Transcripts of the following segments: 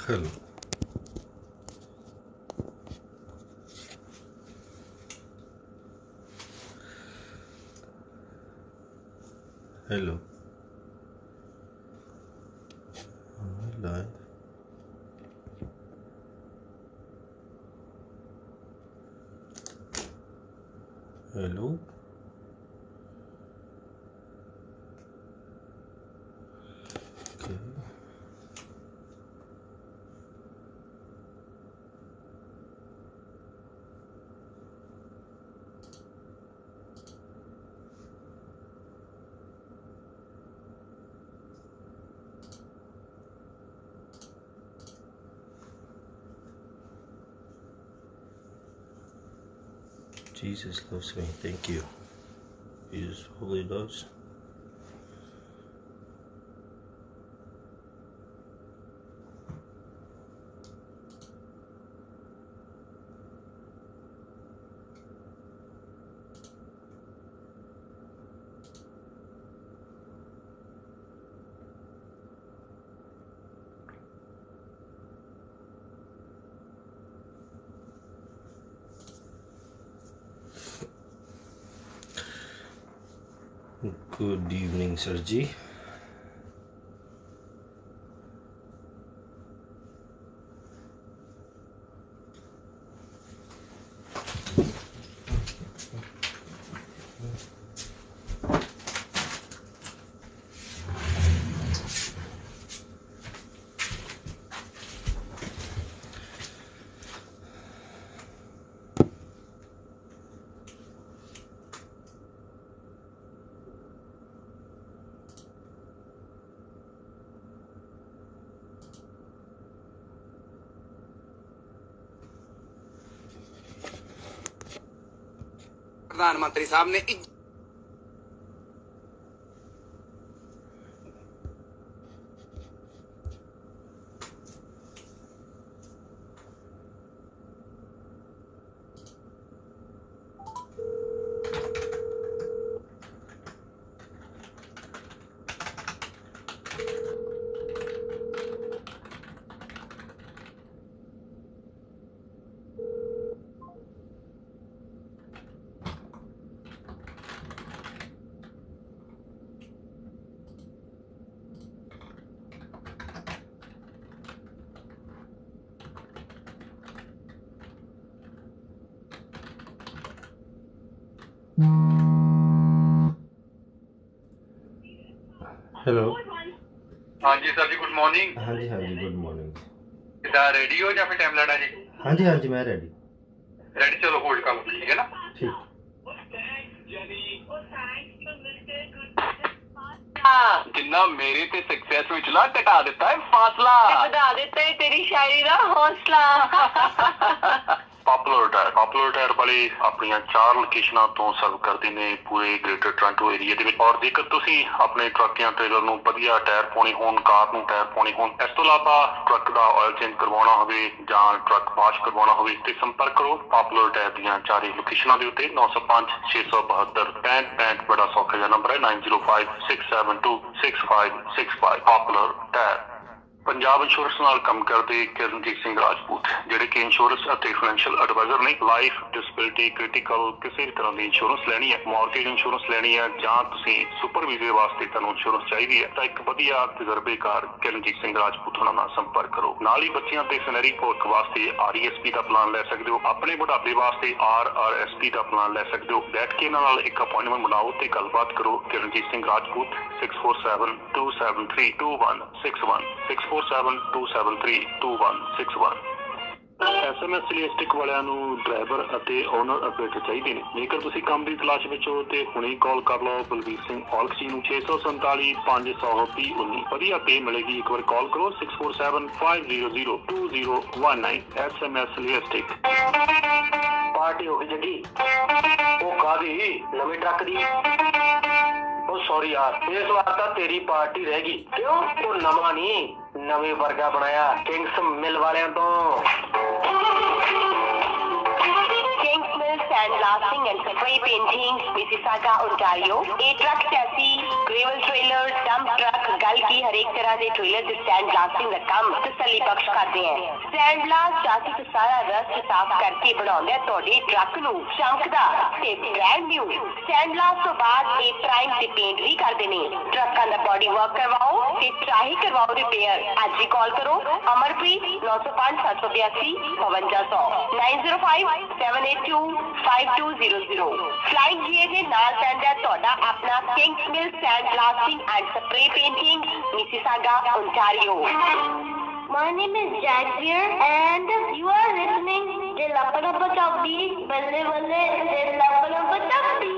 Hello hello live hello okay Jesus loves me. Thank you. Jesus fully loves. Good evening, Sirji. प्रधानमंत्री साहब ने hello हाँ जी sir जी, good morning. हाँ जी good morning. किधर ready हो या फिर टाइम लेना जी? हाँ जी मैं रेडी। रेडी, चलो होल्ड कर लो, ठीक है ना? ठीक। जिन्ना मेरे ते सक्सेस में चला घटा देता है फासला, बढ़ा देता है तेरी शायरी का हौसला। ਪॉपुਲਰ टायर वाले अपनी 4 ਲੋਕੇਸ਼ਨਾਂ ਤੋਂ ਸਰਵ ਕਰਦੇ ਨੇ ਪੂਰੇ ਗ੍ਰੇਟਰ ਟੋਰਾਂਟੋ ਏਰੀਆ ਦੇ ਵਿੱਚ। ਔਰ ਜੇਕਰ ਤੁਸੀਂ ਆਪਣੇ ਟਰੱਕ ਜਾਂ ਟ੍ਰੇਲਰ ਨੂੰ ਵਧੀਆ ਟਾਇਰ ਪਾਉਣੇ ਹੋਣ, ਕਾਰ ਨੂੰ ਟਾਇਰ ਪਾਉਣੇ ਹੋਣ, ਇਸ ਤੋਂ ਇਲਾਵਾ ਟਰੱਕ ਦਾ ਆਇਲ ਚੇਂਜ ਕਰਵਾਉਣਾ ਹੋਵੇ ਜਾਂ ਟਰੱਕ ਵਾਸ਼ ਕਰਵਾਉਣਾ ਹੋਵੇ ਤੇ ਸੰਪਰਕ ਕਰੋ ਪॉपुलर टायर ਦੀਆਂ 4 ਲੋਕੇਸ਼ਨਾਂ ਦੇ ਉੱਤੇ। 905 672 6565 ਬੜਾ ਸੌਖਾ ਜਿਹਾ ਨੰਬਰ ਹੈ 9056726565 ਪॉपुलਰ टायर। पंजाब इंश्योरेंस नाल काम करते किरणजीत सिंह राजपूत ਜਿਹੜੇ ਕਿ इंश्योरेंस ਅਤੇ फाइनेंशियल एडवाइजर ने। लाइफ डिसबिलिटी क्रिटिकल किसी भी तरह की इंश्योरेंस लेनी है, मॉर्गेज इंश्योरेंस लेनी है ਜਾਂ ਤੁਸੀਂ सुपर वीजे वास्ते ਤੁਹਾਨੂੰ इंश्योरेंस चाहिए है तो एक ਵਧੀਆ तजर्बेकार किरणजीत सिंह राजपूत होना ਨਾਲ संपर्क करो। ਨਾਲ ही ਬੱਚਿਆਂ ਤੇ ਸੁਨਹਿਰੀ ਭਵਿੱਖ ਵਾਸਤੇ RESP ਦਾ ਪਲਾਨ ਲੈ ਸਕਦੇ ਹੋ। ਆਪਣੇ ਬੁਢਾਪੇ ਵਾਸਤੇ RRSP ਦਾ ਪਲਾਨ ਲੈ ਸਕਦੇ ਹੋ। ਬੈਠ ਕੇ ਇਹਨਾਂ ਨਾਲ ਇੱਕ ਅਪਾਇੰਟਮੈਂਟ ਬਣਾਓ ਤੇ ਗੱਲਬਾਤ ਕਰੋ। किरणजीत सिंह राजपूत 6472732161 6472732161। SMS ਲਿਸਟਿਕ ਵਾਲਿਆਂ ਨੂੰ ਡਰਾਈਵਰ ਅਤੇ ਓਨਰ ਆਪਰੇਟਰ ਚਾਹੀਦੇ ਨੇ। ਜੇਕਰ ਤੁਸੀਂ ਕੰਮ ਦੀ ਤਲਾਸ਼ ਵਿੱਚ ਹੋ ਤੇ ਹੁਣੇ ਕਾਲ ਕਰ ਲਓ ਬਲਵੀਰ ਸਿੰਘ ਔਲਖ ਜੀ ਨੂੰ 647 520 ਵਧੀਆ ਪੇ ਮਿਲੇਗੀ। ਇੱਕ ਵਾਰ ਕਾਲ ਕਰੋ 6475002019। SMS ਲਿਸਟਿਕ। पार्टी होगी जगी वो कादी नवे ट्रक दी। ओ सॉरी यार, इस बार तो तेरी पार्टी रहेगी। क्यों? वो नवा नहीं नवे वर्गा बनाया किंग्स मिल वाले तो। Kings Mill Sandblasting and Spray Painting, Mississauga, Ontario। ਇਹ truck chassis, gravel trailer, dump truck, ਗੱਲ ਕੀ ਹਰੇਕ ਤਰ੍ਹਾਂ ਦੇ ਟ੍ਰੇਲਰ ਦੇ ਸੈਂਡ ਬਲਾਸਟਿੰਗ ਦਾ ਕੰਮ ਤਸੱਲੀ ਬਖਸ਼ ਕਰਦੇ ਹਨ। ਸੈਂਡ ਬਲਾਸਟ ਚਾਸੀ ਤੋਂ ਸਾਰਾ ਰਸਟ ਸਾਫ਼ ਕਰਕੇ ਬਣਾਉਂਦੇ ਤੁਹਾਡੇ ਟਰੱਕ ਨੂੰ ਚਮਕਦਾਰ ਤੇ ਬ੍ਰਾਂਡ ਨਿਊ। ਸੈਂਡ ਬਲਾਸਟ ਤੋਂ ਬਾਅਦ ਇਹ ਪ੍ਰਾਈਮ ਤੇ ਪੇਂਟ ਵੀ ਕਰਦੇ ਨੇ। ਟਰੱਕਾਂ ਦਾ ਬੋਡੀ ਵਰਕ ਕਰਵਾਓ ਤੇ ਚਾਹੇ ਕਰਵਾਓ ਰਿਪੇਅਰ। ਅੱਜ ਹੀ ਕਾਲ ਕਰੋ ਅਮਰਪ੍ਰੀਤ 905 782 5200 905 782 5200। ਫਲਾਈਂਗ ਜੀਏ ਦੇ ਨਾਲ ਪੈਂਦਾ ਤੁਹਾਡਾ ਆਪਣਾ Kings Mill sandblasting and spray painting, Mississauga, Ontario। My name is Javier and you are listening to Lapana Pachappi, Balle Balle, Lapana Pachappi।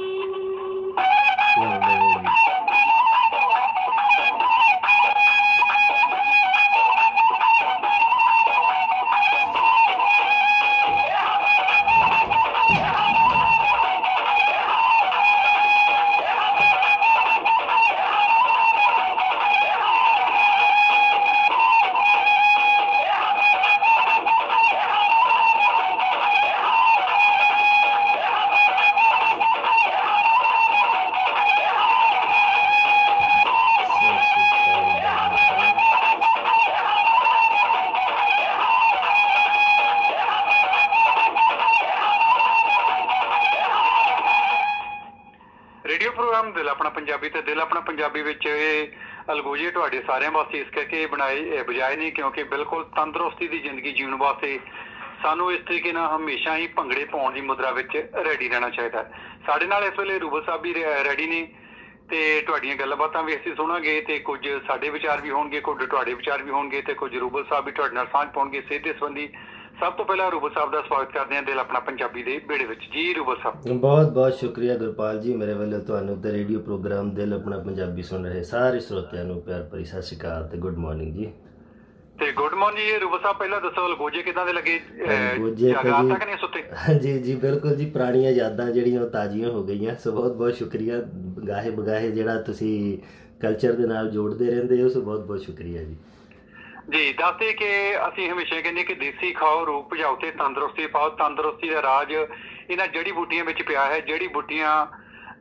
Radio programme Dil Apna Punjabi ਤੇ ਦਿਲ ਆਪਣਾ ਪੰਜਾਬੀ ਵਿੱਚ ਇਹ ਅਲਗੋਜੇ ਤੁਹਾਡੇ ਸਾਰਿਆਂ ਵਾਸਤੇ ਇਸ ਕਰਕੇ ਬਜਾਏ ਨੇ ਕਿਉਂਕਿ ਬਿਲਕੁਲ ਤੰਦਰੁਸਤੀ ਦੀ ਜ਼ਿੰਦਗੀ ਜੀਉਣ ਵਾਸਤੇ ਸਾਨੂੰ ਇਸ ਤਰੀਕੇ ਨਾਲ ਹਮੇਸ਼ਾ ਹੀ ਭੰਗੜੇ ਪਾਉਣ ਦੀ ਮੁਦਰਾ ਵਿੱਚ ਰੈਡੀ ਰਹਿਣਾ ਚਾਹੀਦਾ। ਸਾਡੇ ਨਾਲ ਇਸ ਵੇਲੇ ਰੂਬਲ ਸਾਹਿਬ ਵੀ ਰੈਡੀ ਨੇ ਤੇ ਤੁਹਾਡੀਆਂ ਗੱਲਬਾਤਾਂ ਵੀ ਅਸੀਂ ਸੁਣਾਂਗੇ ਤੇ ਕੁਝ ਸਾਡੇ ਵਿਚਾਰ ਵੀ ਹੋਣਗੇ, ਕੁਝ ਤੁਹਾਡੇ ਵਿਚਾਰ ਵੀ ਹੋਣਗੇ ਤੇ ਕੁਝ ਰੂਬਲ ਸਾਹਿਬ ਵੀ ਤੁਹਾਡੇ ਨਾਲ ਸਾਂਝ ਪਾਉਣਗੇ ਸਿਹਤ ਦੇ ਸੰਬੰਧੀ। ਸਭ ਤੋਂ ਪਹਿਲਾਂ ਰੂਬਲ ਸਾਹਿਬ ਦਾ ਸਵਾਗਤ ਕਰਦੇ ਹਾਂ ਦਿਲ ਆਪਣਾ ਪੰਜਾਬੀ ਦੇ ਵਿਹੜੇ ਵਿੱਚ। ਜੀ ਰੂਬਲ ਸਾਹਿਬ ਬਹੁਤ ਬਹੁਤ ਸ਼ੁਕਰੀਆ ਗੁਰਪਾਲ ਜੀ। ਮੇਰੇ ਵੱਲੋਂ ਤੁਹਾਨੂੰ ਤੇ ਰੇਡੀਓ ਪ੍ਰੋਗਰਾਮ ਦਿਲ ਆਪਣਾ ਪੰਜਾਬੀ ਸੁਣ ਰਹੇ ਸਾਰੇ ਸਰੋਤਿਆਂ ਨੂੰ ਪਿਆਰ ਭਰੀ ਸਤਿ ਸ਼੍ਰੀ ਅਕਾਲ ਤੇ ਗੁੱਡ ਮਾਰਨਿੰਗ ਜੀ। ਤੇ ਗੁੱਡ ਮਾਰਨਿੰਗ ਜੀ ਰੂਬਲ ਸਾਹਿਬ। ਪਹਿਲਾਂ ਦੱਸੋ ਅਲਗੋਜੇ ਕਿੱਦਾਂ ਦੇ ਲੱਗੇ? ਹਾਂਜੀ ਜੀ ਬਿਲਕੁਲ ਜੀ, ਪੁਰਾਣੀਆਂ ਯਾਦਾਂ ਜਿਹੜੀਆਂ ਉਹ ਤਾਜ਼ੀਆਂ ਹੋ ਗਈਆਂ। ਸੋ ਬਹੁਤ ਬਹੁਤ ਸ਼ੁਕਰੀਆ ਗਾਹੇ ਬਗਾਹੇ ਜਿਹੜਾ ਤੁਸੀਂ ਕਲਚਰ ਦੇ ਨਾਲ ਜੋੜਦੇ ਰਹਿੰਦੇ ਹੋ, ਸੋ ਬਹੁਤ ਬਹੁਤ ਸ਼ੁਕਰੀਆ ਜੀ। ਜੀ ਦੱਸਦੇ ਕਿ ਅਸੀਂ ਹਮੇਸ਼ਾ ਕਹਿੰਦੇ ਕਿ ਦੇਸੀ ਖਾਓ ਰੋਗ ਭਜਾਓ ਤੇ ਤੰਦਰੁਸਤੀ ਪਾਓ। ਤੰਦਰੁਸਤੀ ਦਾ ਰਾਜ ਇਹਨਾਂ ਜੜੀ ਬੂਟੀਆਂ ਵਿੱਚ ਪਿਆ ਹੈ। ਜੜੀ ਬੂਟੀਆਂ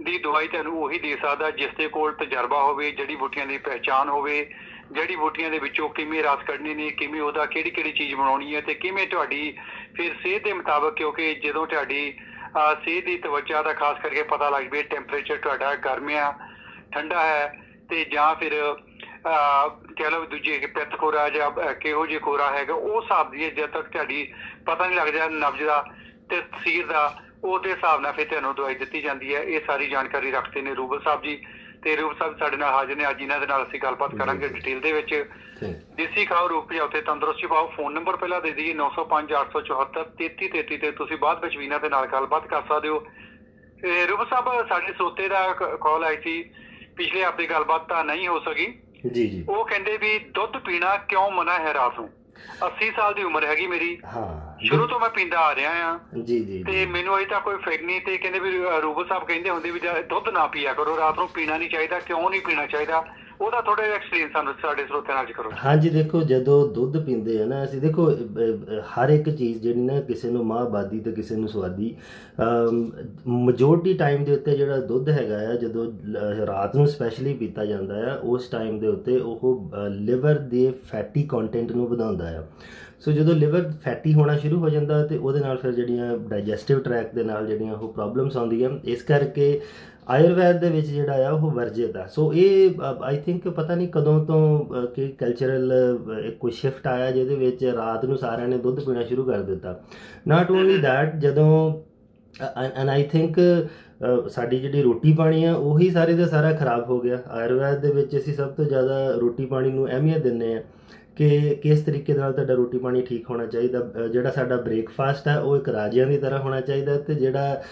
ਦੀ ਦਵਾਈ ਤੁਹਾਨੂੰ ਉਹੀ ਦੇ ਸਕਦਾ ਜਿਸ ਦੇ ਕੋਲ ਤਜਰਬਾ ਹੋਵੇ, ਜੜੀ ਬੂਟੀਆਂ ਦੀ ਪਹਿਚਾਣ ਹੋਵੇ, ਜੜੀ ਬੂਟੀਆਂ ਦੇ ਵਿੱਚੋਂ ਕਿਵੇਂ ਰਸ ਕੱਢਣੇ ਨੇ, ਕਿਵੇਂ ਉਹਦਾ ਕਿਹੜੀ ਕਿਹੜੀ ਚੀਜ਼ ਬਣਾਉਣੀ ਹੈ ਤੇ ਕਿਵੇਂ ਤੁਹਾਡੀ ਫਿਰ ਸਿਹਤ ਦੇ ਮੁਤਾਬਕ, ਕਿਉਂਕਿ ਜਦੋਂ ਤੁਹਾਡੀ ਸਿਹਤ ਦੀ ਤਵੱਜਾ ਦਾ ਖਾਸ ਕਰਕੇ ਪਤਾ ਲੱਗ ਪਏ ਟੈਂਪਰੇਚਰ ਤੁਹਾਡਾ ਗਰਮ ਆ ਠੰਡਾ ਹੈ ਤੇ ਜਾਂ ਫਿਰ ਕਹਿ ਲਓ ਦੂਜੇ ਪਿੱਤ ਖੋਰਾ ਜਾਂ ਕਿਹੋ ਜਿਹੇ ਖੋਰਾ ਹੈਗਾ, ਉਹ ਹਿਸਾਬ ਦੀ ਜਦ ਤੱਕ ਤੁਹਾਡੀ ਪਤਾ ਨਹੀਂ ਲੱਗਦਾ ਨਬਜ਼ ਦਾ ਤੇ ਤਸੀਰ ਦਾ, ਉਹਦੇ ਹਿਸਾਬ ਨਾਲ ਫਿਰ ਤੁਹਾਨੂੰ ਦਵਾਈ ਦਿੱਤੀ ਜਾਂਦੀ ਹੈ। ਇਹ ਸਾਰੀ ਜਾਣਕਾਰੀ ਰੱਖਦੇ ਨੇ ਰੂਬਲ ਸਾਹਿਬ ਜੀ ਤੇ ਰੂਬਲ ਸਾਹਿਬ ਸਾਡੇ ਨਾਲ ਹਾਜ਼ਰ ਨੇ। ਅੱਜ ਇਹਨਾਂ ਦੇ ਨਾਲ ਅਸੀਂ ਗੱਲਬਾਤ ਕਰਾਂਗੇ ਡਿਟੇਲ ਦੇ ਵਿੱਚ। ਦੇਸੀ ਖਾਓ ਰੋਗ ਭਜਾਓ ਤੇ ਤੰਦਰੁਸਤੀ ਪਾਓ। ਫੋਨ ਨੰਬਰ ਪਹਿਲਾਂ ਦੇ ਦਈਏ 905 874 3333 ਤੇ ਤੁਸੀਂ ਬਾਅਦ ਵਿੱਚ ਵੀ ਇਹਨਾਂ ਦੇ ਨਾਲ ਗੱਲਬਾਤ ਕਰ ਸਕਦੇ ਹੋ। ਤੇ ਰੂਬਲ ਸਾਹਿਬ ਸਾਡੇ ਸਰੋਤੇ ਦਾ ਕਾਲ ਆਈ ਸੀ ਪਿਛਲੇ ਹਫ਼ਤੇ, ਗੱਲਬਾਤ ਤਾਂ ਨਹੀਂ ਹੋ ਸਕੀ ਜੀ ਜੀ। ਉਹ ਕਹਿੰਦੇ ਵੀ ਦੁੱਧ ਪੀਣਾ ਕਿਉਂ ਮਨਾ ਹੈ ਰਾਤ ਨੂੰ। 80 ਸਾਲ ਦੀ ਉਮਰ ਹੈਗੀ ਮੇਰੀ, ਸ਼ੁਰੂ ਤੋਂ ਮੈਂ ਪੀਂਦਾ ਆ ਰਿਹਾ ਆ ਜੀ ਜੀ ਤੇ ਮੈਨੂੰ ਅਜੇ ਤੱਕ ਕੋਈ ਫਿਕਰ ਨਹੀਂ। ਤੇ ਕਹਿੰਦੇ ਵੀ ਰੂਬਲ ਸਾਹਿਬ ਕਹਿੰਦੇ ਹੁੰਦੇ ਵੀ ਦੁੱਧ ਨਾ ਪੀਆ ਕਰੋ ਰਾਤ ਨੂੰ, ਪੀਣਾ ਨਹੀਂ ਚਾਹੀਦਾ। ਕਿਉਂ ਨਹੀਂ ਪੀਣਾ ਚਾਹੀਦਾ? ਉਹਦਾ ਥੋੜਾ ਜਿਹਾ ਐਕਸਪਲੇਨ ਸਾਨੂੰ ਸਾਡੇ ਸਰੋਤਿਆਂ ਨਾਲ ਕਰੋ। ਹਾਂਜੀ ਦੇਖੋ, ਜਦੋਂ ਦੁੱਧ ਪੀਂਦੇ ਆ ਨਾ ਅਸੀਂ, ਦੇਖੋ ਹਰ ਇੱਕ ਚੀਜ਼ ਜਿਹੜੀ ਨਾ ਕਿਸੇ ਨੂੰ ਮਾਂਹਬਾਦੀ ਤੇ ਕਿਸੇ ਨੂੰ ਸਵਾਦੀ, ਮੈਜੋਰਟੀ ਟਾਈਮ ਦੇ ਉੱਤੇ ਜਿਹੜਾ ਦੁੱਧ ਹੈਗਾ ਆ ਜਦੋਂ ਰਾਤ ਨੂੰ ਸਪੈਸ਼ਲੀ ਪੀਤਾ ਜਾਂਦਾ ਆ ਉਸ ਟਾਈਮ ਦੇ ਉੱਤੇ ਉਹ ਲਿਵਰ ਦੇ ਫੈਟੀ ਕੰਟੈਂਟ ਨੂੰ ਵਧਾਉਂਦਾ ਆ। ਸੋ ਜਦੋਂ ਲਿਵਰ ਫੈਟੀ ਹੋਣਾ ਸ਼ੁਰੂ ਹੋ ਜਾਂਦਾ ਤੇ ਉਹਦੇ ਨਾਲ ਫਿਰ ਜਿਹੜੀਆਂ ਡਾਈਜੈਸਟਿਵ ਟਰੈਕ ਦੇ ਨਾਲ ਜਿਹੜੀਆਂ ਉਹ ਪ੍ਰੋਬਲਮਸ ਆਉਂਦੀਆਂ। ਇਸ ਕਰਕੇ ਆਯੁਰਵੈਦ ਦੇ ਵਿੱਚ ਜਿਹੜਾ ਆ ਉਹ ਵਰਜਿਤ ਆ। ਸੋ ਇਹ ਆਈ ਥਿੰਕ ਪਤਾ ਨਹੀਂ ਕਦੋਂ ਤੋਂ ਕਿ ਕਲਚਰਲ ਕੋਈ ਸ਼ਿਫਟ ਆਇਆ ਜਿਹਦੇ ਵਿੱਚ ਰਾਤ ਨੂੰ ਸਾਰਿਆਂ ਨੇ ਦੁੱਧ ਪੀਣਾ ਸ਼ੁਰੂ ਕਰ ਦਿੱਤਾ। ਨਾਟ ਓਨਲੀ ਦੈਟ, ਜਦੋਂ ਐਂਡ ਆਈ ਥਿੰਕ ਸਾਡੀ ਜਿਹੜੀ ਰੋਟੀ ਪਾਣੀ ਆ ਉਹੀ ਸਾਰੇ ਦਾ ਸਾਰਾ ਖਰਾਬ ਹੋ ਗਿਆ। ਆਯੁਰਵੈਦ ਦੇ ਵਿੱਚ ਅਸੀਂ ਸਭ ਤੋਂ ਜ਼ਿਆਦਾ ਰੋਟੀ ਪਾਣੀ ਨੂੰ ਅਹਿਮੀਅਤ ਦਿੰਦੇ ਹਾਂ ਕਿ ਕਿਸ ਤਰੀਕੇ ਨਾਲ ਤੁਹਾਡਾ ਰੋਟੀ ਪਾਣੀ ਠੀਕ ਹੋਣਾ ਚਾਹੀਦਾ। ਜਿਹੜਾ ਸਾਡਾ ਬ੍ਰੇਕਫਾਸਟ ਹੈ ਉਹ ਇੱਕ ਰਾਜਿਆਂ ਦੀ ਤਰ੍ਹਾਂ ਹੋਣਾ ਚਾਹੀਦਾ ਤੇ ਜਿਹੜਾ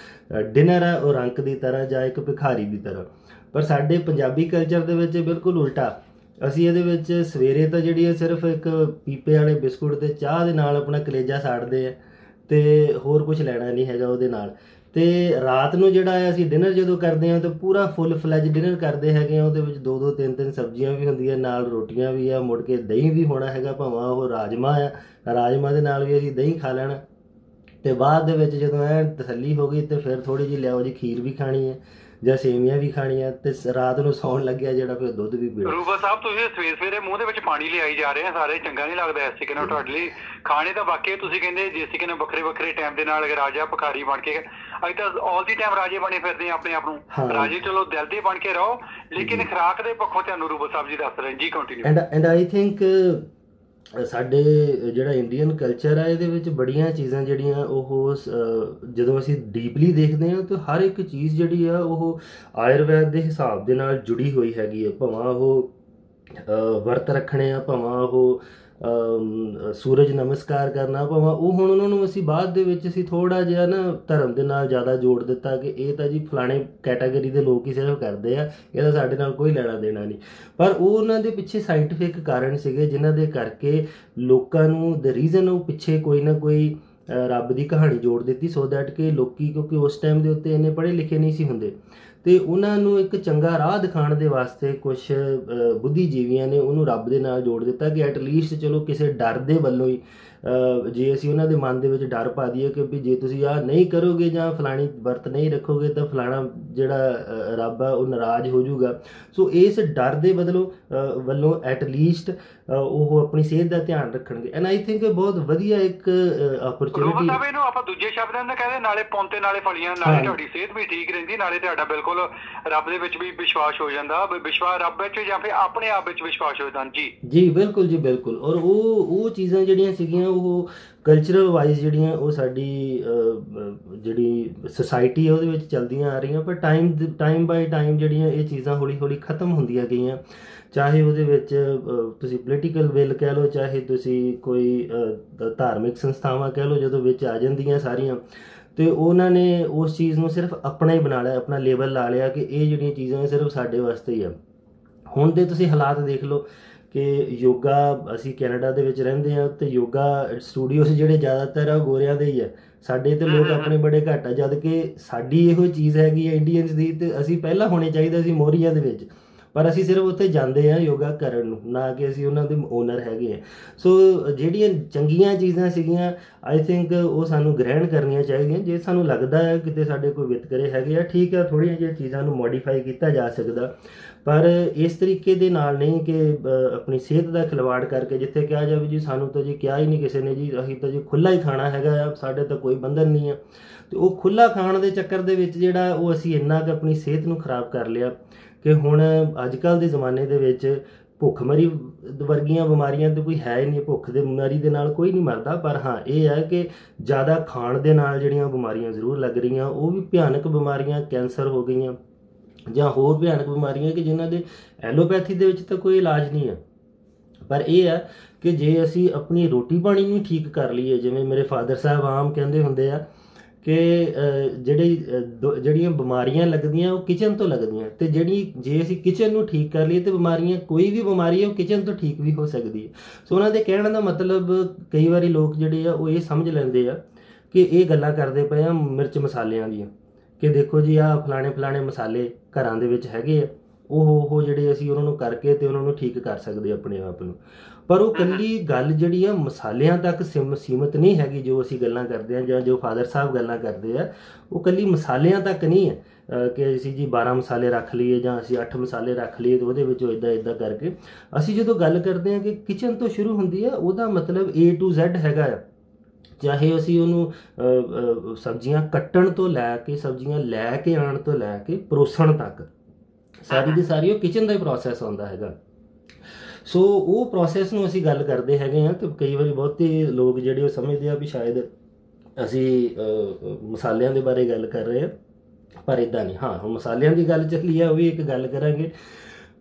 ਡਿਨਰ ਹੈ ਉਹ ਰੰਕ ਦੀ ਤਰ੍ਹਾਂ ਜਾਂ ਇੱਕ ਭਿਖਾਰੀ ਦੀ ਤਰ੍ਹਾਂ। ਪਰ ਸਾਡੇ ਪੰਜਾਬੀ ਕਲਚਰ ਦੇ ਵਿੱਚ ਬਿਲਕੁਲ ਉਲਟਾ। ਅਸੀਂ ਇਹਦੇ ਵਿੱਚ ਸਵੇਰੇ ਤਾਂ ਜਿਹੜੀ ਹੈ ਸਿਰਫ ਇੱਕ ਪੀਪੇ ਵਾਲੇ ਬਿਸਕੁਟ ਤੇ ਚਾਹ ਦੇ ਨਾਲ ਆਪਣਾ ਕਲੇਜਾ ਸਾੜਦੇ ਆ ਤੇ ਹੋਰ ਕੁਝ ਲੈਣਾ ਨਹੀਂ ਹੈਗਾ ਉਹਦੇ ਨਾਲ। ਤੇ ਰਾਤ ਨੂੰ ਜਿਹੜਾ ਹੈ ਅਸੀਂ ਡਿਨਰ ਜਦੋਂ ਕਰਦੇ ਹਾਂ ਤਾਂ ਪੂਰਾ ਫੁੱਲ ਫਲੈਜ ਡਿਨਰ ਕਰਦੇ ਹੈਗੇ ਆ। ਉਹਦੇ ਵਿੱਚ 2-2 3-3 ਸਬਜ਼ੀਆਂ ਵੀ ਹੁੰਦੀਆਂ, ਨਾਲ ਰੋਟੀਆਂ ਵੀ ਆ, ਮੁੜ ਕੇ ਦਹੀਂ ਵੀ ਹੋਣਾ ਹੈਗਾ, ਭਾਵੇਂ ਉਹ ਰਾਜਮਾ ਆ, ਰਾਜਮਾ ਦੇ ਨਾਲ ਵੀ ਅਸੀਂ ਦਹੀਂ ਖਾ ਲੈਣਾ। ਤੇ ਬਾਅਦ ਦੇ ਵਿੱਚ ਜਦੋਂ ਐ ਤਸੱਲੀ ਹੋ ਗਈ ਤੇ ਫਿਰ ਥੋੜੀ ਜਿਹੀ ਲਿਆਓ ਜੀ ਖੀਰ ਵੀ ਖਾਣੀ ਹੈ ਜਾਂ ਸੇਵੀਆਂ ਵੀ ਖਾਣੀਆਂ ਤੇ ਰਾਤ ਨੂੰ ਸੌਣ ਲੱਗਿਆ ਜਿਹੜਾ ਫਿਰ ਦੁੱਧ ਵੀ ਪੀਓ। ਰੂਬਾ ਸਾਹਿਬ ਤੁਸੀਂ ਸਵੇਰੇ ਸਵੇਰੇ ਮੂੰਹ ਦੇ ਵਿੱਚ ਪਾਣੀ ਲਿਆਈ ਜਾ ਰਹੇ ਆ ਸਾਰੇ, ਚੰਗਾ ਨਹੀਂ ਲੱਗਦਾ ਇਸ ਤਰੀਕੇ ਨਾਲ ਤੁਹਾਡੇ ਲਈ। ਖਾਣੇ ਤਾਂ ਬਾਕੀ ਤੁਸੀਂ ਕਹਿੰਦੇ ਜਿਸ ਤਰੀਕੇ ਨਾਲ ਵੱਖਰੇ ਵੱਖਰੇ ਟਾਈਮ ਦੇ ਨਾਲ ਰਾਜਾ ਭਿਖਾਰੀ ਬਣ ਕੇ, ਅਸੀਂ ਤਾਂ ਆਲ ਦੀ ਟਾਈਮ ਰਾਜੇ ਬਣੇ ਫਿਰਦੇ ਆ ਆਪਣੇ ਆਪ ਨੂੰ। ਰਾਜੇ ਚਲੋ ਦਿਲ ਦੇ ਬਣ ਕੇ ਰਹੋ, ਲੇਕਿਨ ਖੁਰਾਕ ਦੇ ਪੱਖੋਂ ਤੁਹਾਨੂੰ ਰੂਬਾ ਸਾਹਿਬ ਜੀ ਦੱਸ ਰਹੇ ਜੀ। ਕੰਟੀਨਿਊ। ਐਂਡ ਆਈ ਥਿੰਕ ਸਾਡੇ ਜਿਹੜਾ ਇੰਡੀਅਨ ਕਲਚਰ ਆ ਇਹਦੇ ਵਿੱਚ ਬੜੀਆਂ ਚੀਜ਼ਾਂ ਜਿਹੜੀਆਂ ਉਹ ਜਦੋਂ ਅਸੀਂ ਡੀਪਲੀ ਦੇਖਦੇ ਹਾਂ ਤਾਂ ਹਰ ਇੱਕ ਚੀਜ਼ ਜਿਹੜੀ ਆ ਉਹ ਆਯੁਰਵੈਦ ਦੇ ਹਿਸਾਬ ਦੇ ਨਾਲ ਜੁੜੀ ਹੋਈ ਹੈਗੀ ਹੈ। ਭਾਵੇਂ ਉਹ ਵਰਤ ਰੱਖਣੇ ਆ, ਭਾਵੇਂ ਉਹ ਸੂਰਜ ਨਮਸਕਾਰ ਕਰਨਾ, ਭਾਵੇਂ ਉਹ ਹੁਣ ਉਹਨਾਂ ਨੂੰ ਅਸੀਂ ਬਾਅਦ ਦੇ ਵਿੱਚ ਅਸੀਂ ਥੋੜ੍ਹਾ ਜਿਹਾ ਨਾ ਧਰਮ ਦੇ ਨਾਲ ਜ਼ਿਆਦਾ ਜੋੜ ਦਿੱਤਾ ਕਿ ਇਹ ਤਾਂ ਜੀ ਫਲਾਣੇ ਕੈਟਾਗਰੀ ਦੇ ਲੋਕ ਹੀ ਸਿਰਫ ਕਰਦੇ ਆ, ਇਹਦਾ ਸਾਡੇ ਨਾਲ ਕੋਈ ਲੈਣਾ ਦੇਣਾ ਨਹੀਂ। ਪਰ ਉਹ ਉਹਨਾਂ ਦੇ ਪਿੱਛੇ ਸਾਇੰਟੀਫਿਕ ਕਾਰਨ ਸੀਗੇ ਜਿਨ੍ਹਾਂ ਦੇ ਕਰਕੇ ਲੋਕਾਂ ਨੂੰ ਦ ਰੀਜ਼ਨ ਉਹ ਪਿੱਛੇ ਕੋਈ ਨਾ ਕੋਈ ਰੱਬ ਦੀ ਕਹਾਣੀ ਜੋੜ ਦਿੱਤੀ ਸੋ ਦੈਟ ਕਿ ਲੋਕੀ, ਕਿਉਂਕਿ ਉਸ ਟਾਈਮ ਦੇ ਉੱਤੇ ਇੰਨੇ ਪੜ੍ਹੇ ਲਿਖੇ ਨਹੀਂ ਸੀ ਹੁੰਦੇ, ਤੇ ਉਹਨਾਂ ਨੂੰ ਇੱਕ ਚੰਗਾ ਰਾਹ ਦਿਖਾਉਣ ਦੇ ਵਾਸਤੇ ਕੁਝ ਬੁੱਧੀਜੀਵੀਆਂ ਨੇ ਉਹਨੂੰ ਰੱਬ ਦੇ ਨਾਲ ਜੋੜ ਦਿੱਤਾ ਕਿ ਐਟਲੀਸਟ ਚਲੋ ਕਿਸੇ ਡਰ ਦੇ ਵੱਲੋਂ ਹੀ ਜੇ ਅਸੀਂ ਉਹਨਾਂ ਦੇ ਮਨ ਦੇ ਵਿੱਚ ਡਰ ਪਾ ਦਈਏ ਕਿ ਵੀ ਜੇ ਤੁਸੀਂ ਆਹ ਨਹੀਂ ਕਰੋਗੇ ਜਾਂ ਫਲਾਣੀ ਵਰਤ ਨਹੀਂ ਰੱਖੋਗੇ ਤਾਂ ਫਲਾਣਾ ਜਿਹੜਾ ਰੱਬ ਆ ਉਹ ਨਾਰਾਜ਼ ਹੋ ਜਾਊਗਾ। ਸੋ ਇਸ ਡਰ ਦੇ ਵੱਲੋਂ ਐਟਲੀਸਟ ਉਹ ਆਪਣੀ ਸਿਹਤ ਦਾ ਧਿਆਨ ਰੱਖਣਗੇ। ਐਂਡ ਆਈ ਥਿੰਕ ਬਹੁਤ ਵਧੀਆ ਇੱਕ ਓਪਰਚੁਨਿਟੀ। ਇਹਨੂੰ ਆਪਾਂ ਦੂਜੇ ਸ਼ਬਦਾਂ ਨਾਲ ਕਹਿੰਦੇ ਨਾਲੇ ਪੌਂਤੇ ਨਾਲੇ ਫਲੀਆਂ, ਨਾਲੇ ਤੁਹਾਡੀ ਸਿਹਤ ਵੀ ਠੀਕ ਰਹਿੰਦੀ, ਨਾਲੇ ਤੁਹਾਡਾ ਬਿਲਕੁਲ ਰੱਬ ਦੇ ਵਿੱਚ ਵੀ ਵਿਸ਼ਵਾਸ ਹੋ ਜਾਂਦਾ, ਵਿਸ਼ਵਾਸ ਰੱਬ ਵਿੱਚ ਜਾਂ ਫਿਰ ਆਪਣੇ ਆਪ ਵਿੱਚ ਵਿਸ਼ਵਾਸ ਹੋ ਜਾਂਦਾ। ਜੀ ਬਿਲਕੁਲ ਜੀ ਬਿਲਕੁਲ। ਔਰ ਉਹ ਚੀਜ਼ਾਂ ਜਿਹੜੀਆਂ ਸੀਗੀਆਂ ਉਹ ਕਲਚਰਲ ਵਾਈਜ਼ ਜਿਹੜੀਆਂ ਉਹ ਸਾਡੀ ਜਿਹੜੀ ਸੁਸਾਇਟੀ ਹੈ ਉਹਦੇ ਵਿੱਚ ਚੱਲਦੀਆਂ ਆ ਰਹੀਆਂ, ਪਰ ਟਾਈਮ ਬਾਈ ਟਾਈਮ ਜਿਹੜੀਆਂ ਇਹ ਚੀਜ਼ਾਂ ਹੌਲੀ ਹੌਲੀ ਖਤਮ ਹੁੰਦੀਆਂ ਗਈਆਂ। ਚਾਹੇ ਉਹਦੇ ਵਿੱਚ ਤੁਸੀਂ ਪੋਲੀਟੀਕਲ ਵਿਲ ਕਹਿ ਲਓ, ਚਾਹੇ ਤੁਸੀਂ ਕੋਈ ਧਾਰਮਿਕ ਸੰਸਥਾਵਾਂ ਕਹਿ ਲਓ, ਜਦੋਂ ਵਿੱਚ ਆ ਜਾਂਦੀਆਂ ਸਾਰੀਆਂ ਤੇ ਉਹਨਾਂ ਨੇ ਉਸ ਚੀਜ਼ ਨੂੰ ਸਿਰਫ ਆਪਣਾ ਹੀ ਬਣਾ ਲਿਆ, ਆਪਣਾ ਲੇਬਲ ਲਾ ਲਿਆ ਕਿ ਇਹ ਜਿਹੜੀਆਂ ਚੀਜ਼ਾਂ ਸਿਰਫ ਸਾਡੇ ਵਾਸਤੇ ਹੀ ਆ। ਹੁਣ ਦੇ ਤੁਸੀਂ ਹਾਲਾਤ ਦੇਖ ਲਓ ਕਿ ਯੋਗਾ, ਅਸੀਂ ਕੈਨੇਡਾ ਦੇ ਵਿੱਚ ਰਹਿੰਦੇ ਹਾਂ ਤੇ ਯੋਗਾ ਸਟੂਡੀਓਜ਼ ਜਿਹੜੇ ਜ਼ਿਆਦਾਤਰ ਆ ਗੋਰਿਆਂ ਦੇ ਹੀ ਆ, ਸਾਡੇ ਤੇ ਲੋਕ ਆਪਣੇ ਬੜੇ ਘੱਟ ਆ, ਜਦ ਕਿ ਸਾਡੀ ਇਹੋ ਚੀਜ਼ ਹੈਗੀ ਹੈ ਇੰਡੀਅਨਸ ਦੀ, ਤੇ ਅਸੀਂ ਪਹਿਲਾਂ ਹੋਣੇ ਚਾਹੀਦਾ ਸੀ ਮੋਹਰੀਆਂ ਦੇ ਵਿੱਚ, ਪਰ ਅਸੀਂ ਸਿਰਫ ਉੱਥੇ ਜਾਂਦੇ ਹਾਂ ਯੋਗਾ ਕਰਨ ਨੂੰ, ਨਾ ਕਿ ਅਸੀਂ ਉਹਨਾਂ ਦੇ ਓਨਰ ਹੈਗੇ ਹਾਂ। ਸੋ ਜਿਹੜੀਆਂ ਚੰਗੀਆਂ ਚੀਜ਼ਾਂ ਸੀਗੀਆਂ ਆਈ ਥਿੰਕ ਉਹ ਸਾਨੂੰ ਗ੍ਰਹਿਣ ਕਰਨੀਆਂ ਚਾਹੀਦੀਆਂ। ਜੇ ਸਾਨੂੰ ਲੱਗਦਾ ਹੈ ਕਿਤੇ ਸਾਡੇ ਕੋਈ ਵਿਤਕਰੇ ਹੈਗੇ ਆ, ਠੀਕ ਆ, ਥੋੜ੍ਹੀਆਂ ਜਿਹੀਆਂ ਚੀਜ਼ਾਂ ਨੂੰ ਮੋਡੀਫਾਈ ਕੀਤਾ ਜਾ ਸਕਦਾ, ਪਰ ਇਸ ਤਰੀਕੇ ਦੇ ਨਾਲ ਨਹੀਂ ਕਿ ਆਪਣੀ ਸਿਹਤ ਦਾ ਖਿਲਵਾੜ ਕਰਕੇ, ਜਿੱਥੇ ਕਿਹਾ ਜਾਵੇ ਜੀ ਸਾਨੂੰ ਤਾਂ ਜੀ ਕਿਹਾ ਹੀ ਨਹੀਂ ਕਿਸੇ ਨੇ ਜੀ, ਅਸੀਂ ਤਾਂ ਜੀ ਖੁੱਲ੍ਹਾ ਹੀ ਖਾਣਾ ਹੈਗਾ ਆ, ਸਾਡੇ ਤਾਂ ਕੋਈ ਬੰਧਨ ਨਹੀਂ ਆ। ਤੇ ਉਹ ਖੁੱਲ੍ਹਾ ਖਾਣ ਦੇ ਚੱਕਰ ਦੇ ਵਿੱਚ ਜਿਹੜਾ ਉਹ ਅਸੀਂ ਇੰਨਾ ਕੁ ਆਪਣੀ ਸਿਹਤ ਨੂੰ ਖਰਾਬ ਕਰ ਲਿਆ ਕਿ ਹੁਣ ਅੱਜ ਕੱਲ੍ਹ ਦੇ ਜ਼ਮਾਨੇ ਦੇ ਵਿੱਚ ਭੁੱਖਮਰੀ ਵਰਗੀਆਂ ਬਿਮਾਰੀਆਂ ਤਾਂ ਕੋਈ ਹੈ ਹੀ ਨਹੀਂ। ਭੁੱਖ ਦੀ ਬਿਮਾਰੀ ਦੇ ਨਾਲ ਕੋਈ ਨਹੀਂ ਮਰਦਾ, ਪਰ ਹਾਂ ਇਹ ਹੈ ਕਿ ਜ਼ਿਆਦਾ ਖਾਣ ਦੇ ਨਾਲ ਜਿਹੜੀਆਂ ਬਿਮਾਰੀਆਂ ਜ਼ਰੂਰ ਲੱਗ ਰਹੀਆਂ, ਉਹ ਵੀ ਭਿਆਨਕ ਬਿਮਾਰੀਆਂ, ਕੈਂਸਰ ਹੋ ਗਈਆਂ ਜਾਂ ਹੋਰ ਭਿਆਨਕ ਬਿਮਾਰੀਆਂ ਕਿ ਜਿਨ੍ਹਾਂ ਦੇ ਐਲੋਪੈਥੀ ਦੇ ਵਿੱਚ ਤਾਂ ਕੋਈ ਇਲਾਜ ਨਹੀਂ ਹੈ। ਪਰ ਇਹ ਹੈ ਕਿ ਜੇ ਅਸੀਂ ਆਪਣੀ ਰੋਟੀ ਪਾਣੀ ਨੂੰ ਠੀਕ ਕਰ ਲਈਏ, ਜਿਵੇਂ ਮੇਰੇ ਫਾਦਰ ਸਾਹਿਬ ਆਮ ਕਹਿੰਦੇ ਹੁੰਦੇ ਆ ਕਿ ਜਿਹੜੀਆਂ ਬਿਮਾਰੀਆਂ ਲੱਗਦੀਆਂ ਉਹ ਕਿਚਨ ਤੋਂ ਲੱਗਦੀਆਂ, ਤੇ ਜੇ ਅਸੀਂ ਕਿਚਨ ਨੂੰ ਠੀਕ ਕਰ ਲਈਏ ਤੇ ਬਿਮਾਰੀਆਂ, ਕੋਈ ਵੀ ਬਿਮਾਰੀ ਹੈ ਉਹ ਕਿਚਨ ਤੋਂ ਠੀਕ ਵੀ ਹੋ ਸਕਦੀ ਹੈ। ਸੋ ਉਹਨਾਂ ਦੇ ਕਹਿਣ ਦਾ ਮਤਲਬ ਕਈ ਵਾਰੀ ਲੋਕ ਜਿਹੜੇ ਆ ਉਹ ਇਹ ਸਮਝ ਲੈਂਦੇ ਆ ਕਿ ਇਹ ਗੱਲਾਂ ਕਰਦੇ ਪਏ ਆ ਮਿਰਚ ਮਸਾਲਿਆਂ ਦੀਆਂ, ਕਿ ਦੇਖੋ ਜੀ ਆਹ ਫਲਾਣੇ ਮਸਾਲੇ ਘਰਾਂ ਦੇ ਵਿੱਚ ਹੈਗੇ ਆ, ਉਹ ਜਿਹੜੇ ਅਸੀਂ ਉਹਨਾਂ ਨੂੰ ਕਰਕੇ ਤੇ ਉਹਨਾਂ ਨੂੰ ਠੀਕ ਕਰ ਸਕਦੇ ਆਪਣੇ ਆਪ ਨੂੰ। ਪਰ ਉਹ ਇਕੱਲੀ ਗੱਲ ਜਿਹੜੀ ਆ ਮਸਾਲਿਆਂ ਤੱਕ ਸੀਮਤ ਨਹੀਂ ਹੈਗੀ। ਜੋ ਅਸੀਂ ਗੱਲਾਂ ਕਰਦੇ ਹਾਂ ਜਾਂ ਜੋ ਫਾਦਰ ਸਾਹਿਬ ਗੱਲਾਂ ਕਰਦੇ ਆ, ਉਹ ਇਕੱਲੀ ਮਸਾਲਿਆਂ ਤੱਕ ਨਹੀਂ ਹੈ ਕਿ ਅਸੀਂ ਜੀ 12 ਮਸਾਲੇ ਰੱਖ ਲਈਏ ਜਾਂ ਅਸੀਂ 8 ਮਸਾਲੇ ਰੱਖ ਲਈਏ ਤੇ ਉਹਦੇ ਵਿੱਚੋਂ ਇੱਦਾਂ ਕਰਕੇ। ਅਸੀਂ ਜਦੋਂ ਗੱਲ ਕਰਦੇ ਹਾਂ ਕਿ ਕਿਚਨ ਤੋਂ ਸ਼ੁਰੂ ਹੁੰਦੀ ਆ, ਉਹਦਾ ਮਤਲਬ A to Z ਹੈਗਾ ਆ। ਚਾਹੇ ਅਸੀਂ ਉਹਨੂੰ ਸਬਜ਼ੀਆਂ ਕੱਟਣ ਤੋਂ ਲੈ ਕੇ, ਸਬਜ਼ੀਆਂ ਲੈ ਕੇ ਆਉਣ ਤੋਂ ਲੈ ਕੇ ਪਰੋਸਣ ਤੱਕ, ਸਾਰੀ ਦੀ ਸਾਰੀ ਉਹ ਕਿਚਨ ਦਾ ਹੀ ਪ੍ਰੋਸੈਸ ਹੁੰਦਾ ਹੈਗਾ। ਸੋ ਉਹ ਪ੍ਰੋਸੈਸ ਨੂੰ ਅਸੀਂ ਗੱਲ ਕਰਦੇ ਹੈਗੇ ਹਾਂ ਤੇ ਕਈ ਵਾਰੀ ਬਹੁਤੇ ਲੋਕ ਜਿਹੜੇ ਉਹ ਸਮਝਦੇ ਆ ਵੀ ਸ਼ਾਇਦ ਅਸੀਂ ਮਸਾਲਿਆਂ ਦੇ ਬਾਰੇ ਗੱਲ ਕਰ ਰਹੇ ਹਾਂ, ਪਰ ਇੱਦਾਂ ਨਹੀਂ। ਹਾਂ, ਹੁਣ ਮਸਾਲਿਆਂ ਦੀ ਗੱਲ ਚੱਲੀ ਆ, ਉਹ ਵੀ ਇੱਕ ਗੱਲ ਕਰਾਂਗੇ।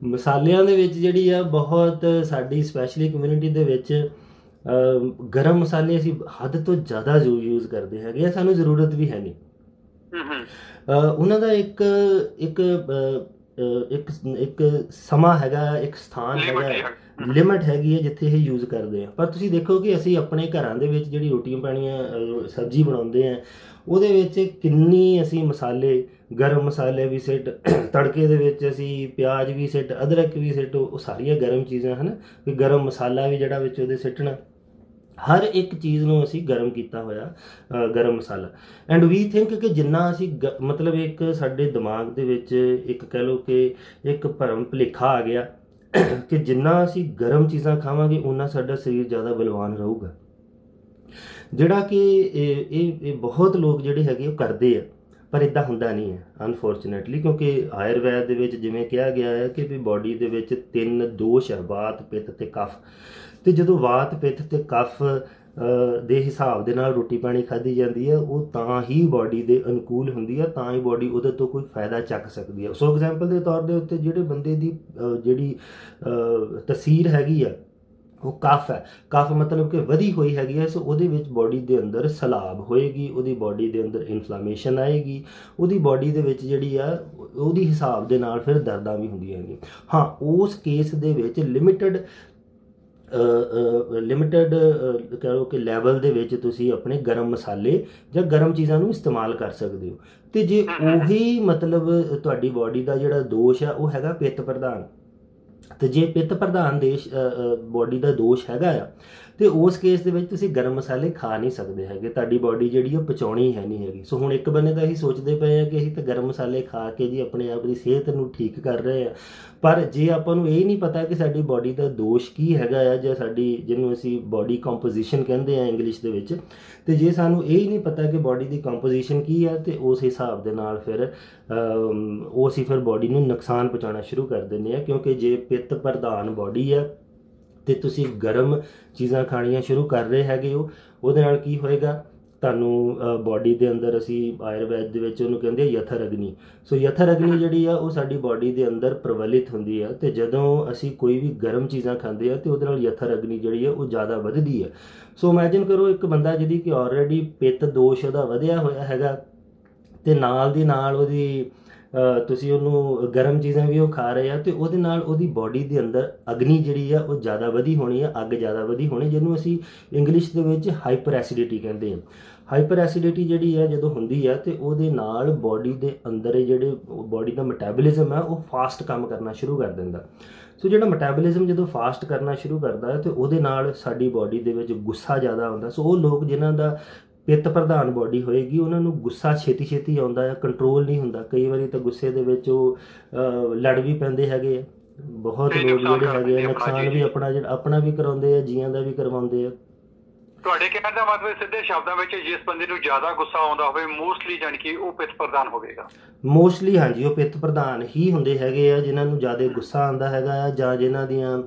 ਮਸਾਲਿਆਂ ਦੇ ਵਿੱਚ ਜਿਹੜੀ ਆ ਬਹੁਤ ਸਾਡੀ ਸਪੈਸ਼ਲੀ ਕਮਿਊਨਿਟੀ ਦੇ ਵਿੱਚ ਗਰਮ ਮਸਾਲੇ ਅਸੀਂ ਹੱਦ ਤੋਂ ਜ਼ਿਆਦਾ ਯੂਜ਼ ਕਰਦੇ ਹੈਗੇ ਆ, ਸਾਨੂੰ ਜ਼ਰੂਰਤ ਵੀ ਹੈ ਨਹੀਂ। ਉਹਨਾਂ ਦਾ ਇੱਕ ਸਮਾਂ ਹੈਗਾ, ਇੱਕ ਸਥਾਨ ਹੈਗਾ, ਲਿਮਿਟ ਹੈਗੀ ਹੈ ਜਿੱਥੇ ਇਹ ਯੂਜ਼ ਕਰਦੇ ਆ। ਪਰ ਤੁਸੀਂ ਦੇਖੋ ਕਿ ਅਸੀਂ ਆਪਣੇ ਘਰਾਂ ਦੇ ਵਿੱਚ ਜਿਹੜੀ ਰੋਟੀਆਂ ਪਾਣੀਆਂ ਸਬਜ਼ੀ ਬਣਾਉਂਦੇ ਆ, ਉਹਦੇ ਵਿੱਚ ਕਿੰਨੀ ਅਸੀਂ ਮਸਾਲੇ, ਗਰਮ ਮਸਾਲੇ ਵੀ ਸਿੱਟ, ਤੜਕੇ ਦੇ ਵਿੱਚ ਅਸੀਂ ਪਿਆਜ਼ ਵੀ ਸਿੱਟ, ਅਦਰਕ ਵੀ ਸਿੱਟ, ਉਹ ਸਾਰੀਆਂ ਗਰਮ ਚੀਜ਼ਾਂ ਹਨ। ਵੀ ਗਰਮ ਮਸਾਲਾ ਵੀ ਜਿਹੜਾ ਵਿੱਚ ਉਹਦੇ ਸਿੱਟਣਾ, ਹਰ ਇੱਕ ਚੀਜ਼ ਨੂੰ ਅਸੀਂ ਗਰਮ ਕੀਤਾ ਹੋਇਆ ਗਰਮ ਮਸਾਲਾ। ਐਂਡ ਵੀ ਥਿੰਕ ਕਿ ਜਿੰਨਾ ਅਸੀਂ ਮਤਲਬ ਇੱਕ ਸਾਡੇ ਦਿਮਾਗ ਦੇ ਵਿੱਚ ਇੱਕ ਕਹਿ ਲਓ ਕਿ ਇੱਕ ਭਰਮ ਭੁਲੇਖਾ ਆ ਗਿਆ ਕਿ ਜਿੰਨਾ ਅਸੀਂ ਗਰਮ ਚੀਜ਼ਾਂ ਖਾਵਾਂਗੇ ਉਨਾ ਸਾਡਾ ਸਰੀਰ ਜ਼ਿਆਦਾ ਬਲਵਾਨ ਰਹੂਗਾ, ਜਿਹੜਾ ਕਿ ਇਹ ਬਹੁਤ ਲੋਕ ਜਿਹੜੇ ਹੈਗੇ ਉਹ ਕਰਦੇ ਆ, ਪਰ ਇੱਦਾਂ ਹੁੰਦਾ ਨਹੀਂ ਹੈ ਅਨਫੋਰਚੂਨੇਟਲੀ, ਕਿਉਂਕਿ ਆਯੁਰਵੈਦ ਦੇ ਵਿੱਚ ਜਿਵੇਂ ਕਿਹਾ ਗਿਆ ਹੈ ਕਿ ਵੀ ਬੋਡੀ ਦੇ ਵਿੱਚ 3 ਦੋਸ਼ ਹੈ, ਵਾਤ, ਪਿੱਤ ਤੇ ਕਫ। ਤੇ ਜਦੋਂ ਵਾਤ, ਪਿੱਤ ਤੇ ਕਫ ਦੇ ਹਿਸਾਬ ਦੇ ਨਾਲ ਰੋਟੀ ਪਾਣੀ ਖਾਧੀ ਜਾਂਦੀ ਹੈ, ਉਹ ਤਾਂ ਹੀ ਬੋਡੀ ਦੇ ਅਨੁਕੂਲ ਹੁੰਦੀ ਹੈ, ਤਾਂ ਹੀ ਬੋਡੀ ਉਹਦੇ ਤੋਂ ਕੋਈ ਫਾਇਦਾ ਚੱਕ ਸਕਦੀ ਹੈ। ਸੋ ਐਗਜ਼ਾਮਪਲ ਦੇ ਤੌਰ ਦੇ ਉੱਤੇ ਜਿਹੜੇ ਬੰਦੇ ਦੀ ਜਿਹੜੀ ਤਸੀਰ ਹੈਗੀ ਆ ਉਹ ਕਫ ਹੈ, ਕਫ ਮਤਲਬ ਕਿ ਵਧੀ ਹੋਈ ਹੈਗੀ ਹੈ, ਸੋ ਉਹਦੇ ਵਿੱਚ ਬੋਡੀ ਦੇ ਅੰਦਰ ਸਲਾਬ ਹੋਏਗੀ, ਉਹਦੀ ਬੋਡੀ ਦੇ ਅੰਦਰ ਇਨਫਲਾਮੇਸ਼ਨ ਆਏਗੀ, ਉਹਦੀ ਬੋਡੀ ਦੇ ਵਿੱਚ ਜਿਹੜੀ ਆ ਉਹਦੀ ਹਿਸਾਬ ਦੇ ਨਾਲ ਫਿਰ ਦਰਦਾਂ ਵੀ ਹੁੰਦੀਆਂ ਨੇ। ਹਾਂ, ਉਸ ਕੇਸ ਦੇ ਵਿੱਚ ਲਿਮਿਟਡ ਕਹਿ ਲਓ ਕਿ ਲੈਵਲ ਦੇ ਵਿੱਚ ਤੁਸੀਂ ਆਪਣੇ ਗਰਮ ਮਸਾਲੇ ਜਾਂ ਗਰਮ ਚੀਜ਼ਾਂ ਨੂੰ ਇਸਤੇਮਾਲ ਕਰ ਸਕਦੇ ਹੋ। ਤੇ ਜੇ ਉਹੀ ਮਤਲਬ ਤੁਹਾਡੀ ਬੋਡੀ ਦਾ ਜਿਹੜਾ ਦੋਸ਼ ਆ ਉਹ ਹੈਗਾ ਪਿੱਤ ਪ੍ਰਧਾਨ, ਤੇ ਜੇ ਪਿੱਤ ਪ੍ਰਧਾਨ ਬੋਡੀ ਦਾ ਦੋਸ਼ ਹੈਗਾ ਆ ਤੇ ਉਸ ਕੇਸ ਦੇ ਵਿੱਚ ਤੁਸੀਂ ਗਰਮ ਮਸਾਲੇ ਖਾ ਨਹੀਂ ਸਕਦੇ ਹੈਗੇ, ਤੁਹਾਡੀ ਬੋਡੀ ਜਿਹੜੀ ਉਹ ਪਚਾਉਣੀ ਹੈ ਨਹੀਂ ਹੈਗੀ। ਸੋ ਹੁਣ ਇੱਕ ਬੰਨੇ ਤਾਂ ਅਸੀਂ ਸੋਚਦੇ ਪਏ ਆ ਕਿ ਅਸੀਂ ਤਾਂ ਗਰਮ ਮਸਾਲੇ ਖਾ ਕੇ ਜੀ ਆਪਣੇ ਆਪ ਦੀ ਸਿਹਤ ਨੂੰ ਠੀਕ ਕਰ ਰਹੇ ਆ, ਪਰ ਜੇ ਆਪਾਂ ਨੂੰ ਇਹ ਨਹੀਂ ਪਤਾ ਕਿ ਸਾਡੀ ਬੋਡੀ ਦਾ ਦੋਸ਼ ਕੀ ਹੈਗਾ ਆ, ਜਾਂ ਸਾਡੀ ਜਿਹਨੂੰ ਅਸੀਂ ਬੋਡੀ ਕੰਪੋਜੀਸ਼ਨ ਕਹਿੰਦੇ ਆ ਇੰਗਲਿਸ਼ ਦੇ ਵਿੱਚ, ਤੇ ਜੇ ਸਾਨੂੰ ਇਹ ਹੀ ਨਹੀਂ ਪਤਾ ਕਿ ਬੋਡੀ ਦੀ ਕੰਪੋਜੀਸ਼ਨ ਕੀ ਆ, ਤੇ ਉਸ ਹਿਸਾਬ ਦੇ ਨਾਲ ਫਿਰ ਉਹ ਅਸੀਂ ਫਿਰ ਬੋਡੀ ਨੂੰ ਨੁਕਸਾਨ ਪਹੁੰਚਾਉਣਾ ਸ਼ੁਰੂ ਕਰ ਦਿੰਦੇ ਆ। ਕਿਉਂਕਿ ਜੇ ਪਿੱਤ ਪ੍ਰਧਾਨ ਬੋਡੀ ਆ ਤੇ ਤੁਸੀਂ ਗਰਮ ਚੀਜ਼ਾਂ ਖਾਣੀਆਂ ਸ਼ੁਰੂ ਕਰ ਰਹੇ ਹੈਗੇ ਹੋ, ਉਹਦੇ ਨਾਲ ਕੀ ਹੋਏਗਾ, ਤੁਹਾਨੂੰ ਬੋਡੀ ਦੇ ਅੰਦਰ ਅਸੀਂ ਆਯੁਰਵੈਦ ਦੇ ਵਿੱਚ ਉਹਨੂੰ ਕਹਿੰਦੇ ਆ ਯਥਰ ਅਗਨੀ। ਸੋ ਯਥਰ ਅਗਨੀ ਜਿਹੜੀ ਆ ਉਹ ਸਾਡੀ ਬੋਡੀ ਦੇ ਅੰਦਰ ਪ੍ਰਵਲਿਤ ਹੁੰਦੀ ਆ, ਤੇ ਜਦੋਂ ਅਸੀਂ ਕੋਈ ਵੀ ਗਰਮ ਚੀਜ਼ਾਂ ਖਾਂਦੇ ਆ ਤੇ ਉਹਦੇ ਨਾਲ ਯਥਰ ਅਗਨੀ ਜਿਹੜੀ ਆ ਉਹ ਜ਼ਿਆਦਾ ਵੱਧਦੀ ਆ। ਸੋ ਇਮੈਜਿਨ ਕਰੋ ਇੱਕ ਬੰਦਾ ਜਿਹਦੀ ਕਿ ਆਲਰੇਡੀ ਪਿੱਤ ਦੋਸ਼ ਉਹਦਾ ਵਧਿਆ ਹੋਇਆ ਹੈਗਾ, ਤੇ ਨਾਲ ਦੀ ਨਾਲ ਉਹਦੀ ਤੁਸੀਂ ਉਹਨੂੰ ਗਰਮ ਚੀਜ਼ਾਂ ਵੀ ਉਹ ਖਾ ਰਹੇ ਆ, ਤੇ ਉਹਦੇ ਨਾਲ ਉਹਦੀ ਬੋਡੀ ਦੇ ਅੰਦਰ ਅਗਨੀ ਜਿਹੜੀ ਆ ਉਹ ਜ਼ਿਆਦਾ ਵਧੀ ਹੋਣੀ ਆ, ਅੱਗ ਜ਼ਿਆਦਾ ਵਧੀ ਹੋਣੀ, ਜਿਹਨੂੰ ਅਸੀਂ ਇੰਗਲਿਸ਼ ਦੇ ਵਿੱਚ ਹਾਈਪਰ ਐਸਿਡਿਟੀ ਕਹਿੰਦੇ ਆ। ਹਾਈਪਰ ਐਸਿਡਿਟੀ ਜਿਹੜੀ ਆ ਜਦੋਂ ਹੁੰਦੀ ਆ ਤੇ ਉਹਦੇ ਨਾਲ ਬੋਡੀ ਦੇ ਅੰਦਰ ਜਿਹੜੇ ਬੋਡੀ ਦਾ ਮੈਟਾਬੋਲਿਜ਼ਮ ਆ ਉਹ ਫਾਸਟ ਕੰਮ ਕਰਨਾ ਸ਼ੁਰੂ ਕਰ ਦਿੰਦਾ। ਸੋ ਜਿਹੜਾ ਮੈਟਾਬੋਲਿਜ਼ਮ ਜਦੋਂ ਫਾਸਟ ਕਰਨਾ ਸ਼ੁਰੂ ਕਰਦਾ ਤੇ ਉਹਦੇ ਨਾਲ ਸਾਡੀ ਬੋਡੀ ਦੇ ਵਿੱਚ ਗੁੱਸਾ ਜ਼ਿਆਦਾ ਆਉਂਦਾ। ਸੋ ਉਹ ਲੋਕ ਜਿਨ੍ਹਾਂ ਦਾ ਪਿੱਤ ਪ੍ਰਧਾਨ ਬੋਡੀ ਹੋਏਗੀ ਉਹਨਾਂ ਨੂੰ ਗੁੱਸਾ ਛੇਤੀ ਛੇਤੀ ਆਉਂਦਾ ਹੈ, ਕੰਟਰੋਲ ਨਹੀਂ ਹੁੰਦਾ। ਕਈ ਵਾਰੀ ਤਾਂ ਗੁੱਸੇ ਦੇ ਵਿੱਚ ਉਹ ਲੜ ਵੀ ਪੈਂਦੇ ਹੈਗੇ ਆ। ਬਹੁਤ ਲੋਕ ਜਿਹੜੇ ਹੈਗੇ ਆ ਨੁਕਸਾਨ ਵੀ ਆਪਣਾ ਵੀ ਕਰਾਉਂਦੇ ਆ, ਜੀਆਂ ਦਾ ਵੀ ਕਰਵਾਉਂਦੇ ਆ। ਤੁਹਾਡੇ ਕਹਿਣ ਦਾ ਮਤਲਬ ਸਿੱਧੇ ਸ਼ਬਦਾਂ ਵਿੱਚ ਜਿਸ ਬੰਦੇ ਨੂੰ ਜ਼ਿਆਦਾ ਗੁੱਸਾ ਆਉਂਦਾ ਹੋਵੇ ਮੋਸਟਲੀ ਜਾਣੀ ਕਿ ਉਹ ਪਿੱਤ ਪ੍ਰਧਾਨ ਹੋਵੇਗਾ। ਮੋਸਟਲੀ ਹਾਂਜੀ, ਉਹ ਪਿੱਤ ਪ੍ਰਧਾਨ ਹੀ ਹੁੰਦੇ ਹੈਗੇ ਆ ਜਿਨ੍ਹਾਂ ਨੂੰ ਜ਼ਿਆਦਾ ਗੁੱਸਾ ਆਉਂਦਾ ਹੈਗਾ ਆ, ਜਾਂ ਜਿਨ੍ਹਾਂ ਦੀਆਂ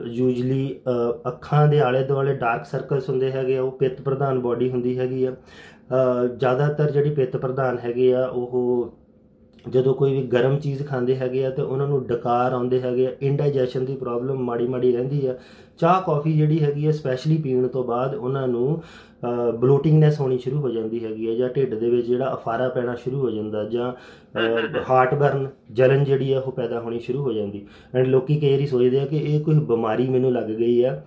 ਯੂਜਲੀ ਅੱਖਾਂ ਦੇ ਆਲੇ ਦੁਆਲੇ ਡਾਰਕ ਸਰਕਲਸ ਹੁੰਦੇ ਹੈਗੇ ਆ, ਉਹ ਪਿੱਤ ਪ੍ਰਧਾਨ ਬੋਡੀ ਹੁੰਦੀ ਹੈਗੀ ਆ। ਜ਼ਿਆਦਾਤਰ ਜਿਹੜੀ ਪਿੱਤ ਪ੍ਰਧਾਨ ਹੈਗੇ ਆ ਉਹ ਜਦੋਂ ਕੋਈ ਵੀ ਗਰਮ ਚੀਜ਼ ਖਾਂਦੇ ਹੈਗੇ ਆ ਤੇ ਉਹਨਾਂ ਨੂੰ ਡਕਾਰ ਆਉਂਦੇ ਹੈਗੇ ਆ, ਇੰਡਾਈਜੈਸ਼ਨ ਦੀ ਪ੍ਰੋਬਲਮ ਮਾੜੀ ਮਾੜੀ ਰਹਿੰਦੀ ਆ। ਚਾਹ ਕੌਫੀ ਜਿਹੜੀ ਹੈਗੀ ਆ ਸਪੈਸ਼ਲੀ ਪੀਣ ਤੋਂ ਬਾਅਦ ਉਹਨਾਂ ਨੂੰ ਬਲੋਟਿੰਗਨੈਸ ਹੋਣੀ ਸ਼ੁਰੂ ਹੋ ਜਾਂਦੀ ਹੈਗੀ ਹੈ, ਜਾਂ ਢਿੱਡ ਦੇ ਵਿੱਚ ਜਿਹੜਾ ਅਫਾਰਾ ਪੈਣਾ ਸ਼ੁਰੂ ਹੋ ਜਾਂਦਾ, ਜਾਂ ਹਾਰਟਬਰਨ ਜਲਨ ਜਿਹੜੀ ਆ ਉਹ ਪੈਦਾ ਹੋਣੀ ਸ਼ੁਰੂ ਹੋ ਜਾਂਦੀ। ਐਂਡ ਲੋਕੀ ਕਈ ਵਾਰੀ ਸੋਚਦੇ ਆ ਕਿ ਇਹ ਕੋਈ ਬਿਮਾਰੀ ਮੈਨੂੰ ਲੱਗ ਗਈ ਆ,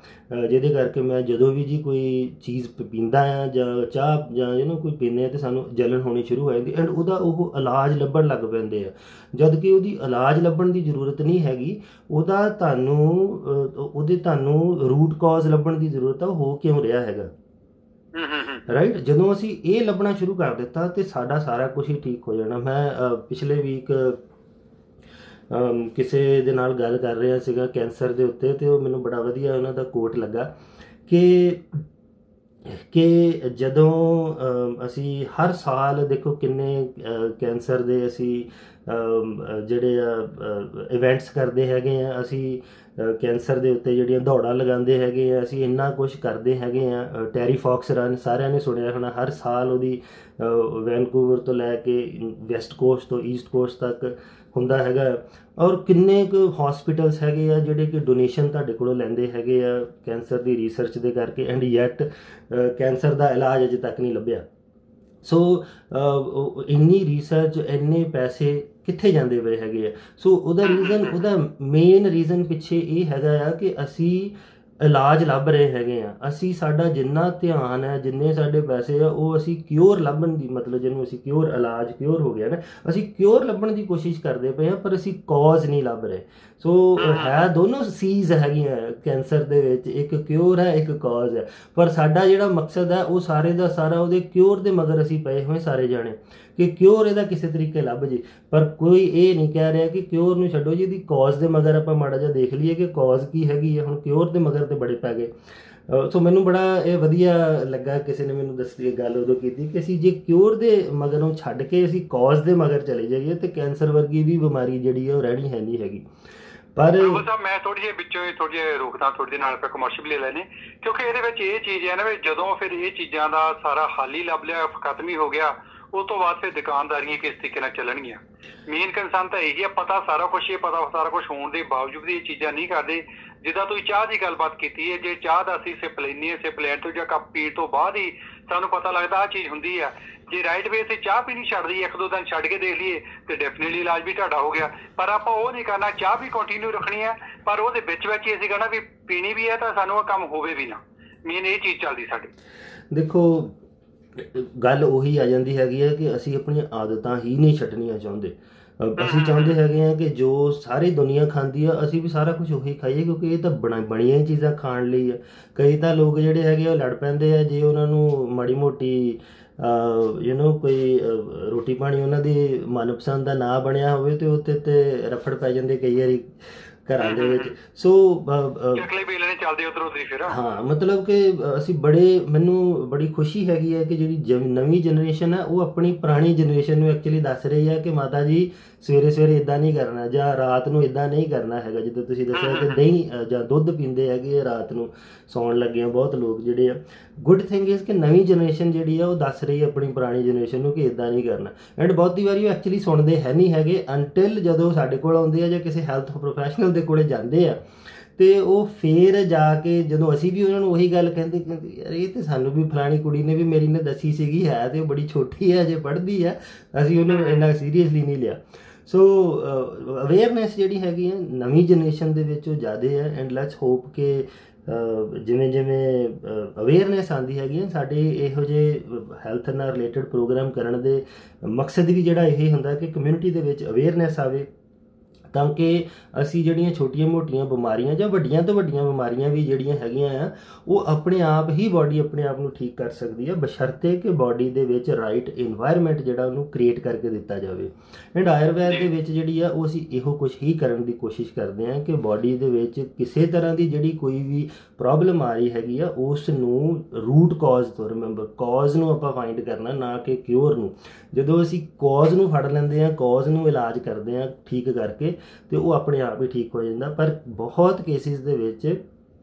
ਜਿਹਦੇ ਕਰਕੇ ਮੈਂ ਜਦੋਂ ਵੀ ਜੀ ਕੋਈ ਚੀਜ਼ ਪੀਂਦਾ ਆ ਜਾਂ ਚਾਹ ਜਾਂ ਕੋਈ ਪੀਂਦੇ ਆ ਤੇ ਸਾਨੂੰ ਜਲਨ ਹੋਣੀ ਸ਼ੁਰੂ ਹੋ ਜਾਂਦੀ। ਐਂਡ ਉਹਦਾ ਉਹ ਇਲਾਜ ਲੱਭਣ ਲੱਗ ਪੈਂਦੇ ਆ, ਜਦ ਕਿ ਉਹਦੀ ਇਲਾਜ ਲੱਭਣ ਦੀ ਜ਼ਰੂਰਤ ਨਹੀਂ ਹੈਗੀ। ਤੁਹਾਨੂੰ ਰੂਟ ਕਾਜ਼ ਲੱਭਣ ਦੀ ਜ਼ਰੂਰਤ ਆ, ਉਹ ਹੋ ਕਿਉਂ ਰਿਹਾ ਹੈਗਾ, ਰਾਈਟ। ਜਦੋਂ ਅਸੀਂ ਇਹ ਲੱਭਣਾ ਸ਼ੁਰੂ ਕਰ ਦਿੱਤਾ ਤੇ ਸਾਡਾ ਸਾਰਾ ਕੁਝ ਹੀ ਠੀਕ ਹੋ ਜਾਣਾ। ਮੈਂ ਪਿਛਲੇ ਵੀਕ ਕਿਸੇ ਦੇ ਨਾਲ ਗੱਲ ਕਰ ਰਿਹਾ ਸੀਗਾ ਕੈਂਸਰ ਦੇ ਉੱਤੇ, ਤੇ ਉਹ ਮੈਨੂੰ ਬੜਾ ਵਧੀਆ ਉਹਨਾਂ ਦਾ ਕੋਟ ਲੱਗਾ ਕਿ ਜਦੋਂ ਅਸੀਂ ਹਰ ਸਾਲ ਦੇਖੋ ਕਿੰਨੇ ਕੈਂਸਰ ਦੇ ਅਸੀਂ ਜਿਹੜੇ ਆ ਇਵੈਂਟਸ ਕਰਦੇ ਹੈਗੇ ਆ, ਅਸੀਂ ਕੈਂਸਰ ਦੇ ਉੱਤੇ ਜਿਹੜੀਆਂ ਦੌੜਾਂ ਲਗਾਉਂਦੇ ਹੈਗੇ ਆ, ਅਸੀਂ ਇੰਨਾ ਕੁਛ ਕਰਦੇ ਹੈਗੇ ਆ। ਟੈਰੀ ਫੌਕਸ ਰਨ ਸਾਰਿਆਂ ਨੇ ਸੁਣਿਆ ਹੋਣਾ, ਹਰ ਸਾਲ ਉਹਦੀ ਵੈਨਕੂਵਰ ਤੋਂ ਲੈ ਕੇ ਵੈਸਟ ਕੋਸਟ ਤੋਂ ਈਸਟ ਕੋਸਟ ਤੱਕ ਹੁੰਦਾ ਹੈਗਾ। ਔਰ ਕਿੰਨੇ ਕੁ ਹੌਸਪੀਟਲਸ ਹੈਗੇ ਆ ਜਿਹੜੇ ਕਿ ਡੋਨੇਸ਼ਨ ਤੁਹਾਡੇ ਕੋਲੋਂ ਲੈਂਦੇ ਹੈਗੇ ਆ ਕੈਂਸਰ ਦੀ ਰਿਸਰਚ ਦੇ ਕਰਕੇ, ਐਂਡ ਯੈਟ ਕੈਂਸਰ ਦਾ ਇਲਾਜ ਅਜੇ ਤੱਕ ਨਹੀਂ ਲੱਭਿਆ। ਸੋ ਇੰਨੀ ਰਿਸਰਚ, ਇੰਨੇ ਪੈਸੇ ਕਿੱਥੇ ਜਾਂਦੇ ਪਏ ਹੈਗੇ ਆ। ਸੋ ਉਹਦਾ ਮੇਨ ਰੀਜ਼ਨ ਪਿੱਛੇ ਇਹ ਹੈਗਾ ਆ ਕਿ ਅਸੀਂ ਇਲਾਜ ਲੱਭ ਰਹੇ ਹੈਗੇ ਆ। ਅਸੀਂ ਸਾਡਾ ਜਿੰਨਾ ਧਿਆਨ ਹੈ, ਜਿੰਨੇ ਸਾਡੇ ਪੈਸੇ ਆ, ਉਹ ਅਸੀਂ ਕਿਉਰ ਲੱਭਣ ਦੀ, ਮਤਲਬ ਜਿਹਨੂੰ ਅਸੀਂ ਕਿਉਰ, ਇਲਾਜ ਕਿਉਰ ਹੋ ਗਿਆ ਨਾ, ਅਸੀਂ ਕਿਉਰ ਲੱਭਣ ਦੀ ਕੋਸ਼ਿਸ਼ ਕਰਦੇ ਪਏ ਹਾਂ, ਪਰ ਅਸੀਂ ਕੌਜ਼ ਨਹੀਂ ਲੱਭ ਰਹੇ। ਸੋ ਹੈ ਦੋਨੋਂ ਸੀਜ਼ ਹੈਗੀਆਂ ਕੈਂਸਰ ਦੇ ਵਿੱਚ, ਇੱਕ ਕਿਉਰ ਹੈ, ਇੱਕ ਕੌਜ਼ ਹੈ। ਪਰ ਸਾਡਾ ਜਿਹੜਾ ਮਕਸਦ ਹੈ ਉਹ ਸਾਰੇ ਦਾ ਸਾਰਾ ਉਹਦੇ ਕਿਉਰ ਦੇ ਮਗਰ ਅਸੀਂ ਪਏ ਹੋਏ ਸਾਰੇ ਜਾਣੇ, ਕਿ ਕਿਉਰ ਇਹਦਾ ਕਿਸੇ ਤਰੀਕੇ ਲੱਭ ਜੇ। ਪਰ ਕੋਈ ਇਹ ਨਹੀਂ ਕਹਿ ਰਿਹਾ ਕਿ ਕਿਉਰ ਨੂੰ ਛੱਡੋ ਜੀ, ਇਹਦੀ ਕੌਜ਼ ਦੇ ਮਗਰ ਆਪਾਂ ਮਾੜਾ ਜਿਹਾ ਦੇਖ ਲਈਏ ਕਿ ਕੌਜ਼ ਕੀ ਹੈਗੀ ਹੈ। ਹੁਣ ਕਿਉਰ ਦੇ ਮਗਰ ਤੇ ਬੜੇ ਪੈ ਗਏ। ਸੋ ਮੈਨੂੰ ਬੜਾ ਇਹ ਵਧੀਆ ਲੱਗਾ, ਕਿਸੇ ਨੇ ਮੈਨੂੰ ਦੱਸੀ ਗੱਲ ਉਦੋਂ ਕੀਤੀ ਕਿ ਅਸੀਂ ਜੇ ਕਿਉਰ ਦੇ ਮਗਰੋਂ ਛੱਡ ਕੇ ਅਸੀਂ ਕੌਜ਼ ਦੇ ਮਗਰ ਚਲੇ ਜਾਈਏ ਤੇ ਕੈਂਸਰ ਵਰਗੀ ਵੀ ਬਿਮਾਰੀ ਜਿਹੜੀ ਹੈ ਉਹ ਰਹਿਣੀ ਹੈ ਨਹੀਂ ਹੈਗੀ। ਪਰ ਮੈਂ ਥੋੜੀ ਜਿਹੀ ਵਿੱਚੋਂ ਥੋੜੀ ਜਿਹੀ ਰੋਕਦਾ, ਥੋੜੀ ਜਿਹੀ ਨਾਲ ਆਪਾਂ ਕਮਰਸ਼ੀਅਲ ਵੀ ਲੈ ਲੈਣੇ, ਕਿਉਂਕਿ ਇਹਦੇ ਵਿੱਚ ਇਹ ਚੀਜ਼ ਹੈ ਨਾ ਵੀ ਜਦੋਂ ਫਿਰ ਇਹ ਚੀਜ਼ਾਂ ਦਾ ਸਾਰਾ ਹੱਲ ਹੀ ਲੱਭ ਲਿਆ, ਖਤਮ ਹੀ ਹੋ ਗਿਆ, ਉਸ ਤੋਂ ਬਾਅਦ ਫਿਰ ਦੁਕਾਨਦਾਰੀਆਂ ਕਿਸ ਤਰੀਕੇ ਨਾਲ ਚੱਲਣਗੀਆਂ। ਮੇਨ ਕੰਸਰਨ ਤਾਂ ਇਹੀ ਆ, ਪਤਾ ਸਾਰਾ ਕੁਛ, ਇਹ ਪਤਾ ਸਾਰਾ ਕੁਛ ਹੋਣ ਦੇ ਬਾਵਜੂਦ ਵੀ ਇਹ ਚੀਜ਼ਾਂ ਨਹੀਂ ਕਰਦੇ। ਜਿੱਦਾਂ ਤੁਸੀਂ ਚਾਹ ਦੀ ਗੱਲਬਾਤ ਕੀਤੀ ਹੈ, ਜੇ ਚਾਹ ਦਾ ਅਸੀਂ ਸਿਪ ਲੈਂਦੇ ਹਾਂ, ਸਿਪ ਲੈਣ ਤੋਂ ਜਾਂ ਕੱਪ ਪੀਣ ਤੋਂ ਬਾਅਦ ਹੀ ਸਾਨੂੰ ਪਤਾ ਲੱਗਦਾ ਆਹ ਚੀਜ਼ ਹੁੰਦੀ ਆ। ਜੇ ਰਾਈਟ ਵੇ ਤੇ ਚਾਹ ਪੀਣੀ ਛੱਡ ਦਈਏ, 1-2 ਦਿਨ ਛੱਡ ਕੇ ਦੇਖ ਲਈਏ ਤੇ ਡੈਫੀਨੇਟਲੀ ਇਲਾਜ ਵੀ ਤੁਹਾਡਾ ਹੋ ਗਿਆ। ਪਰ ਆਪਾਂ ਉਹ ਨਹੀਂ ਕਰਨਾ, ਚਾਹ ਵੀ ਕੰਟੀਨਿਊ ਰੱਖਣੀ ਹੈ, ਪਰ ਉਹਦੇ ਵਿੱਚ ਹੀ ਅਸੀਂ ਕਹਿਣਾ ਵੀ ਪੀਣੀ ਵੀ ਹੈ ਤਾਂ ਸਾਨੂੰ ਉਹ ਕੰਮ ਹੋਵੇ ਵੀ ਨਾ। ਮੇਨ ਇਹ ਚੀਜ਼ ਚੱਲਦੀ ਸਾਡੀ। ਦੇਖੋ ਗੱਲ ਉਹੀ ਆ ਜਾਂਦੀ ਹੈਗੀ ਹੈ ਕਿ ਅਸੀਂ ਆਪਣੀਆਂ ਆਦਤਾਂ ਹੀ ਨਹੀਂ ਛੱਡਣੀਆਂ ਚਾਹੁੰਦੇ। ਅਸੀਂ ਚਾਹੁੰਦੇ ਹੈਗੇ ਆ ਕਿ ਜੋ ਸਾਰੀ ਦੁਨੀਆ ਖਾਂਦੀ ਆ ਅਸੀਂ ਵੀ ਸਾਰਾ ਕੁਝ ਉਹੀ ਖਾਈਏ, ਕਿਉਂਕਿ ਇਹ ਤਾਂ ਬਣੀਆਂ ਹੀ ਚੀਜ਼ਾਂ ਖਾਣ ਲਈ ਆ। ਕਈ ਤਾਂ ਲੋਕ ਜਿਹੜੇ ਹੈਗੇ ਉਹ ਲੜ ਪੈਂਦੇ ਆ ਜੇ ਉਹਨਾਂ ਨੂੰ ਮਾੜੀ ਮੋਟੀ ਕੋਈ ਰੋਟੀ ਪਾਣੀ ਉਹਨਾਂ ਦੀ ਮਨਪਸੰਦ ਦਾ ਨਾ ਬਣਿਆ ਹੋਵੇ ਤੇ ਉੱਤੇ ਤੇ ਰਫੜ ਪੈ ਜਾਂਦੇ ਕਈ ਵਾਰੀ ਘਰਾਂ ਦੇ ਵਿੱਚ। ਸੋ ਹਾਂ, ਮਤਲਬ ਕਿ ਅਸੀਂ ਮੈਨੂੰ ਬੜੀ ਖੁਸ਼ੀ ਹੈਗੀ ਹੈ ਕਿ ਜਿਹੜੀ ਨਵੀਂ ਜਨਰੇਸ਼ਨ ਹੈ ਉਹ ਆਪਣੀ ਪੁਰਾਣੀ ਜਨਰੇਸ਼ਨ ਨੂੰ ਐਕਚੁਅਲੀ ਦੱਸ ਰਹੀ ਹੈ ਕਿ ਮਾਤਾ ਜੀ ਸਵੇਰੇ ਸਵੇਰੇ ਇੱਦਾਂ ਨਹੀਂ ਕਰਨਾ, ਜਾਂ ਰਾਤ ਨੂੰ ਇੱਦਾਂ ਨਹੀਂ ਕਰਨਾ ਹੈਗਾ। ਜਿੱਦਾਂ ਤੁਸੀਂ ਦੱਸਿਆ ਕਿ ਦਹੀਂ ਜਾਂ ਦੁੱਧ ਪੀਂਦੇ ਹੈਗੇ ਰਾਤ ਨੂੰ ਸੌਣ ਲੱਗੇ ਆ ਬਹੁਤ ਲੋਕ ਜਿਹੜੇ ਆ। ਗੁੱਡ ਥਿੰਗ ਇਜ਼ ਕਿ ਨਵੀਂ ਜਨਰੇਸ਼ਨ ਜਿਹੜੀ ਆ ਉਹ ਦੱਸ ਰਹੀ ਹੈ ਆਪਣੀ ਪੁਰਾਣੀ ਜਨਰੇਸ਼ਨ ਨੂੰ ਕਿ ਇੱਦਾਂ ਨਹੀਂ ਕਰਨਾ। ਐਂਡ ਬਹੁਤੀ ਵਾਰੀ ਉਹ ਐਕਚੁਅਲੀ ਸੁਣਦੇ ਹੈ ਨਹੀਂ ਹੈਗੇ ਅੰਟਿਲ ਜਦੋਂ ਸਾਡੇ ਕੋਲ ਆਉਂਦੇ ਆ ਜਾਂ ਕਿਸੇ ਹੈਲਥ ਪ੍ਰੋਫੈਸ਼ਨਲ ਦੇ ਕੋਲੇ ਜਾਂਦੇ ਆ ਤੇ ਉਹ ਫੇਰ ਜਾ ਕੇ ਜਦੋਂ ਅਸੀਂ ਵੀ ਉਹਨਾਂ ਨੂੰ ਉਹੀ ਗੱਲ ਕਹਿੰਦੇ ਯਾਰ ਇਹ ਤੇ ਸਾਨੂੰ ਵੀ ਫਲਾਣੀ ਕੁੜੀ ਨੇ ਵੀ ਮੇਰੀ ਨੇ ਦੱਸੀ ਸੀਗੀ, ਹੈ ਤੇ ਉਹ ਬੜੀ ਛੋਟੀ ਹੈ, ਅਜੇ ਪੜ੍ਹਦੀ ਆ, ਅਸੀਂ ਉਹਨੂੰ ਇੰਨਾ ਸੀਰੀਅਸਲੀ ਨਹੀਂ ਲਿਆ। ਸੋ ਅਵੇਅਰਨੈਸ ਜਿਹੜੀ ਹੈਗੀ ਹੈ ਨਵੀਂ ਜਨਰੇਸ਼ਨ ਦੇ ਵਿੱਚ ਉਹ ਜ਼ਿਆਦਾ ਹੈ। ਐਂਡ ਲੈਟਸ ਹੋਪ ਕਿ ਜਿਵੇਂ ਜਿਵੇਂ ਅਵੇਅਰਨੈਸ ਆਉਂਦੀ ਹੈਗੀ ਹੈ, ਸਾਡੇ ਇਹੋ ਜਿਹੇ ਹੈਲਥ ਨਾਲ ਰਿਲੇਟਡ ਪ੍ਰੋਗਰਾਮ ਕਰਨ ਦੇ ਮਕਸਦ ਵੀ ਜਿਹੜਾ ਇਹ ਹੁੰਦਾ ਕਿ ਕਮਿਊਨਿਟੀ ਦੇ ਵਿੱਚ ਅਵੇਅਰਨੈਸ ਆਵੇ, ਤਾਂ ਕਿ ਅਸੀਂ ਜਿਹੜੀਆਂ ਛੋਟੀਆਂ ਮੋਟੀਆਂ ਬਿਮਾਰੀਆਂ ਜਾਂ ਵੱਡੀਆਂ ਤੋਂ ਵੱਡੀਆਂ ਬਿਮਾਰੀਆਂ ਵੀ ਜਿਹੜੀਆਂ ਹੈਗੀਆਂ ਆ ਉਹ ਆਪਣੇ ਆਪ ਹੀ ਬਾਡੀ ਆਪਣੇ ਆਪ ਨੂੰ ਠੀਕ ਕਰ ਸਕਦੀ ਹੈ, ਬਸ਼ਰਤੇ ਕਿ ਬਾਡੀ ਦੇ ਵਿੱਚ ਰਾਈਟ ਇਨਵਾਇਰਮੈਂਟ ਜਿਹੜਾ ਉਹਨੂੰ ਕ੍ਰੀਏਟ ਕਰਕੇ ਦਿੱਤਾ ਜਾਵੇ। ਐਂਡ ਆਯੁਰਵੈਦ ਦੇ ਵਿੱਚ ਜਿਹੜੀ ਆ ਉਹ ਅਸੀਂ ਇਹੋ ਕੁਛ ਹੀ ਕਰਨ ਦੀ ਕੋਸ਼ਿਸ਼ ਕਰਦੇ ਹਾਂ ਕਿ ਬਾਡੀ ਦੇ ਵਿੱਚ ਕਿਸੇ ਤਰ੍ਹਾਂ ਦੀ ਜਿਹੜੀ ਕੋਈ ਵੀ ਪ੍ਰੋਬਲਮ ਆ ਰਹੀ ਹੈਗੀ ਆ ਉਸ ਨੂੰ ਰੂਟ ਕਾਜ਼ ਤੋਂ, ਰਿਮੈਂਬਰ ਕਾਜ਼ ਨੂੰ ਆਪਾਂ ਫਾਈਂਡ ਕਰਨਾ, ਨਾ ਕਿ ਕਿਉਰ ਨੂੰ। ਜਦੋਂ ਅਸੀਂ ਕਾਜ਼ ਨੂੰ ਫੜ ਲੈਂਦੇ ਹਾਂ, ਕਾਜ਼ ਨੂੰ ਇਲਾਜ ਕਰਦੇ ਹਾਂ ਠੀਕ ਕਰਕੇ, ਤੇ ਉਹ ਆਪਣੇ ਆਪ ਹੀ ਠੀਕ ਹੋ ਜਾਂਦਾ। ਪਰ ਬਹੁਤ ਕੇਸਿਸ ਦੇ ਵਿੱਚ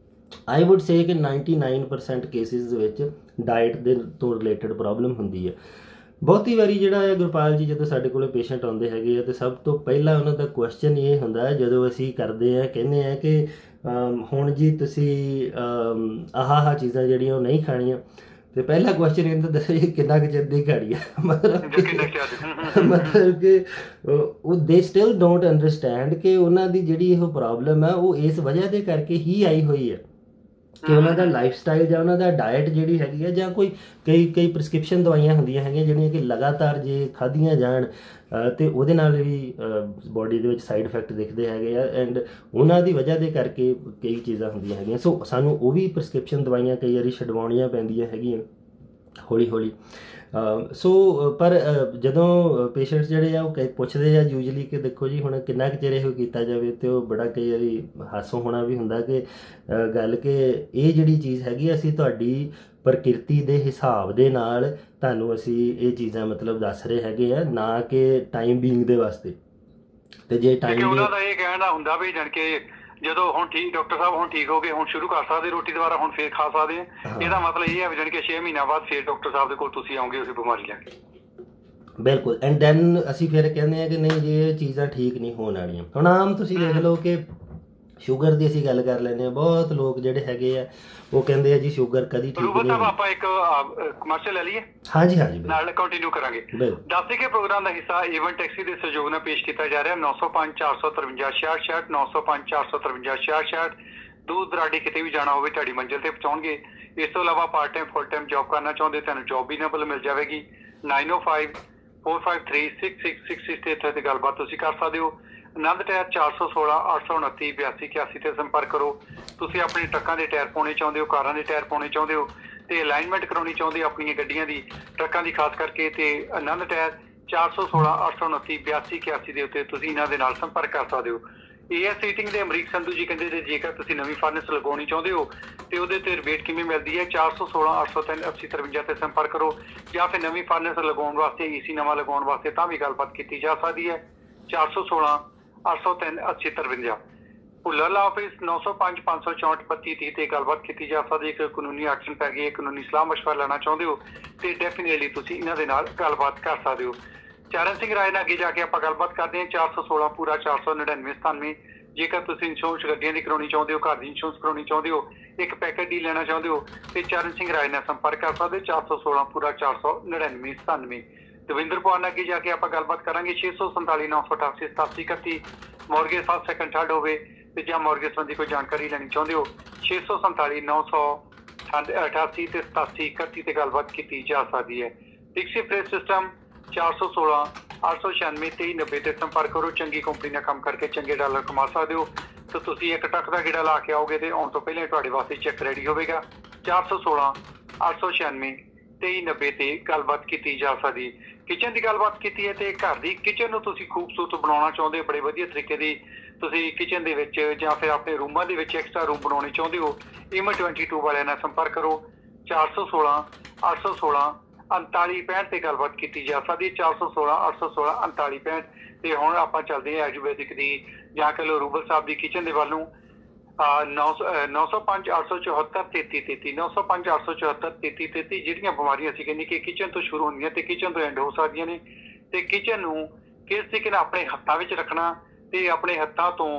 ਆਈ ਵੁੱਡ ਸੇ ਕਿ 99% ਕੇਸਿਸ ਦੇ ਵਿੱਚ ਡਾਇਟ ਦੇ ਤੋਂ ਰਿਲੇਟਡ ਪ੍ਰੋਬਲਮ ਹੁੰਦੀ ਹੈ। ਬਹੁਤੀ ਵਾਰੀ ਜਿਹੜਾ ਹੈ ਗੁਰਪਾਲ ਜੀ ਜਦੋਂ ਸਾਡੇ ਕੋਲ ਪੇਸ਼ੈਂਟ ਆਉਂਦੇ ਹੈਗੇ ਆ ਤੇ ਸਭ ਤੋਂ ਪਹਿਲਾਂ ਉਹਨਾਂ ਦਾ ਕੁਐਸਚਨ ਇਹ ਹੁੰਦਾ ਹੈ ਜਦੋਂ ਅਸੀਂ ਕਰਦੇ ਹਾਂ ਕਹਿੰਦੇ ਹਾਂ ਕਿ ਹੁਣ ਜੀ ਤੁਸੀਂ ਆਹ ਚੀਜ਼ਾਂ ਜਿਹੜੀਆਂ ਉਹ ਨਹੀਂ ਖਾਣੀਆਂ, ਤੇ ਪਹਿਲਾ ਕੁਐਸਚਨ ਇਹਨਾਂ ਦਾ ਦੱਸੋ ਜੀ ਕਿੰਨਾ ਕੁ ਚਿਰ ਦੀ ਖਾਣੀ ਆ। ਮਤਲਬ ਕਿ ਉਹ ਦੇ ਸਟਿਲ ਡੋਂਟ ਅੰਡਰਸਟੈਂਡ ਕਿ ਉਹਨਾਂ ਦੀ ਜਿਹੜੀ ਇਹ ਪ੍ਰੋਬਲਮ ਹੈ ਉਹ ਇਸ ਵਜ੍ਹਾ ਦੇ ਕਰਕੇ ਹੀ ਆਈ ਹੋਈ ਹੈ ਕਿ ਉਹਨਾਂ ਦਾ ਲਾਈਫ ਸਟਾਈਲ ਜਾਂ ਉਹਨਾਂ ਦਾ ਡਾਇਟ ਜਿਹੜੀ ਹੈਗੀ ਹੈ, ਜਾਂ ਕਈ ਪ੍ਰਿਸਕ੍ਰਿਪਸ਼ਨ ਦਵਾਈਆਂ ਹੁੰਦੀਆਂ ਹੈਗੀਆਂ ਜਿਹੜੀਆਂ ਕਿ ਲਗਾਤਾਰ ਜੇ ਖਾਧੀਆਂ ਜਾਣ ਤੇ ਉਹਦੇ ਨਾਲ ਵੀ ਬਾਡੀ ਦੇ ਵਿੱਚ ਸਾਈਡ ਇਫੈਕਟ ਦਿਖਦੇ ਹੈਗੇ ਆ। ਐਂਡ ਉਹਨਾਂ ਦੀ ਵਜ੍ਹਾ ਦੇ ਕਰਕੇ ਕਈ ਚੀਜ਼ਾਂ ਹੁੰਦੀਆਂ ਹੈਗੀਆਂ। ਸੋ ਸਾਨੂੰ ਉਹ ਵੀ ਪ੍ਰਿਸਕ੍ਰਿਪਸ਼ਨ ਦਵਾਈਆਂ ਕਈ ਵਾਰੀ ਛਡਵਾਉਣੀਆਂ ਪੈਂਦੀਆਂ ਹੈਗੀਆਂ ਹੌਲੀ ਹੌਲੀ। ਸੋ ਪਰ ਜਦੋਂ ਪੇਸ਼ੈਂਟਸ ਜਿਹੜੇ ਆ ਉਹ ਪੁੱਛਦੇ ਆ ਯੂਜਲੀ ਕਿ ਦੇਖੋ ਜੀ ਹੁਣ ਕਿੰਨਾ ਕੁ ਚਿਰ ਇਹੋ ਕੀਤਾ ਜਾਵੇ, ਤੇ ਉਹ ਬੜਾ ਕਈ ਵਾਰੀ ਹਾਸੋ ਹੋਣਾ ਵੀ ਹੁੰਦਾ ਕਿ ਗੱਲ ਕਿ ਇਹ ਜਿਹੜੀ ਚੀਜ਼ ਹੈਗੀ ਅਸੀਂ ਤੁਹਾਡੀ ਪ੍ਰਕਿਰਤੀ ਦੇ ਹਿਸਾਬ ਦੇ ਨਾਲ ਤੁਹਾਨੂੰ ਅਸੀਂ ਇਹ ਚੀਜ਼ਾਂ ਮਤਲਬ ਦੱਸ ਰਹੇ ਹੈਗੇ ਆ, ਨਾ ਕਿ ਟਾਈਮ ਬੀਇੰਗ ਦੇ ਵਾਸਤੇ। ਤੇ ਜੇ ਟਾਈਮ ਉਹਨਾਂ ਦਾ ਇਹ ਕਹਿਣਾ ਹੁੰਦਾ ਵੀ ਜਾਣ ਕੇ ਜਦੋਂ ਹੁਣ ਠੀਕ ਡਾਕਟਰ ਸਾਹਿਬ ਹੁਣ ਠੀਕ ਹੋ ਗਏ, ਹੁਣ ਸ਼ੁਰੂ ਕਰ ਸਕਦੇ ਰੋਟੀ ਦੁਬਾਰਾ, ਹੁਣ ਫੇਰ ਖਾ ਸਕਦੇ ਆ। ਇਹਦਾ ਮਤਲਬ ਇਹ ਹੈ ਵੀ ਜਾਣੀ ਕਿ 6 ਮਹੀਨਿਆਂ ਬਾਅਦ ਫੇਰ ਡਾਕਟਰ ਸਾਹਿਬ ਦੇ ਕੋਲ ਤੁਸੀਂ ਆਓਗੇ ਉਸੇ ਬਿਮਾਰੀ ਲੈ ਕੇ। ਬਿਲਕੁਲ। ਐਂਡ ਦੈਨ ਅਸੀਂ ਫਿਰ ਕਹਿੰਦੇ ਹਾਂ ਕਿ ਨਹੀਂ ਜੀ ਇਹ ਚੀਜ਼ਾਂ ਠੀਕ ਨਹੀਂ ਹੋਣ ਵਾਲੀਆਂ। ਹੁਣ ਆਮ ਤੁਸੀਂ ਦੇਖ ਲਓ ਕਿ ਸ਼ੂਗਰ ਦੀ ਅਸੀਂ ਗੱਲ ਕਰ ਲੈਂਦੇ ਹਾਂ, ਬਹੁਤ ਲੋਕ ਜਿਹੜੇ ਹੈਗੇ ਆ ਉਹ ਕਹਿੰਦੇ ਆ ਜੀ ਸ਼ੂਗਰ ਕਦੀ ਠੀਕ ਨਹੀਂ ਹੋਈ। ਆਪਾਂ ਇੱਕ ਕਮਰਸ਼ੀਅਲ ਲੈ ਲਈਏ? ਹਾਂਜੀ ਨਾਲ ਕੰਟੀਨਿਊ ਕਰਾਂਗੇ। ਦੱਸ ਕੇ ਪ੍ਰੋਗਰਾਮ ਦਾ ਹਿੱਸਾ ਈਵਨ ਟੈਕਸੀ ਦੇ ਸਹਿਯੋਗ ਨਾਲ ਪੇਸ਼ ਕੀਤਾ ਜਾ ਰਿਹਾ। 905 453 66 66 905 453 66 66 दूर दराडे किते भी जाना होवे तुहाडी मंजिल ते पहुंचाउणगे। इस तो इलावा part time full time job करना चाहुंदे तुहानूं जॉब भी इन्हां कोल मिल जाएगी। 9054536666 ते इत्थे ते गलबात तुसीं कर सकदे हो। आनंद टायर 416 829 82 81 ते संपर्क करो। तुसीं अपने ट्रकां दे टायर पाउणे चाहुंदे हो, कारां दे टायर पाउणे चाहुंदे हो ते अलाइनमेंट कराउणी चाहुंदे हो अपणीਆਂ ਗੱਡੀਆਂ ਦੀ, ट्रकां ਦੀ खास करके ते आनंद टायर 416 829 82 81 ਦੇ ਉੱਤੇ ਤੁਸੀਂ ਇਹਨਾਂ ਦੇ ਨਾਲ ਸੰਪਰਕ ਕਰ ਸਕਦੇ ਹੋ। AS ਸੀਟਿੰਗ ਦੇ ਅਮਰੀਕ ਸੰਧੂ ਜੀ ਕਹਿੰਦੇ ਤੇ ਜੇਕਰ ਤੁਸੀਂ ਨਵੀਂ ਫਰਨੈਸ ਲਗਾਉਣੀ ਚਾਹੁੰਦੇ ਹੋ ਤੇ ਉਹਦੇ ਤੇ ਰਿਬੇਟ ਕਿਵੇਂ ਮਿਲਦੀ ਹੈ 416 803 8053 ਤੇ ਸੰਪਰਕ ਕਰੋ। ਜਾਂ ਫਿਰ ਨਵੀਂ ਫਰਨੈਸ ਲਗਾਉਣ ਵਾਸਤੇ AC ਨਵਾਂ ਲਗਾਉਣ ਵਾਸਤੇ ਤਾਂ ਵੀ ਗੱਲਬਾਤ ਕੀਤੀ ਜਾ ਸਕਦੀ ਹੈ 416 803 8053। ਭੁੱਲਰ ਲਾ ਆਫਿਸ 905 564 3230 ਤੇ ਗੱਲਬਾਤ ਕੀਤੀ ਜਾ ਸਕਦੀ ਹੈ। ਕਾਨੂੰਨੀ ਐਕਸ਼ਨ ਪੈ ਗਈ ਹੈ, ਕਾਨੂੰਨੀ ਸਲਾਹ ਮਸ਼ਵਰਾ ਲੈਣਾ ਚਾਹੁੰਦੇ ਹੋ ਤੇ ਡੈਫੀਨੇਟਲੀ ਤੁਸੀਂ ਇਹਨਾਂ ਦੇ ਨਾਲ ਗੱਲਬਾਤ ਕਰ ਸਕਦੇ ਹੋ। ਚਰਨ ਸਿੰਘ ਰਾਏ ਨਾਲ ਅੱਗੇ ਜਾ ਕੇ ਆਪਾਂ ਗੱਲਬਾਤ ਕਰਦੇ ਹਾਂ 416 ਪੂਰਾ 499 97। ਜੇਕਰ ਤੁਸੀਂ ਇੰਸ਼ੋਰੈਂਸ ਗੱਡੀਆਂ ਦੀ ਕਰਾਉਣੀ ਚਾਹੁੰਦੇ ਹੋ, ਘਰ ਦੀ ਇੰਸ਼ੋਰੈਂਸ ਕਰਾਉਣੀ ਚਾਹੁੰਦੇ ਹੋ, ਇੱਕ ਪੈਕੇਜ ਡੀ ਲੈਣਾ ਚਾਹੁੰਦੇ ਹੋ ਤੇ ਚਰਨ ਸਿੰਘ ਰਾਏ ਨਾਲ ਸੰਪਰਕ ਕਰ ਸਕਦੇ 416 ਪੂਰਾ 499 97। ਦਵਿੰਦਰ ਪਵਾਰ ਨਾਲ ਅੱਗੇ ਜਾ ਕੇ ਆਪਾਂ ਗੱਲਬਾਤ ਕਰਾਂਗੇ 647 988 87 31। ਮੌਰਗੇਜ ਫਸਟ ਸੈਕੰਡ ਥਰਡ ਹੋਵੇ ਤੇ ਜਾਂ ਮੌਰਗੇਜ ਸੰਬੰਧੀ ਕੋਈ ਜਾਣਕਾਰੀ ਲੈਣੀ ਚਾਹੁੰਦੇ ਹੋ 647 988 ਤੇ 87 31 ਤੇ ਗੱਲਬਾਤ ਕੀਤੀ ਜਾ ਸਕਦੀ ਹੈ। ਪਿਕਸੀ ਫ੍ਰੇਸ ਸਿਸਟਮ 416 896 2390 ਤੇ ਸੰਪਰਕ ਕਰੋ। ਚੰਗੀ ਕੰਪਨੀ ਨਾਲ ਕੰਮ ਕਰਕੇ ਚੰਗੇ ਡਾਲਰ ਕਮਾ ਸਕਦੇ ਹੋ। ਤਾਂ ਤੁਸੀਂ ਇੱਕ ਟੱਕ ਦਾ ਗੇੜਾ ਲਾ ਕੇ ਆਓਗੇ ਤੇ ਆਉਣ ਤੋਂ ਪਹਿਲਾਂ ਤੁਹਾਡੇ ਵਾਸਤੇ ਚੈੱਕ ਰੈਡੀ ਹੋਵੇਗਾ 416 896 2390 ਤੇ ਗੱਲਬਾਤ ਕੀਤੀ ਜਾ ਸਕਦੀ। ਕਿਚਨ ਦੀ ਗੱਲਬਾਤ ਕੀਤੀ ਹੈ ਤੇ ਘਰ ਦੀ ਕਿਚਨ ਨੂੰ ਤੁਸੀਂ ਖੂਬਸੂਰਤ ਬਣਾਉਣਾ ਚਾਹੁੰਦੇ ਹੋ, ਬੜੇ ਵਧੀਆ ਤਰੀਕੇ ਦੀ ਤੁਸੀਂ ਕਿਚਨ ਦੇ ਵਿੱਚ ਜਾਂ ਫਿਰ ਆਪਣੇ ਰੂਮਾਂ ਦੇ ਵਿੱਚ ਐਕਸਟਰਾ ਰੂਮ ਬਣਾਉਣੇ ਚਾਹੁੰਦੇ ਹੋ ਇਮ 22 ਵਾਲਿਆਂ ਨਾਲ ਸੰਪਰਕ ਕਰੋ 416 816 3965 ਤੇ ਗੱਲਬਾਤ ਕੀਤੀ ਜਾ ਸਕਦੀ 416 816 3965। ਤੇ ਹੁਣ ਆਪਾਂ ਚੱਲਦੇ ਹਾਂ ਆਯੁਰਵੈਦਿਕ ਦੀ ਜਾਂ ਕਹ ਲਓ ਰੂਬਲ ਸਾਹਿਬ ਦੀ ਕਿਚਨ ਦੇ ਵੱਲ ਨੂੰ 905 874 3333 905 874 3333। ਜਿਹੜੀਆਂ ਬਿਮਾਰੀਆਂ ਅਸੀਂ ਕਹਿੰਦੇ ਕਿ ਕਿਚਨ ਤੋਂ ਸ਼ੁਰੂ ਹੁੰਦੀਆਂ ਤੇ ਕਿਚਨ ਤੋਂ ਐਂਡ ਹੋ ਸਕਦੀਆਂ ਨੇ ਤੇ ਕਿਚਨ ਨੂੰ ਕਿਸ ਤਰੀਕੇ ਨਾਲ ਆਪਣੇ ਹੱਥਾਂ ਵਿੱਚ ਰੱਖਣਾ ਤੇ ਆਪਣੇ ਹੱਥਾਂ ਤੋਂ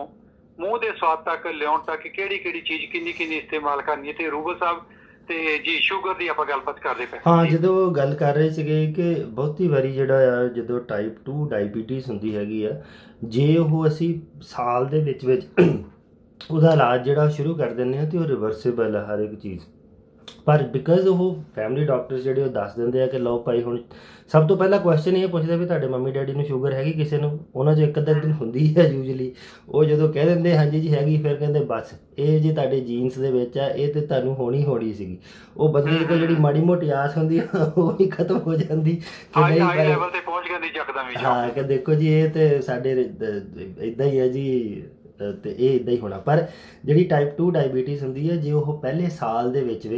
ਮੂੰਹ ਦੇ ਸਵਾਦ ਤੱਕ ਲਿਆਉਣ ਤੱਕ ਕਿਹੜੀ ਕਿਹੜੀ ਚੀਜ਼ ਕਿੰਨੀ ਕਿੰਨੀ ਇਸਤੇਮਾਲ ਕਰਨੀ ਹੈ ਤੇ ਰੂਬਲ ਸਾਹਿਬ ਤੇ ਜੀ ਸ਼ੂਗਰ ਦੀ ਆਪਾਂ ਗੱਲਬਾਤ ਕਰਦੇ ਪਏ ਹਾਂ। ਜਦੋਂ ਗੱਲ ਕਰ ਰਹੇ ਸੀਗੇ ਕਿ ਬਹੁਤੀ ਵਾਰੀ ਜਿਹੜਾ ਆ ਜਦੋਂ ਟਾਈਪ 2 ਡਾਇਬੀਟੀਜ਼ ਹੁੰਦੀ ਹੈਗੀ ਆ, ਜੇ ਉਹ ਅਸੀਂ ਸਾਲ ਦੇ ਵਿੱਚ ਉਹਦਾ ਇਲਾਜ ਜਿਹੜਾ ਸ਼ੁਰੂ ਕਰ ਦਿੰਦੇ ਹਾਂ ਤੇ ਉਹ ਰਿਵਰਸੇਬਲ ਹੈ ਹਰ ਇੱਕ ਚੀਜ਼। ਪਰ ਬਿਕਾਜ਼ ਉਹ ਫੈਮਿਲੀ ਡਾਕਟਰਸ ਜਿਹੜੇ ਉਹ ਦੱਸ ਦਿੰਦੇ ਆ ਕਿ ਲਓ ਭਾਈ ਹੁਣ ਸਭ ਤੋਂ ਪਹਿਲਾ ਕੁਐਸਚਨ ਇਹ ਪੁੱਛਦੇ ਵੀ ਤੁਹਾਡੇ ਮੰਮੀ ਡੈਡੀ ਨੂੰ ਸ਼ੂਗਰ ਹੈਗੀ ਕਿਸੇ ਨੂੰ? ਉਹਨਾਂ 'ਚ ਇੱਕ ਅੱਧਾ ਦਿਨ ਹੁੰਦੀ ਹੈ ਯੂਜਲੀ। ਉਹ ਜਦੋਂ ਕਹਿ ਦਿੰਦੇ ਹਾਂਜੀ ਜੀ ਹੈਗੀ ਫਿਰ ਕਹਿੰਦੇ ਬਸ ਇਹ ਜੀ ਤੁਹਾਡੇ ਜੀਨਸ ਦੇ ਵਿੱਚ ਆ, ਇਹ ਤੇ ਤੁਹਾਨੂੰ ਹੋਣੀ ਸੀਗੀ। ਉਹ ਬੰਦੇ ਕੋਲ ਜਿਹੜੀ ਮਾੜੀ ਮੋਟੀ ਆਸ ਹੁੰਦੀ ਉਹ ਵੀ ਖਤਮ ਹੋ ਜਾਂਦੀ ਕਿ ਨਹੀਂ ਲੈਵਲ ਤੇ ਪਹੁੰਚ ਜਾਂਦੀ ਜਕਦਮ ਹੀ। ਹਾਂ ਕਿ ਦੇਖੋ ਜੀ ਇਹ ਤੇ ਸਾਡੇ ਇੱਦਾਂ ਹੀ ਹੈ ਜੀ ਤੇ ਇਹ ਇੱਦਾਂ ਹੀ ਹੋਣਾ। ਪਰ ਜਿਹੜੀ ਟਾਈਪ 2 ਡਾਇਬੀਟੀਜ਼ ਹੁੰਦੀ ਹੈ ਜੇ ਉਹ ਪਹਿਲੇ ਸਾਲ ਦੇ ਵਿੱਚ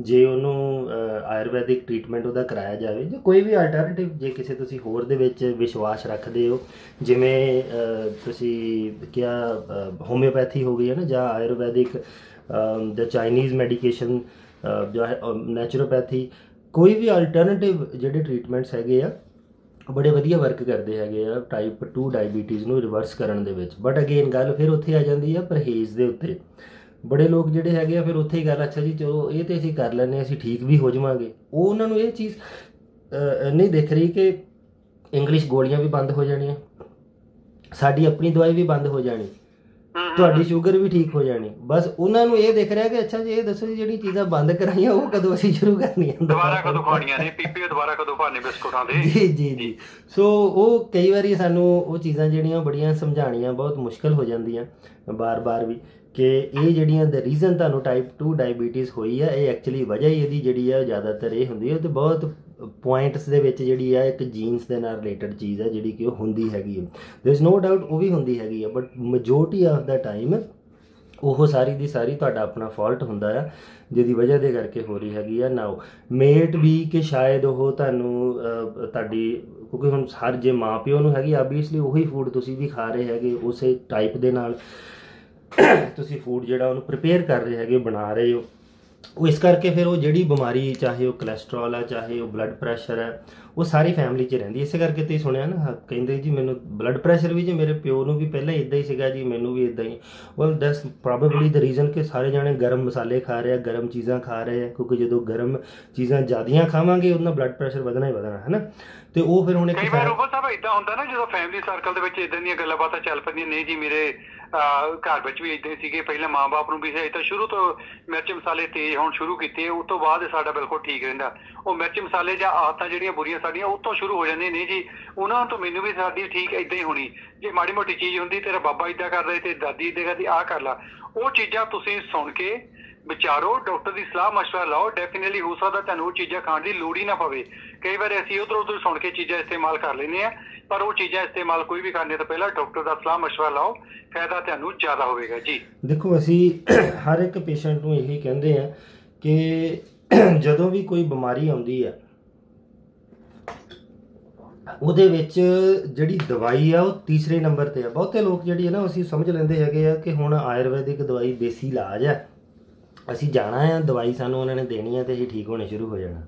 ਜੇ ਉਹਨੂੰ ਆਯੁਰਵੈਦਿਕ ਟਰੀਟਮੈਂਟ ਉਹਦਾ ਕਰਾਇਆ ਜਾਵੇ ਜਾਂ ਕੋਈ ਵੀ ਅਲਟਰਨੇਟਿਵ ਜੇ ਕਿਸੇ ਤੁਸੀਂ ਹੋਰ ਦੇ ਵਿੱਚ ਵਿਸ਼ਵਾਸ ਰੱਖਦੇ ਹੋ, ਜਿਵੇਂ ਤੁਸੀਂ ਕਿਹਾ ਹੋਮਿਓਪੈਥੀ ਹੋ ਗਈ ਹੈ ਨਾ ਜਾਂ ਆਯੁਰਵੈਦਿਕ ਜਾਂ ਚਾਈਨੀਜ਼ ਮੈਡੀਕੇਸ਼ਨ ਜਾਂ ਨੈਚੁਰੋਪੈਥੀ, ਕੋਈ ਵੀ ਅਲਟਰਨੇਟਿਵ ਜਿਹੜੇ ਟਰੀਟਮੈਂਟਸ ਹੈਗੇ ਆ ਬੜੇ ਵਧੀਆ ਵਰਕ ਕਰਦੇ ਹੈਗੇ ਆ ਟਾਈਪ 2 ਡਾਇਬੀਟੀਜ਼ ਨੂੰ ਰਿਵਰਸ ਕਰਨ ਦੇ ਵਿੱਚ। ਬਟ ਅਗੇਨ ਗੱਲ ਫਿਰ ਉੱਥੇ ਆ ਜਾਂਦੀ ਆ ਪਰਹੇਜ਼ ਦੇ ਉੱਤੇ। ਬੜੇ ਲੋਕ ਜਿਹੜੇ ਹੈਗੇ ਆ ਫਿਰ ਉੱਥੇ ਹੀ ਗੱਲ ਅੱਛਾ ਜੀ ਚਲੋ ਇਹ ਤੇ ਅਸੀਂ ਕਰ ਲੈਂਦੇ ਹਾਂ, ਅਸੀਂ ਠੀਕ ਵੀ ਹੋ ਜਾਵਾਂਗੇ। ਉਹ ਉਹਨਾਂ ਨੂੰ ਇਹ ਚੀਜ਼ ਨਹੀਂ ਦਿਖ ਰਹੀ ਕਿ ਇੰਗਲਿਸ਼ ਗੋਲੀਆਂ ਵੀ ਬੰਦ ਹੋ ਜਾਣੀਆਂ, ਸਾਡੀ ਆਪਣੀ ਦਵਾਈ ਵੀ ਬੰਦ ਹੋ ਜਾਣੀ, ਤੁਹਾਡੀ ਸ਼ੂਗਰ ਵੀ ਠੀਕ ਹੋ ਜਾਣੀ। ਬਸ ਉਹਨਾਂ ਨੂੰ ਇਹ ਦਿਖ ਰਿਹਾ ਕਿ ਅੱਛਾ ਜੀ ਇਹ ਦੱਸੋ ਜੀ ਜਿਹੜੀ ਚੀਜ਼ਾਂ ਬੰਦ ਕਰਾਈਆਂ ਉਹ ਕਦੋਂ ਅਸੀਂ ਸ਼ੁਰੂ ਕਰਨੀਆਂ, ਦੁਬਾਰਾ ਕਦੋਂ ਖਾਣੀਆਂ ਨੇ, ਪੀਪੀ ਦੁਬਾਰਾ ਕਦੋਂ ਖਾਣੇ ਬਿਸਕੁਟਾਂ ਦੇ। ਜੀ। ਸੋ ਉਹ ਕਈ ਵਾਰੀ ਸਾਨੂੰ ਉਹ ਚੀਜ਼ਾਂ ਜਿਹੜੀਆਂ ਬੜੀਆਂ ਸਮਝਾਉਣੀਆਂ ਬਹੁਤ ਮੁਸ਼ਕਿਲ ਹੋ ਜਾਂਦੀਆਂ ਬਾਰ-ਬਾਰ ਵੀ ਕਿ ਇਹ ਜਿਹੜੀਆਂ ਦ ਰੀਜ਼ਨ ਤੁਹਾਨੂੰ ਟਾਈਪ 2 ਡਾਇਬੀਟੀਜ਼ ਹੋਈ ਆ ਇਹ ਐਕਚੁਅਲੀ ਵਜ੍ਹਾ ਹੀ ਇਹਦੀ ਜਿਹੜੀ ਆ ਜ਼ਿਆਦਾਤਰ ਇਹ ਹੁੰਦੀ ਹੈ ਤੇ ਬਹੁਤ ਪੁਆਇੰਟਸ ਦੇ ਵਿੱਚ ਜਿਹੜੀ ਆ ਇੱਕ ਜੀਨਸ ਦੇ ਨਾਲ ਰਿਲੇਟਡ ਚੀਜ਼ ਆ ਜਿਹੜੀ ਕਿ ਉਹ ਹੁੰਦੀ ਹੈਗੀ ਹੈ। ਦੇयर ਇਜ਼ ਨੋ ਡਾਊਟ ਉਹ ਵੀ ਹੁੰਦੀ ਹੈਗੀ ਆ but majority of the time ਉਹ ਸਾਰੀ ਦੀ ਸਾਰੀ ਤੁਹਾਡਾ ਆਪਣਾ ਫਾਲਟ ਹੁੰਦਾ ਆ ਜਿਹਦੀ ਵਜ੍ਹਾ ਦੇ ਕਰਕੇ ਹੋ ਰਹੀ ਹੈਗੀ ਆ। ਨਾ ਮੇਟ ਵੀ ਕਿ ਸ਼ਾਇਦ ਉਹ ਤੁਹਾਨੂੰ ਤੁਹਾਡੀ ਕਿਉਂਕਿ ਹੁਣ ਹਰ ਜੇ ਮਾਂ ਪਿਓ ਨੂੰ ਹੈਗੀ ਆਬਵੀਅਸਲੀ ਉਹੀ ਫੂਡ ਤੁਸੀਂ ਵੀ ਖਾ ਰਹੇ ਹੈਗੇ, ਉਸੇ ਟਾਈਪ ਦੇ ਨਾਲ ਤੁਸੀਂ ਫੂਡ ਜਿਹੜਾ ਉਹਨੂੰ ਪ੍ਰੀਪੇਅਰ ਕਰ ਰਹੇ ਹੈਗੇ ਬਣਾ ਰਹੇ ਹੋ। ਉਹ ਇਸ ਕਰਕੇ ਫਿਰ ਉਹ ਜਿਹੜੀ ਬਿਮਾਰੀ ਚਾਹੇ ਉਹ ਕੋਲੈਸਟਰੋਲ ਹੈ ਚਾਹੇ ਉਹ ਬਲੱਡ ਪ੍ਰੈਸ਼ਰ ਹੈ ਉਹ ਸਾਰੀ ਫੈਮਿਲੀ 'ਚ ਰਹਿੰਦੀ। ਇਸੇ ਕਰਕੇ ਤੁਸੀਂ ਸੁਣਿਆ ਨਾ, ਕਹਿੰਦੇ ਜੀ ਮੈਨੂੰ ਬਲੱਡ ਪ੍ਰੈਸ਼ਰ ਵੀ ਜੀ ਮੇਰੇ ਪਿਓ ਨੂੰ ਵੀ ਪਹਿਲਾਂ ਇੱਦਾਂ ਹੀ ਸੀਗਾ ਜੀ, ਮੈਨੂੰ ਵੀ ਇੱਦਾਂ ਹੀ। Well that's probably the reason ਕਿ ਸਾਰੇ ਜਾਣੇ ਗਰਮ ਮਸਾਲੇ ਖਾ ਰਹੇ ਆ, ਗਰਮ ਚੀਜ਼ਾਂ ਖਾ ਰਹੇ ਆ, ਕਿਉਂਕਿ ਜਦੋਂ ਗਰਮ ਚੀਜ਼ਾਂ ਜ਼ਿਆਦੀਆਂ ਖਾਵਾਂਗੇ ਉਹਦਾ ਬਲੱਡ ਪ੍ਰੈਸ਼ਰ ਵਧਣਾ ਹੀ ਵਧਣਾ, ਹੈ ਨਾ। ਤੇ ਉਹ ਫਿਰ ਹੁਣ ਇੱਕ ਕਈ ਵਾਰ ਰੂਬਲ ਸਾਹਿਬ ਇਦਾਂ ਹੁੰਦਾ ਨਾ, ਜਦੋਂ ਫੈਮਿਲੀ ਸਰਕਲ ਦੇ ਵਿੱਚ ਇਦਾਂ ਦੀਆਂ ਗੱਲਾਂ ਬਾਤਾਂ ਚੱਲ ਪੈਂਦੀਆਂ, ਨਹੀਂ ਜੀ ਮੇਰੇ ਘਰ ਵਿੱਚ ਵੀ ਇਦਾਂ ਸੀਗੇ, ਪਹਿਲਾਂ ਮਾਂ ਬਾਪ ਨੂੰ ਵੀ ਤਾਂ ਸ਼ੁਰੂ ਤੋਂ ਮਿਰਚ ਮਸਾਲੇ ਤੇਜ਼ ਹੋਣ ਸ਼ੁਰੂ ਕੀਤੇ, ਉਸ ਤੋਂ ਬਾਅਦ ਸਾਡਾ ਬਿਲਕੁਲ ਠੀਕ ਰਹਿੰਦਾ। ਉਹ ਮਿਰਚ ਮਸਾਲੇ ਜਾਂ ਆਦਤਾਂ ਜਿਹੜੀਆਂ ਬੁਰੀਆਂ ਸਾਡੀਆਂ ਉਹ ਤੋਂ ਸ਼ੁਰੂ ਹੋ ਜਾਂਦੀਆਂ, ਨਹੀਂ ਜੀ ਉਹਨਾਂ ਤੋਂ ਮੈਨੂੰ ਵੀ ਸਾਡੀ ਠੀਕ ਇਦਾਂ ਹੀ ਹੋਣੀ, ਜੇ ਮਾੜੀ ਮੋਟੀ ਚੀਜ਼ ਹੁੰਦੀ ਤੇਰਾ ਬਾਬਾ ਇਦਾਂ ਕਰਦਾ ਤੇ ਦਾਦੀ ਇਦਾਂ ਕਰਦੀ, ਆਹ ਕਰ ਲਾ। ਉਹ ਚੀਜ਼ਾਂ ਤੁਸੀਂ ਸੁਣ ਕੇ ਵਿਚਾਰੋ, ਡਾਕਟਰ ਦੀ ਸਲਾਹ ਮਸ਼ਵਰਾ ਲਓ, ਡੈਫੀਨੇਟਲੀ ਹੋ ਸਕਦਾ ਤੁਹਾਨੂੰ ਉਹ ਚੀਜ਼ਾਂ ਖਾਣ ਦੀ ਲੋੜ ਹੀ ਨਾ ਪਵੇ। ਕਈ ਵਾਰ ਅਸੀਂ ਉਧਰ ਸੁਣ ਕੇ ਚੀਜ਼ਾਂ ਇਸਤੇਮਾਲ ਕਰ ਲੈਂਦੇ ਆ, ਪਰ ਉਹ ਚੀਜ਼ਾਂ ਇਸਤੇਮਾਲ ਕੋਈ ਵੀ ਕਰਨੇ ਤੋਂ ਪਹਿਲਾਂ ਡਾਕਟਰ ਦਾ ਸਲਾਹ ਮਸ਼ਵਰਾ ਲਓ, ਫਾਇਦਾ ਤੁਹਾਨੂੰ ਜ਼ਿਆਦਾ ਹੋਵੇਗਾ ਜੀ। ਦੇਖੋ ਅਸੀਂ ਹਰ ਇੱਕ ਪੇਸ਼ੈਂਟ ਨੂੰ ਇਹੀ ਕਹਿੰਦੇ ਆ ਕਿ ਜਦੋਂ ਵੀ ਕੋਈ ਬਿਮਾਰੀ ਆਉਂਦੀ ਆ ਉਹਦੇ ਵਿੱਚ ਜਿਹੜੀ ਦਵਾਈ ਆ ਉਹ ਤੀਸਰੇ ਨੰਬਰ 'ਤੇ ਆ। ਬਹੁਤੇ ਲੋਕ ਜਿਹੜੀ ਹੈ ਨਾ ਅਸੀਂ ਸਮਝ ਲੈਂਦੇ ਹੈਗੇ ਆ ਕਿ ਹੁਣ ਆਯੁਰਵੈਦਿਕ ਦਵਾਈ ਦੇਸੀ ਇਲਾਜ ਆ, ਅਸੀਂ ਜਾਣਾ ਆ ਦਵਾਈ ਸਾਨੂੰ ਉਹਨਾਂ ਨੇ ਦੇਣੀ ਆ ਤੇ ਅਸੀਂ ਠੀਕ ਹੋਣੇ ਸ਼ੁਰੂ ਹੋ ਜਾਣਾ।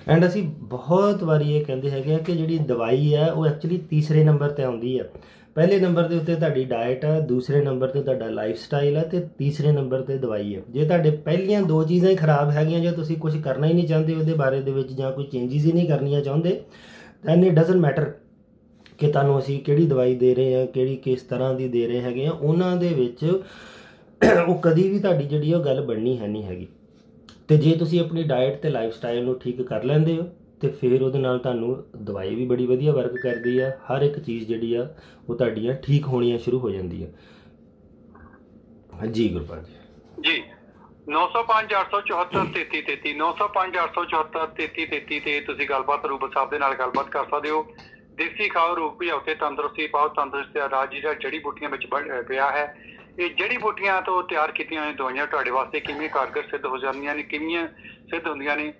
ਐਂਡ ਅਸੀਂ ਬਹੁਤ ਵਾਰੀ ਇਹ ਕਹਿੰਦੇ ਹੈਗੇ ਆ ਕਿ ਜਿਹੜੀ ਦਵਾਈ ਆ ਉਹ ਐਕਚੁਅਲੀ ਤੀਸਰੇ ਨੰਬਰ 'ਤੇ ਆਉਂਦੀ ਆ। ਪਹਿਲੇ ਨੰਬਰ ਦੇ ਉੱਤੇ ਤੁਹਾਡੀ ਡਾਇਟ ਆ, ਦੂਸਰੇ ਨੰਬਰ 'ਤੇ ਤੁਹਾਡਾ ਲਾਈਫ ਸਟਾਈਲ ਆ, ਅਤੇ ਤੀਸਰੇ ਨੰਬਰ 'ਤੇ ਦਵਾਈ ਆ। ਜੇ ਤੁਹਾਡੇ ਪਹਿਲੀਆਂ ਦੋ ਚੀਜ਼ਾਂ ਹੀ ਖਰਾਬ ਹੈਗੀਆਂ, ਜਾਂ ਤੁਸੀਂ ਕੁਝ ਕਰਨਾ ਹੀ ਨਹੀਂ ਚਾਹੁੰਦੇ ਉਹਦੇ ਬਾਰੇ ਦੇ ਵਿੱਚ, ਜਾਂ ਕੋਈ ਚੇਂਜਿਸ ਹੀ ਨਹੀਂ ਕਰਨੀਆਂ ਚਾਹੁੰਦੇ, ਦੈਨ ਇਟ ਡਜ਼ਨਟ ਮੈਟਰ ਕਿ ਤੁਹਾਨੂੰ ਅਸੀਂ ਕਿਹੜੀ ਦਵਾਈ ਦੇ ਰਹੇ ਹਾਂ, ਕਿਹੜੀ ਕਿਸ ਤਰ੍ਹਾਂ ਦੀ ਦੇ ਰਹੇ ਹੈਗੇ ਆ। ਉਹਨਾਂ ਦੇ ਵਿੱਚ ਉਹ ਕਦੀ ਵੀ ਤੁਹਾਡੀ ਜਿਹੜੀ ਉਹ ਗੱਲ ਬਣਨੀ ਹੈ ਨਹੀਂ ਹੈਗੀ। ਅਤੇ ਜੇ ਤੁਸੀਂ ਆਪਣੀ ਡਾਇਟ ਅਤੇ ਲਾਈਫ ਸਟਾਈਲ ਨੂੰ ਠੀਕ ਕਰ ਲੈਂਦੇ ਹੋ ਅਤੇ ਫਿਰ ਉਹਦੇ ਨਾਲ ਤੁਹਾਨੂੰ ਦਵਾਈ ਵੀ ਬੜੀ ਵਧੀਆ ਵਰਕ ਕਰਦੀ ਆ। ਹਰ ਇੱਕ ਚੀਜ਼ ਜਿਹੜੀ ਆ ਉਹ ਤੁਹਾਡੀਆਂ ਠੀਕ ਹੋਣੀਆਂ ਸ਼ੁਰੂ ਹੋ ਜਾਂਦੀਆਂ। ਹਾਂਜੀ ਗੁਰਪਾਲ ਜੀ 905 874 3333 905 874 3333 ਤੇ ਤੁਸੀਂ ਗੱਲਬਾਤ ਰੂਬਲ ਸਾਹਿਬ ਦੇ ਨਾਲ ਗੱਲਬਾਤ ਕਰ ਸਕਦੇ ਹੋ। ਦੇਸੀ ਖਾਓ, ਰੋਗ ਭਜਾਓ ਤੇ ਤੰਦਰੁਸਤੀ ਪਾਓ। ਤੰਦਰੁਸਤੀ ਦਾ ਰਾਜ ਜਿਹੜਾ ਜੜੀ ਬੂਟੀਆਂ ਵਿੱਚ ਪਿਆ ਹੈ। ਇਹ ਜੜੀ ਬੂਟੀਆਂ ਤੋਂ ਤਿਆਰ ਕੀਤੀਆਂ ਹੋਈਆਂ ਦਵਾਈਆਂ ਤੁਹਾਡੇ ਵਾਸਤੇ ਕਿਵੇਂ ਕਾਰਗਰ ਸਿੱਧ ਹੋ ਜਾਂਦੀਆਂ ਨੇ, ਕਿਵੇਂ ਸਿੱਧ ਹੁੰਦੀਆਂ ਨੇ,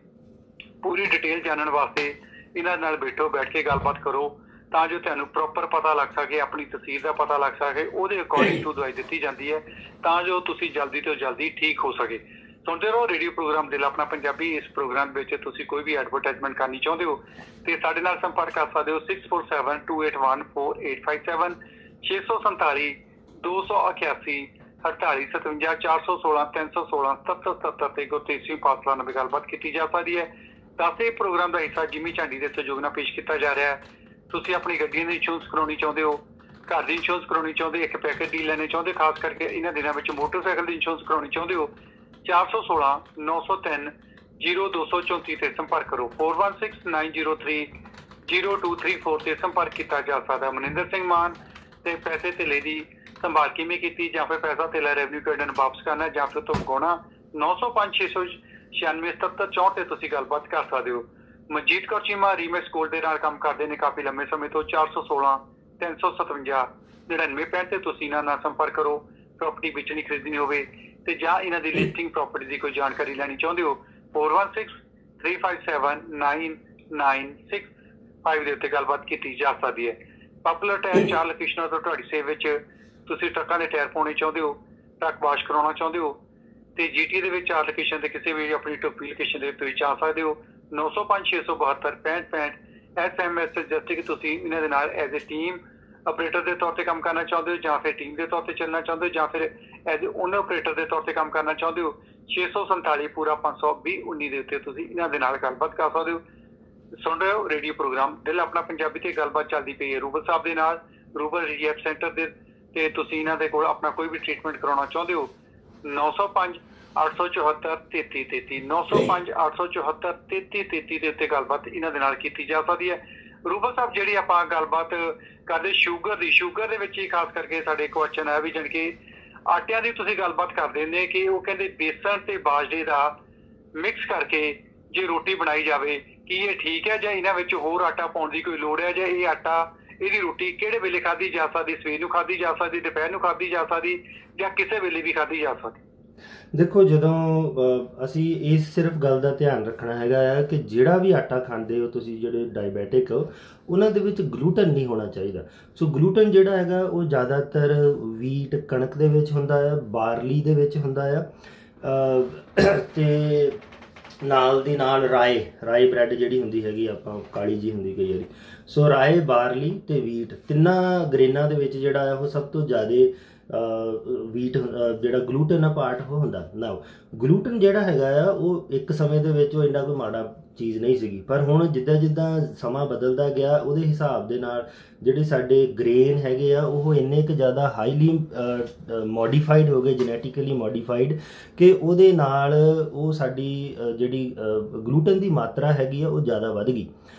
ਪੂਰੀ ਡਿਟੇਲ ਜਾਣਨ ਵਾਸਤੇ ਇਹਨਾਂ ਨਾਲ ਬੈਠ ਕੇ ਗੱਲਬਾਤ ਕਰੋ, ਤਾਂ ਜੋ ਤੁਹਾਨੂੰ ਪ੍ਰੋਪਰ ਪਤਾ ਲੱਗ ਸਕੇ, ਆਪਣੀ ਤਸਵੀਰ ਦਾ ਪਤਾ ਲੱਗ ਸਕੇ, ਉਹਦੇ ਅਕੋਰਡਿੰਗ ਟੂ ਦਵਾਈ ਦਿੱਤੀ ਜਾਂਦੀ ਹੈ, ਤਾਂ ਜੋ ਤੁਸੀਂ ਜਲਦੀ ਤੋਂ ਜਲਦੀ ਠੀਕ ਹੋ ਸਕੇ। ਸੁਣਦੇ ਰਹੋ ਰੇਡੀਓ ਪ੍ਰੋਗਰਾਮ ਦਿਲ ਆਪਣਾ ਪੰਜਾਬੀ। ਇਸ ਪ੍ਰੋਗਰਾਮ ਵਿੱਚ ਤੁਸੀਂ ਕੋਈ ਵੀ ਐਡਵਰਟਾਈਜ਼ਮੈਂਟ ਕਰਨੀ ਚਾਹੁੰਦੇ ਹੋ ਤੇ ਸਾਡੇ ਨਾਲ ਸੰਪਰਕ ਕਰ ਸਕਦੇ ਹੋ 6472814857 647 281 4857 416 316 77 ਤੇ ਗੁਰਤੇਜਸੀ ਪਾਤਲਾ ਨਾਲ ਗੱਲਬਾਤ ਕੀਤੀ ਜਾ ਸਕਦੀ ਹੈ। ਦੱਸੇ ਪ੍ਰੋਗਰਾਮ ਦਾ ਹਿੱਸਾ ਜਿਮੀ ਝਾਂਡੀ ਦੇ ਸਹਿਯੋਗ ਨਾਲ ਪੇਸ਼ ਕੀਤਾ ਜਾ ਰਿਹਾ ਹੈ। ਤੁਸੀਂ ਆਪਣੀ ਗੱਡੀਆਂ ਦੀ ਇੰਸ਼ੋਰੈਂਸ ਕਰਾਉਣੀ ਚਾਹੁੰਦੇ ਹੋ, ਘਰ ਦੀ ਇੰਸ਼ੋਰੈਂਸ ਕਰਾਉਣੀ ਚਾਹੁੰਦੇ, ਇੱਕ ਪੈਕੇਜ ਡੀਲ ਲੈਣੇ ਚਾਹੁੰਦੇ, ਖਾਸ ਕਰਕੇ ਇਹਨਾਂ ਦਿਨਾਂ ਵਿੱਚ ਮੋਟਰਸਾਈਕਲ ਦੀ ਇੰਸ਼ੋਰੈਂਸ ਕਰਾਉਣੀ ਚਾਹੁੰਦੇ ਹੋ, 416 903 0234 ਤੇ ਸੰਪਰਕ ਕਰੋ। 4169030234 ਤੇ ਸੰਪਰਕ ਕੀਤਾ ਜਾ ਸਕਦਾ। ਮਨਿੰਦਰ ਸਿੰਘ ਮਾਨ ਤੇ ਪੈਸੇ ਧੇਲੇ ਦੀ ਸੰਭਾਲ ਕਿਵੇਂ ਕੀਤੀ, ਜਾਂ ਫਿਰ ਪੈਸਾ ਧੇਲਾ ਰੈਵਨਿਊ ਕਾਰਡ ਨੂੰ ਵਾਪਸ ਕਰਨਾ, ਜਾਂ ਫਿਰ ਤੋਂ ਮੰਗਾਉਣਾ, 905 696 7764 ਤੇ ਤੁਸੀਂ ਗੱਲਬਾਤ ਕਰ ਸਕਦੇ ਹੋ। ਮਨਜੀਤ ਕੌਰ ਚੀਮਾ ਰੀਮੈਕਸ ਗੋਲਡ ਦੇ ਨਾਲ ਕੰਮ ਕਰਦੇ ਨੇ ਕਾਫੀ ਲੰਮੇ ਸਮੇਂ ਤੋਂ। 416 357 9965 ਤੇ ਤੁਸੀਂ ਇਹਨਾਂ ਨਾਲ ਸੰਪਰਕ ਕਰੋ। ਪ੍ਰਾਪਰਟੀ ਵੇਚਣੀ ਖਰੀਦਣੀ ਹੋਵੇ ਤੇ ਜਾਂ ਇਹਨਾਂ ਦੀ ਲਿਸਟਿੰਗ ਪ੍ਰਾਪਰਟੀ ਦੀ ਕੋਈ ਜਾਣਕਾਰੀ ਲੈਣੀ ਚਾਹੁੰਦੇ ਹੋ, 4163579965 ਦੇ ਉੱਤੇ ਗੱਲਬਾਤ ਕੀਤੀ ਜਾ ਸਕਦੀ ਹੈ। ਪਾਪੂਲਰ ਟਾਇਰ 4 ਲੋਕੇਸ਼ਨਾਂ ਤੋਂ ਤੁਹਾਡੀ ਸੇਵ ਵਿੱਚ। ਤੁਸੀਂ ਟਰੱਕਾਂ ਦੇ ਟਾਇਰ ਪਾਉਣੇ ਚਾਹੁੰਦੇ ਹੋ, ਟਰੱਕ ਵਾਸ਼ ਕਰਾਉਣਾ ਚਾਹੁੰਦੇ ਹੋ ਤੇ ਜੀਟੀ ਦੇ ਵਿੱਚ 4 ਲੋਕੇਸ਼ਨ ਤੇ ਕਿਸੇ ਵੀ ਆਪਣੀ ਟੋਪੀ ਲੋਕੇਸ਼ਨ ਦੇ ਉੱਤੇ ਜਾ ਸਕਦੇ ਹੋ। 905 672 6565 SMS ਜੈਸੇ ਕਿ ਤੁਸੀਂ ਇਹਨਾਂ ਦੇ ਨਾਲ ਐਜ਼ ਏ ਟੀਮ ਆਪਰੇਟਰ ਦੇ ਤੌਰ ਤੇ ਕੰਮ ਕਰਨਾ ਚਾਹੁੰਦੇ ਹੋ, ਜਾਂ ਫਿਰ ਟੀਮ ਦੇ ਤੌਰ ਤੇ ਚੱਲਣਾ ਚਾਹੁੰਦੇ ਹੋ, ਜਾਂ ਫਿਰ ਐਜ਼ ਏ ਓਨਰ ਆਪਰੇਟਰ ਦੇ ਤੌਰ ਤੇ ਕੰਮ ਕਰਨਾ ਚਾਹੁੰਦੇ ਹੋ, 647 ਪੂਰਾ 520 ਦੇ ਉੱਤੇ ਤੁਸੀਂ ਇਹਨਾਂ ਦੇ ਨਾਲ ਗੱਲਬਾਤ ਕਰ ਸਕਦੇ ਹੋ। ਸੁਣ ਰਹੇ ਹੋ ਰੇਡੀਓ ਪ੍ਰੋਗਰਾਮ ਦਿਲ ਆਪਣਾ ਪੰਜਾਬੀ ਤੇ ਗੱਲਬਾਤ ਚੱਲਦੀ ਪਈ ਹੈ ਰੂਬਲ ਸਾਹਿਬ ਦੇ ਨਾਲ, ਰੂਬਲ ਰੀਹੈਬ ਸੈਂਟਰ ਦੇ। ਤੇ ਤੁਸੀਂ ਇਹਨਾਂ ਦੇ ਕੋਲ ਆਪਣਾ ਕੋਈ ਵੀ ਟ੍ਰੀਟਮੈਂਟ ਕਰਾਉਣਾ ਚਾਹੁੰਦੇ ਹੋ, 905 874 3333 905 874 3333 ਦੇ ਉੱਤੇ ਗੱਲਬਾਤ ਇਹਨਾਂ ਦੇ ਨਾਲ ਕੀਤੀ ਜਾ ਸਕਦੀ ਹੈ। ਰੂਬਲ ਸਾਹਿਬ ਜਿਹੜੀ ਆਪਾਂ ਗੱਲਬਾਤ ਕਰਦੇ ਸ਼ੂਗਰ ਦੇ ਵਿੱਚ ਹੀ ਖਾਸ ਕਰਕੇ ਸਾਡੇ ਕੁਐਸਚਨ ਹੈ ਵੀ ਜਾਣੀ ਕਿ ਆਟਿਆਂ ਦੀ ਤੁਸੀਂ ਗੱਲਬਾਤ ਕਰਦੇ ਨੇ ਕਿ ਉਹ ਕਹਿੰਦੇ ਬੇਸਣ ਤੇ ਬਾਜਰੇ ਦਾ ਮਿਕਸ ਕਰਕੇ ਜੇ ਰੋਟੀ ਬਣਾਈ ਜਾਵੇ, ਕੀ ਇਹ ਠੀਕ ਹੈ ਜਾਂ ਇਹਨਾਂ ਵਿੱਚ ਹੋਰ ਆਟਾ ਪਾਉਣ ਦੀ ਕੋਈ ਲੋੜ ਹੈ, ਜਾਂ ਇਹ ਆਟਾ ਇਹਦੀ ਰੋਟੀ ਕਿਹੜੇ ਵੇਲੇ ਖਾਧੀ ਜਾ ਸਕਦੀ, ਸਵੇਰ ਨੂੰ ਖਾਧੀ ਜਾ ਸਕਦੀ, ਦੁਪਹਿਰ ਨੂੰ ਖਾਧੀ ਜਾ ਸਕਦੀ, ਜਾਂ ਕਿਸੇ ਵੇਲੇ ਵੀ ਖਾਧੀ ਜਾ ਸਕਦੀ? ਦੇਖੋ ਜਦੋਂ ਅਸੀਂ ਇਸ ਸਿਰਫ ਗੱਲ ਦਾ ਧਿਆਨ ਰੱਖਣਾ ਹੈਗਾ ਆ ਕਿ ਜਿਹੜਾ ਵੀ ਆਟਾ ਖਾਂਦੇ ਹੋ ਤੁਸੀਂ, ਜਿਹੜੇ ਡਾਇਬੈਟਿਕ ਹੋ, ਉਹਨਾਂ ਦੇ ਵਿੱਚ ਗਲੂਟਨ ਨਹੀਂ ਹੋਣਾ ਚਾਹੀਦਾ। ਸੋ ਗਲੂਟਨ ਜਿਹੜਾ ਹੈਗਾ ਉਹ ਜ਼ਿਆਦਾਤਰ ਵੀਟ ਕਣਕ ਦੇ ਵਿੱਚ ਹੁੰਦਾ ਆ, ਬਾਰਲੀ ਦੇ ਵਿੱਚ ਹੁੰਦਾ ਆ, ਅਤੇ ਨਾਲ ਦੀ ਨਾਲ ਰਾਏ ਬ੍ਰੈਡ ਜਿਹੜੀ ਹੁੰਦੀ ਹੈਗੀ ਆਪਾਂ ਕਾਲੀ ਜੀ ਹੁੰਦੀ ਕਈ ਵਾਰੀ। ਸੋ ਰਾਏ, ਬਾਰਲੀ ਤੇ ਵੀਟ ਤਿੰਨਾਂ ਗ੍ਰੇਨਾਂ ਦੇ ਵਿੱਚ ਜਿਹੜਾ ਹੈ ਉਹ ਸਭ ਤੋਂ ਜ਼ਿਆਦਾ ਵੀਟ ਜਿਹੜਾ ਗਲੂਟਨ ਆ ਪਾਰਟ ਉਹ ਹੁੰਦਾ ਨਾ। ਗਲੂਟਨ ਜਿਹੜਾ ਹੈਗਾ ਆ ਉਹ ਇੱਕ ਸਮੇਂ ਦੇ ਵਿੱਚ ਉਹ ਇੰਨਾ ਕੋਈ ਮਾੜਾ ਚੀਜ਼ ਨਹੀਂ ਸੀਗੀ, ਪਰ ਹੁਣ ਜਿੱਦਾਂ ਜਿੱਦਾਂ ਸਮਾਂ ਬਦਲਦਾ ਗਿਆ ਉਹਦੇ ਹਿਸਾਬ ਦੇ ਨਾਲ ਜਿਹੜੇ ਸਾਡੇ ਗ੍ਰੇਨ ਹੈਗੇ ਆ ਉਹ ਇੰਨੇ ਕੁ ਜ਼ਿਆਦਾ ਹਾਈਲੀ ਮੋਡੀਫਾਈਡ ਹੋ ਗਏ, ਜੈਨੇਟਿਕਲੀ ਮੋਡੀਫਾਈਡ, ਕਿ ਉਹਦੇ ਨਾਲ ਉਹ ਸਾਡੀ ਜਿਹੜੀ ਗਲੂਟਨ ਦੀ ਮਾਤਰਾ ਹੈਗੀ ਆ ਉਹ ਜ਼ਿਆਦਾ ਵੱਧ ਗਈ।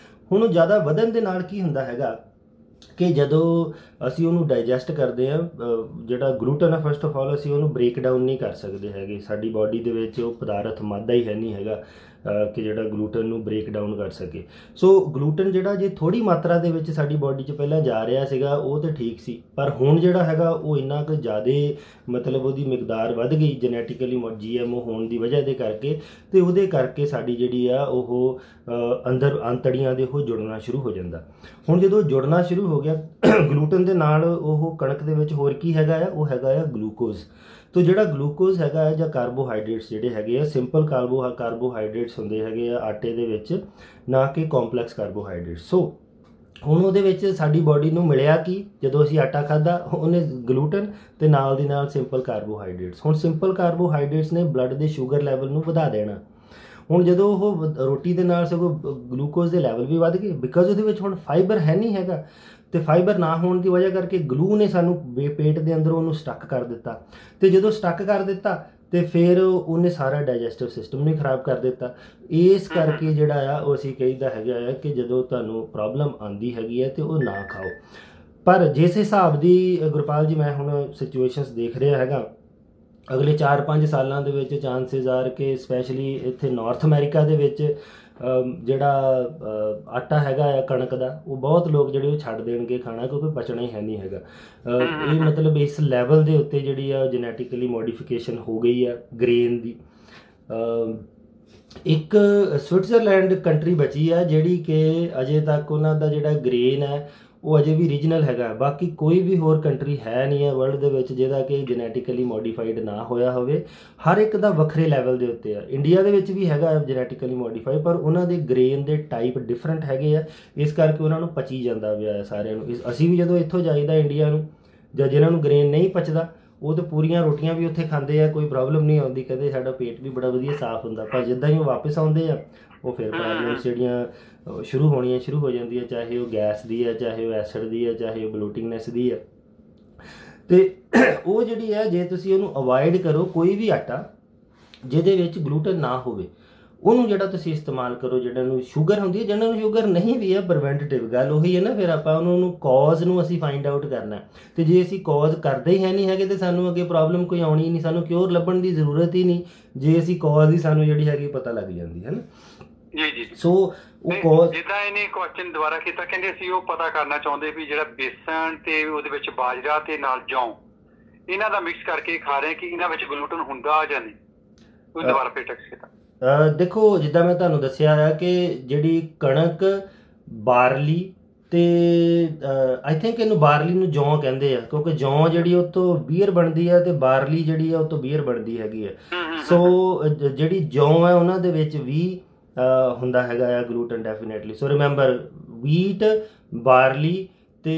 ਹੁਣ ਉਹ ਜ਼ਿਆਦਾ ਵਧਣ ਦੇ ਨਾਲ ਕੀ ਹੁੰਦਾ ਹੈਗਾ ਕਿ ਜਦੋਂ ਅਸੀਂ ਉਹਨੂੰ ਡਾਈਜੈਸਟ ਕਰਦੇ ਹਾਂ, ਜਿਹੜਾ ਗਲੂਟਨ ਆ ਫਸਟ ਆਫ ਆਲ ਅਸੀਂ ਉਹਨੂੰ ਬ੍ਰੇਕ ਡਾਊਨ ਨਹੀਂ ਕਰ ਸਕਦੇ ਹੈਗੇ। ਸਾਡੀ ਬਾਡੀ ਦੇ ਵਿੱਚ ਉਹ ਪਦਾਰਥ ਮਾਦਾ ਹੀ ਹੈ ਨਹੀਂ ਹੈਗਾ ਕਿ ਜਿਹੜਾ ਗਲੂਟਨ ਨੂੰ ਬ੍ਰੇਕ ਡਾਊਨ ਕਰ ਸਕੇ। ਸੋ ਗਲੂਟਨ ਜਿਹੜਾ ਜੇ ਥੋੜੀ ਮਾਤਰਾ ਦੇ ਵਿੱਚ ਸਾਡੀ ਬਾਡੀ 'ਚ ਪਹਿਲਾਂ ਜਾ ਰਿਹਾ ਸੀਗਾ ਉਹ ਤਾਂ ਠੀਕ ਸੀ, ਪਰ ਹੁਣ ਜਿਹੜਾ ਹੈਗਾ ਉਹ ਇੰਨਾ ਕੁ ਜ਼ਿਆਦਾ ਮਤਲਬ ਉਹਦੀ ਮਿਕਦਾਰ ਵੱਧ ਗਈ ਜੈਨੇਟਿਕਲੀ GMO ਹੋਣ ਦੀ ਵਜ੍ਹਾ ਦੇ ਕਰਕੇ, ਤੇ ਉਹਦੇ ਕਰਕੇ ਸਾਡੀ ਜਿਹੜੀ ਆ ਉਹ ਅੰਦਰ ਅੰਤੜੀਆਂ ਦੇ ਉਹ ਜੁੜਨਾ ਸ਼ੁਰੂ ਹੋ ਜਾਂਦਾ। ਹੁਣ ਜਦੋਂ ਜੁੜਨਾ ਸ਼ੁਰੂ ਹੋ ਗਿਆ ਗਲੂਟਨ ਦੇ ਨਾਲ, ਉਹ ਕਣਕ ਦੇ ਵਿੱਚ ਹੋਰ ਕੀ ਹੈਗਾ ਆ, ਉਹ ਹੈਗਾ ਆ ਗਲੂਕੋਜ਼। ਤੋ ਜਿਹੜਾ ਗਲੂਕੋਜ਼ ਹੈਗਾ ਹੈ ਜਾਂ ਕਾਰਬੋਹਾਈਡਰੇਟਸ ਜਿਹੜੇ ਹੈਗੇ ਆ, ਸਿੰਪਲ ਕਾਰਬੋਹਾਈਡਰੇਟਸ ਹੁੰਦੇ ਹੈਗੇ ਆ ਆਟੇ ਦੇ ਵਿੱਚ, ਨਾ ਕਿ ਕੰਪਲੈਕਸ ਕਾਰਬੋਹਾਈਡਰੇਟਸ। ਸੋ ਹੁਣ ਉਹਦੇ ਵਿੱਚ ਸਾਡੀ ਬਾਡੀ ਨੂੰ ਮਿਲਿਆ ਕਿ ਜਦੋਂ ਅਸੀਂ ਆਟਾ ਖਾਧਾ ਉਹਨੇ ਗਲੂਟਨ ਤੇ ਨਾਲ ਦੀ ਨਾਲ ਸਿੰਪਲ ਕਾਰਬੋਹਾਈਡਰੇਟਸ। ਹੁਣ ਸਿੰਪਲ ਕਾਰਬੋਹਾਈਡਰੇਟਸ ਨੇ ਬਲੱਡ ਦੇ ਸ਼ੂਗਰ ਲੈਵਲ ਨੂੰ ਵਧਾ ਦੇਣਾ। ਹੁਣ ਜਦੋਂ ਉਹ ਰੋਟੀ ਦੇ ਨਾਲ ਸਗੋਂ ਗਲੂਕੋਜ਼ ਦੇ ਲੈਵਲ ਵੀ ਵੱਧ ਗਏ, ਬਿਕਾਜ਼ ਉਹਦੇ ਵਿੱਚ ਹੁਣ ਫਾਈਬਰ ਹੈ ਨਹੀਂ ਹੈਗਾ, ਤੇ ਫਾਈਬਰ ਨਾ ਹੋਣ ਦੀ ਵਜ੍ਹਾ ਕਰਕੇ ਗਲੂ ਨੇ ਸਾਨੂੰ ਪੇਟ ਦੇ ਅੰਦਰ ਉਹਨੂੰ ਸਟਕ ਕਰ ਦਿੱਤਾ, ਤੇ ਜਦੋਂ ਸਟਕ ਕਰ ਦਿੱਤਾ ਤੇ ਫਿਰ ਉਹਨੇ ਸਾਰਾ ਡਾਈਜੈਸਟਿਵ ਸਿਸਟਮ ਨੂੰ ਖਰਾਬ ਕਰ ਦਿੱਤਾ। ਇਸ ਕਰਕੇ ਜਿਹੜਾ ਆ ਉਹ ਅਸੀਂ ਕਹੀਦਾ ਹੈਗਾ ਆ ਕਿ ਜਦੋਂ ਤੁਹਾਨੂੰ ਪ੍ਰੋਬਲਮ ਆਉਂਦੀ ਹੈਗੀ ਹੈ ਤੇ ਉਹ ਨਾ ਖਾਓ। ਪਰ ਜਿਸ ਹਿਸਾਬ ਦੀ ਗੁਰਪਾਲ ਜੀ ਮੈਂ ਹੁਣ ਸਿਚੁਏਸ਼ਨਸ ਦੇਖ ਰਿਹਾ ਹੈਗਾ, ਅਗਲੇ 4-5 ਸਾਲਾਂ ਦੇ ਵਿੱਚ ਚਾਂਸਿਸ ਆਰ ਕਿ ਸਪੈਸ਼ਲੀ ਇੱਥੇ ਨਾਰਥ ਅਮਰੀਕਾ ਦੇ ਵਿੱਚ ਜਿਹੜਾ ਆਟਾ ਹੈਗਾ ਆ ਕਣਕ ਦਾ, ਉਹ ਬਹੁਤ ਲੋਕ ਜਿਹੜੇ ਉਹ ਛੱਡ ਦੇਣਗੇ ਖਾਣਾ, ਕਿਉਂਕਿ ਪਚਣਾ ਹੀ ਹੈ ਨਹੀਂ ਹੈਗਾ। ਇਹ ਮਤਲਬ ਇਸ ਲੈਵਲ ਦੇ ਉੱਤੇ ਜਿਹੜੀ ਆ ਜੈਨੇਟਿਕਲੀ ਮੋਡੀਫਿਕੇਸ਼ਨ ਹੋ ਗਈ ਆ ਗ੍ਰੇਨ ਦੀ। ਇੱਕ ਸਵਿਟਜ਼ਰਲੈਂਡ ਕੰਟਰੀ ਬਚੀ ਆ ਜਿਹੜੀ ਕਿ ਅਜੇ ਤੱਕ ਉਹਨਾਂ ਦਾ ਜਿਹੜਾ ਗ੍ਰੇਨ ਹੈ ਉਹ ਅਜੇ ਵੀ ਰੀਜਨਲ ਹੈਗਾ। ਬਾਕੀ ਕੋਈ ਵੀ ਹੋਰ ਕੰਟਰੀ ਹੈ ਨਹੀਂ ਹੈ ਵਰਲਡ ਦੇ ਵਿੱਚ ਜਿਹਦਾ ਕਿ ਜੈਨੇਟਿਕਲੀ ਮੋਡੀਫਾਈਡ ਨਾ ਹੋਇਆ ਹੋਵੇ। ਹਰ ਇੱਕ ਦਾ ਵੱਖਰੇ ਲੈਵਲ ਦੇ ਉੱਤੇ ਆ। ਇੰਡੀਆ ਦੇ ਵਿੱਚ ਵੀ ਹੈਗਾ ਜੈਨੇਟਿਕਲੀ ਮੋਡੀਫਾਈਡ, ਪਰ ਉਹਨਾਂ ਦੇ ਗ੍ਰੇਨ ਦੇ ਟਾਈਪ ਡਿਫਰੈਂਟ ਹੈਗੇ ਆ, ਇਸ ਕਰਕੇ ਉਹਨਾਂ ਨੂੰ ਪਚੀ ਜਾਂਦਾ ਪਿਆ ਸਾਰਿਆਂ ਨੂੰ। ਅਸੀਂ ਵੀ ਜਦੋਂ ਇੱਥੋਂ ਜਾਈਦਾ ਇੰਡੀਆ ਨੂੰ, ਜਾਂ ਜਿਹਨਾਂ ਨੂੰ ਗ੍ਰੇਨ ਨਹੀਂ ਪਚਦਾ ਉਹ ਤਾਂ ਪੂਰੀਆਂ ਰੋਟੀਆਂ ਵੀ ਉੱਥੇ ਖਾਂਦੇ ਆ, ਕੋਈ ਪ੍ਰੋਬਲਮ ਨਹੀਂ ਆਉਂਦੀ, ਕਹਿੰਦੇ ਸਾਡਾ ਪੇਟ ਵੀ ਬੜਾ ਵਧੀਆ ਸਾਫ਼ ਹੁੰਦਾ। ਪਰ ਜਿੱਦਾਂ ਹੀ ਉਹ ਵਾਪਸ ਆਉਂਦੇ ਆ ਉਹ ਫਿਰ ਪ੍ਰੋਬਲਮਸ ਜਿਹੜੀਆਂ ਸ਼ੁਰੂ ਹੋਣੀਆਂ ਸ਼ੁਰੂ ਹੋ ਜਾਂਦੀਆਂ, ਚਾਹੇ ਉਹ ਗੈਸ ਦੀ ਹੈ, ਚਾਹੇ ਉਹ ਐਸਿਡ ਦੀ ਹੈ, ਚਾਹੇ ਉਹ ਬਲੋਟਿੰਗਨੈਸ ਦੀ ਹੈ। ਤੇ ਉਹ ਜਿਹੜੀ ਹੈ ਜੇ ਤੁਸੀਂ ਉਹਨੂੰ ਅਵੋਇਡ ਕਰੋ, ਕੋਈ ਵੀ ਆਟਾ ਜਿਹਦੇ ਵਿੱਚ ਗਲੂਟਨ ਨਾ ਹੋਵੇ ਉਹਨੂੰ ਜਿਹੜਾ ਤੁਸੀਂ ਇਸਤੇਮਾਲ ਕਰੋ। ਜਿਹਨਾਂ ਨੂੰ ਸ਼ੂਗਰ ਹੁੰਦੀ ਹੈ, ਜਿਹਨਾਂ ਨੂੰ ਸ਼ੂਗਰ ਨਹੀਂ ਵੀ ਹੈ, ਪ੍ਰੀਵੈਂਟਿਵ ਗੱਲ ਉਹੀ ਹੈ ਨਾ, ਫਿਰ ਆਪਾਂ ਉਹਨੂੰ ਕੌਜ਼ ਨੂੰ ਅਸੀਂ ਫਾਈਂਡ ਆਊਟ ਕਰਨਾ। ਤੇ ਜੇ ਅਸੀਂ ਕੌਜ਼ ਕਰਦੇ ਹੀ ਹੈ ਨਹੀਂ ਹੈਗੇ ਤੇ ਸਾਨੂੰ ਅੱਗੇ ਪ੍ਰੋਬਲਮ ਕੋਈ ਆਉਣੀ ਨਹੀਂ, ਸਾਨੂੰ ਕਿਉਰ ਲੱਭਣ ਦੀ ਜ਼ਰੂਰਤ ਹੀ ਨਹੀਂ ਜੇ ਅਸੀਂ ਕੌਜ਼ ਹੀ ਸਾਨੂੰ ਜਿਹੜੀ ਹੈਗੀ ਪਤਾ ਲੱਗ ਜਾਂਦੀ ਹੈ ਨਾ। ਜੀ ਜੀ। ਸੋ ਉਹ ਕੌਜ਼ ਜਿੱਦਾਂ ਇਹਨੇ ਕੁਐਸਚਨ ਦੁਬਾਰਾ ਕੀਤਾ, ਕਹਿੰਦੇ ਅਸੀਂ ਉਹ ਪਤਾ ਕਰਨਾ ਚਾਹੁੰਦੇ ਵੀ ਜਿਹੜਾ ਬੇਸਣ ਤੇ ਉਹਦੇ ਵਿੱਚ ਬਾਜਰਾ ਤੇ ਨਾਲ ਜੌਂ ਇਹਨਾਂ ਦਾ ਮਿਕਸ ਕਰਕੇ ਖਾ ਰਹੇ ਕਿ ਇਹਨਾਂ ਵਿੱਚ ਗਲੂਟਨ ਹੁੰਦਾ ਜਾਂ ਨਹੀਂ, ਉਹ ਦੁਬਾਰਾ ਫਿਰ ਟੈਕਸ ਕੀਤਾ। ਦੇਖੋ ਜਿੱਦਾਂ ਮੈਂ ਤੁਹਾਨੂੰ ਦੱਸਿਆ ਹੈ ਕਿ ਜਿਹੜੀ ਕਣਕ, ਬਾਰਲੀ ਤੇ ਆਈ ਥਿੰਕ ਇਹਨੂੰ ਬਾਰਲੀ ਨੂੰ ਜੌਂ ਕਹਿੰਦੇ ਆ, ਕਿਉਂਕਿ ਜੌਂ ਜਿਹੜੀ ਉਹ ਤੋਂ ਬੀਅਰ ਬਣਦੀ ਹੈ ਤੇ ਬਾਰਲੀ ਜਿਹੜੀ ਆ ਉਹ ਤੋਂ ਬੀਅਰ ਬਣਦੀ ਹੈਗੀ ਹੈ। ਸੋ ਜਿਹੜੀ ਜੌਂ ਹੈ ਉਹਨਾਂ ਦੇ ਵਿੱਚ ਵੀ ਹੁੰਦਾ ਹੈਗਾ ਆ ਗਲੂਟਨ ਡੈਫੀਨੇਟਲੀ। ਸੋ ਰਿਮੈਂਬਰ ਵੀਟ, ਬਾਰਲੀ ਤੇ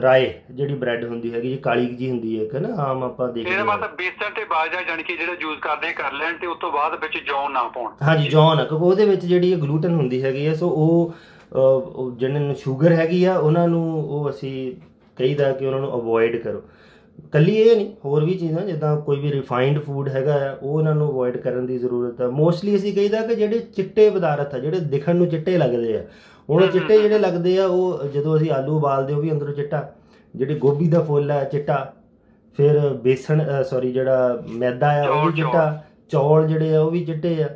ਰਾਏ ਜਿਹੜੀ ਬ੍ਰੈਡ ਹੁੰਦੀ ਹੈਗੀ, ਕਾਲੀ ਜੀ ਹੁੰਦੀ ਹੈ ਇੱਕ ਨਾ, ਆਮ ਆਪਾਂ ਦੇਖਦੇ ਹਾਂ। ਮਤਲਬ ਬੇਸਣ ਤੇ ਬਾਜਰਾ ਜਾਨੀ ਕਿ ਜਿਹੜਾ ਯੂਜ਼ ਕਰਦੇ ਕਰ ਲੈਣ ਤੇ ਉਸ ਤੋਂ ਬਾਅਦ ਵਿੱਚ ਜੌਂ ਨਾ ਪਾਉਣ। ਹਾਂਜੀ, ਜੌਂ ਨਾ, ਕਿਉਂਕਿ ਉਹਦੇ ਵਿੱਚ ਜਿਹੜੀ ਗਲੂਟਨ ਹੁੰਦੀ ਹੈਗੀ ਹੈ। ਸੋ ਉਹ ਜਿਹਨਾਂ ਨੂੰ ਸ਼ੂਗਰ ਹੈਗੀ ਆ ਉਹਨਾਂ ਨੂੰ ਉਹ ਅਸੀਂ ਕਹੀਦਾ ਕਿ ਉਹਨਾਂ ਨੂੰ ਅਵੋਇਡ ਕਰੋ। ਕੱਲੀ ਇਹ ਨਹੀਂ, ਹੋਰ ਵੀ ਚੀਜ਼ਾਂ ਜਿੱਦਾਂ ਕੋਈ ਵੀ ਰਿਫਾਈਨਡ ਫੂਡ ਹੈਗਾ ਆ ਉਹ ਉਹਨਾਂ ਨੂੰ ਅਵੋਇਡ ਕਰਨ ਦੀ ਜ਼ਰੂਰਤ ਹੈ। ਮੋਸਟਲੀ ਅਸੀਂ ਕਹੀਦਾ ਕਿ ਜਿਹੜੇ ਚਿੱਟੇ ਪਦਾਰਥ ਆ, ਜਿਹੜੇ ਦਿਖਣ ਨੂੰ ਚਿੱਟੇ ਲੱਗਦੇ ਆ, ਹੁਣ ਚਿੱਟੇ ਜਿਹੜੇ ਲੱਗਦੇ ਆ ਉਹ ਜਦੋਂ ਅਸੀਂ ਆਲੂ ਉਬਾਲਦੇ ਉਹ ਵੀ ਅੰਦਰੋਂ ਚਿੱਟਾ, ਜਿਹੜੀ ਗੋਭੀ ਦਾ ਫੁੱਲ ਆ ਚਿੱਟਾ, ਫਿਰ ਬੇਸਣ ਜਿਹੜਾ ਮੈਦਾ ਆ ਉਹ ਵੀ ਚਿੱਟਾ, ਚੌਲ ਜਿਹੜੇ ਆ ਉਹ ਵੀ ਚਿੱਟੇ ਆ।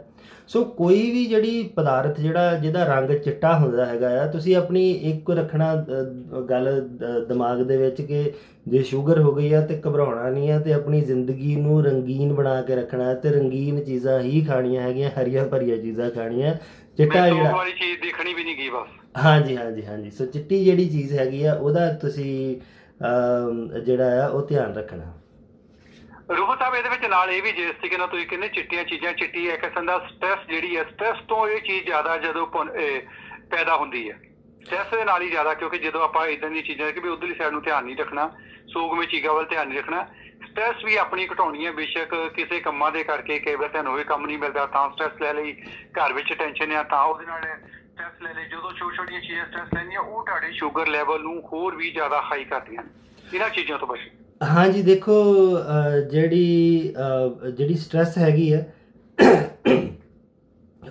ਸੋ ਕੋਈ ਵੀ ਜਿਹੜੀ ਪਦਾਰਥ ਜਿਹਦਾ ਰੰਗ ਚਿੱਟਾ ਹੁੰਦਾ ਹੈਗਾ ਆ, ਤੁਸੀਂ ਆਪਣੀ ਇੱਕ ਰੱਖਣਾ ਗੱਲ ਦਿਮਾਗ ਦੇ ਵਿੱਚ ਕਿ ਜੇ ਸ਼ੂਗਰ ਹੋ ਗਈ ਆ ਤੇ ਘਬਰਾਉਣਾ ਨਹੀਂ ਆ, ਤੇ ਆਪਣੀ ਜ਼ਿੰਦਗੀ ਨੂੰ ਰੰਗੀਨ ਬਣਾ ਕੇ ਰੱਖਣਾ ਤੇ ਰੰਗੀਨ ਚੀਜ਼ਾਂ ਹੀ ਖਾਣੀਆਂ ਹੈਗੀਆਂ, ਹਰੀਆਂ ਭਰੀਆਂ ਚੀਜ਼ਾਂ ਖਾਣੀਆਂ। ਚਿੱਟਾ ਜਿਹੜਾ ਵਾਲੀ ਚੀਜ਼ ਦੇਖਣੀ ਵੀ ਨਹੀਂ ਗਈ ਬਸ। ਹਾਂਜੀ ਹਾਂਜੀ ਹਾਂਜੀ। ਸੋ ਚਿੱਟੀ ਜਿਹੜੀ ਚੀਜ਼ ਹੈਗੀ ਆ ਉਹਦਾ ਤੁਸੀਂ ਜਿਹੜਾ ਆ ਉਹ ਧਿਆਨ ਰੱਖਣਾ। ਰੂਬਲ ਸਾਹਿਬ ਇਹਦੇ ਵਿੱਚ ਨਾਲ ਇਹ ਵੀ ਜਿਸ ਤਰੀਕੇ ਨਾਲ ਤੁਸੀਂ ਕਹਿੰਦੇ ਚਿੱਟੀਆਂ ਚੀਜ਼ਾਂ, ਚਿੱਟੀ ਇੱਕ ਕਿਸਮ ਦਾ ਸਟ੍ਰੈਸ ਜਿਹੜੀ ਹੈ, ਸਟ੍ਰੈਸ ਤੋਂ ਇਹ ਚੀਜ਼ ਜ਼ਿਆਦਾ ਜਦੋਂ ਪੈਦਾ ਹੁੰਦੀ ਹੈ, ਸਟ੍ਰੈਸ ਦੇ ਨਾਲ ਹੀ ਜ਼ਿਆਦਾ, ਕਿਉਂਕਿ ਜਦੋਂ ਆਪਾਂ ਇੱਦਾਂ ਦੀਆਂ ਚੀਜ਼ਾਂ ਕਿ ਵੀ ਉੱਧਰਲੀ ਸਾਈਡ ਨੂੰ ਧਿਆਨ ਨਹੀਂ ਰੱਖਣਾ, ਸੂਖਮੀ ਚੀਜ਼ਾਂ ਵੱਲ ਧਿਆਨ ਨਹੀਂ ਰੱਖਣਾ, ਸਟ੍ਰੈਸ ਵੀ ਆਪਣੀ ਘਟਾਉਣੀ ਹੈ। ਬੇਸ਼ੱਕ ਕਿਸੇ ਕੰਮਾਂ ਦੇ ਕਰਕੇ ਕਈ ਵਾਰ ਤੁਹਾਨੂੰ ਇਹ ਕੰਮ ਨਹੀਂ ਮਿਲਦਾ ਤਾਂ ਸਟ੍ਰੈਸ ਲੈ ਲਈ, ਘਰ ਵਿੱਚ ਟੈਨਸ਼ਨ ਆ ਤਾਂ ਉਹਦੇ ਨਾਲ ਸਟ੍ਰੈਸ ਲੈ ਲਈ, ਜਦੋਂ ਛੋਟੀ ਛੋਟੀਆਂ ਚੀਜ਼ਾਂ ਸਟ੍ਰੈਸ ਲੈਂਦੀਆਂ ਉਹ ਤੁਹਾਡੇ ਸ਼ੂਗਰ ਲੈਵਲ ਨੂੰ ਹੋਰ ਵੀ ਜ਼ਿਆਦਾ ਹਾਈ ਕਰਦੀਆਂ ਨੇ। ਇਹਨਾਂ ਚੀਜ਼ਾਂ ਤੋਂ ਬਚੋ। ਹਾਂਜੀ ਦੇਖੋ ਜਿਹੜੀ ਸਟ੍ਰੈਸ ਹੈਗੀ ਹੈ